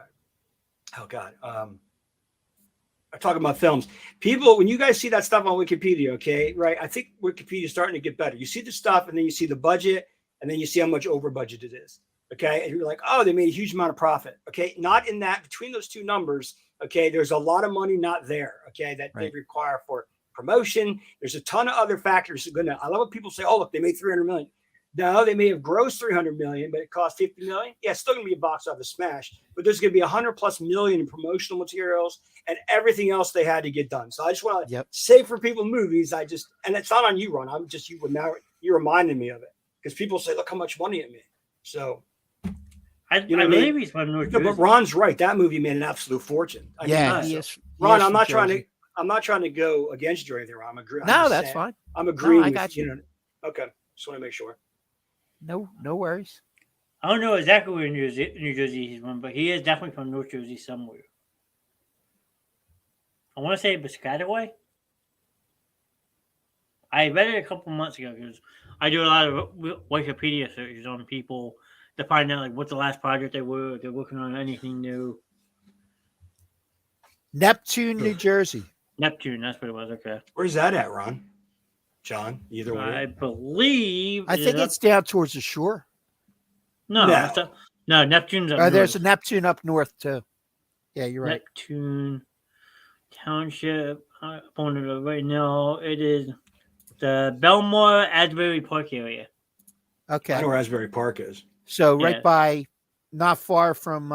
talking about films. People, when you guys see that stuff on Wikipedia, okay, right? I think Wikipedia is starting to get better. You see the stuff, and then you see the budget, and then you see how much over budget it is. Okay, and you're like, oh, they made a huge amount of profit. Okay, not in that between those two numbers. Okay, there's a lot of money not there. Okay, that they require for promotion. There's a ton of other factors. I love when people say, oh, look, they made 300 million. No, they may have grossed 300 million, but it cost 50 million. Yeah, it's still going to be a box office smash, but there's going to be 100+ million in promotional materials and everything else they had to get done. So I just want to say for people movies, and it's not on you, Ron. You reminded me of it because people say, look how much money it made. So I believe he's from North Jersey. But Ron's right. That movie made an absolute fortune. He is. Ron, I'm not trying to go against you or anything, Ron. That's fine. I'm agreeing. I got you. Okay. Just want to make sure. No worries. I don't know exactly where New Jersey he's from, but he is definitely from North Jersey somewhere. I want to say Piscataway. I read it a couple months ago because I do a lot of Wikipedia searches on people to find out what the last project they were, if they're working on anything new. Neptune, New Jersey. Neptune, that's what it was. Okay. Where's that at, Ron? John, either way. I believe. I think it's down towards the shore. No, Neptune's up north. There's a Neptune up north too. Yeah, you're right. Neptune Township. I'm on it right now. It is the Belmore Asbury Park area. Okay. I know where Asbury Park is. So right by, not far from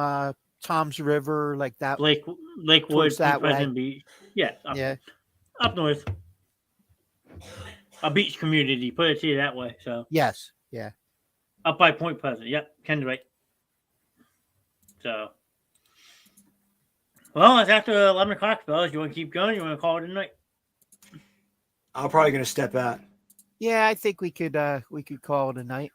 Tom's River, like that. Lakewood, Towards that way. Pleasant Beach. Yeah, Yeah. up north. A beach community, put it to you that way. So Yes. Yeah. up by Point Pleasant. Yep, Ken's right. So, well, it's after 11 o'clock, fellas. You want to keep going? You want to call it a night? I'm probably going to step out. Yeah, I think we could call it a night.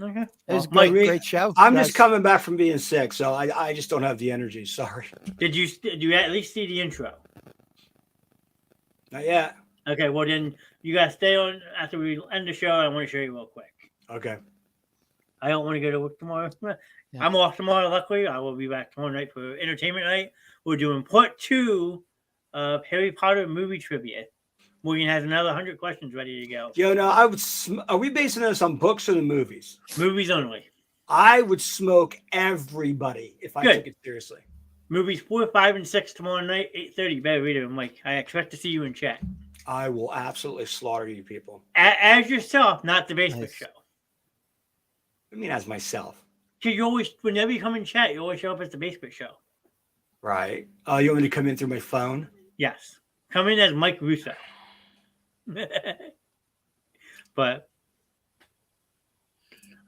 Okay. It was a Well, great show. I'm You just guys- coming back from being sick, so I just don't have the energy. Sorry. Did you at least see the intro? Not yet. Okay, well then you guys stay on after we end the show. I want to show you real quick. Okay. I don't want to go to work tomorrow. Yeah. I'm off tomorrow. Luckily, I will be back tomorrow night for entertainment night. We're doing part 2 of Harry Potter movie trivia. Morgan has another 100 questions ready to go. Yo, no, are we basing this on books or the movies? Movies only. I would smoke everybody if I Good. took it seriously. Movies 4, 5, and 6 tomorrow night, 8:30. Better read them, Mike. I expect to see you in chat. I will absolutely slaughter you people. As yourself, not the basement Nice. show. I mean, as myself. Because you always, whenever you come in chat, you always show up as the basement show. Right. Oh, you want me to come in through my phone? Yes. Come in as Mike Russo. But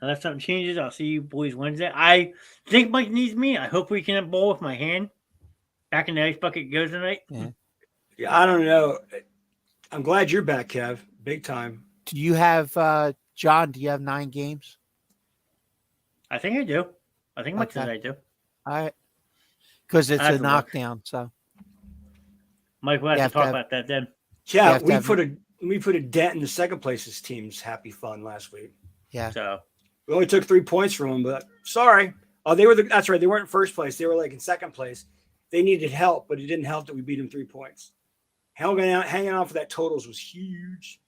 unless something changes, I'll see you boys Wednesday. I think Mike needs me. I hope we can bowl with my hand. Back in the ice bucket goes tonight. Yeah, I don't know. I'm glad you're back, Kev. Big time. Do you have John? Do you have 9 games? I think I do. I think Mike says Okay. I do. All right, because it's I have a to look. knockdown. So Mike, we'll have You to have to talk have- about that then. Yeah, have to have- we put a dent in the second place's team's happy fun last week. yeah, So We only took 3 points from them, but sorry. Oh, that's right. They weren't in first place. They were like in second place. They needed help, but it didn't help that we beat them 3 points. Hanging on for that totals was huge.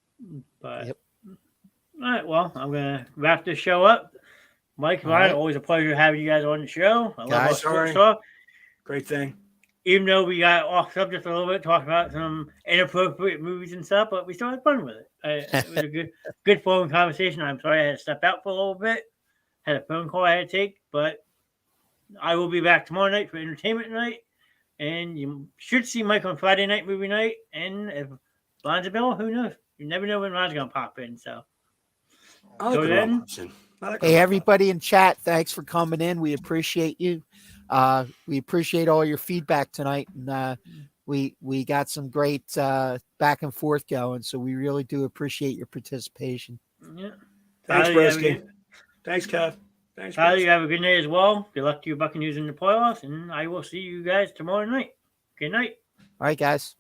but Yep. all right, well, I'm gonna wrap this show up. Mike, All Ryan, right. always a pleasure having you guys on the show. I love Guys, our sports sorry. talk. Great thing. Even though we got off subject a little bit, talking about some inappropriate movies and stuff, but we still had fun with it. It was a good phone conversation. I'm sorry I had to step out for a little bit. Had a phone call I had to take, but I will be back tomorrow night for entertainment night. And you should see Mike on Friday night movie night. And if Ron's a bill, who knows? You never know when Ron's going to pop in. So, I like So Ron then- Munson. I like Hey, Ron everybody in chat, thanks for coming in. We appreciate you. We appreciate all your feedback tonight, and we got some great back and forth going. So we really do appreciate your participation. yeah. Thanks, Tyler, you have a Brisky. good- Thanks, Kev. Thanks, Tyler, Brisky. you have a good night as well. Good luck to your Buccaneers in the playoffs, and I will see you guys tomorrow night. Good night. All right, guys.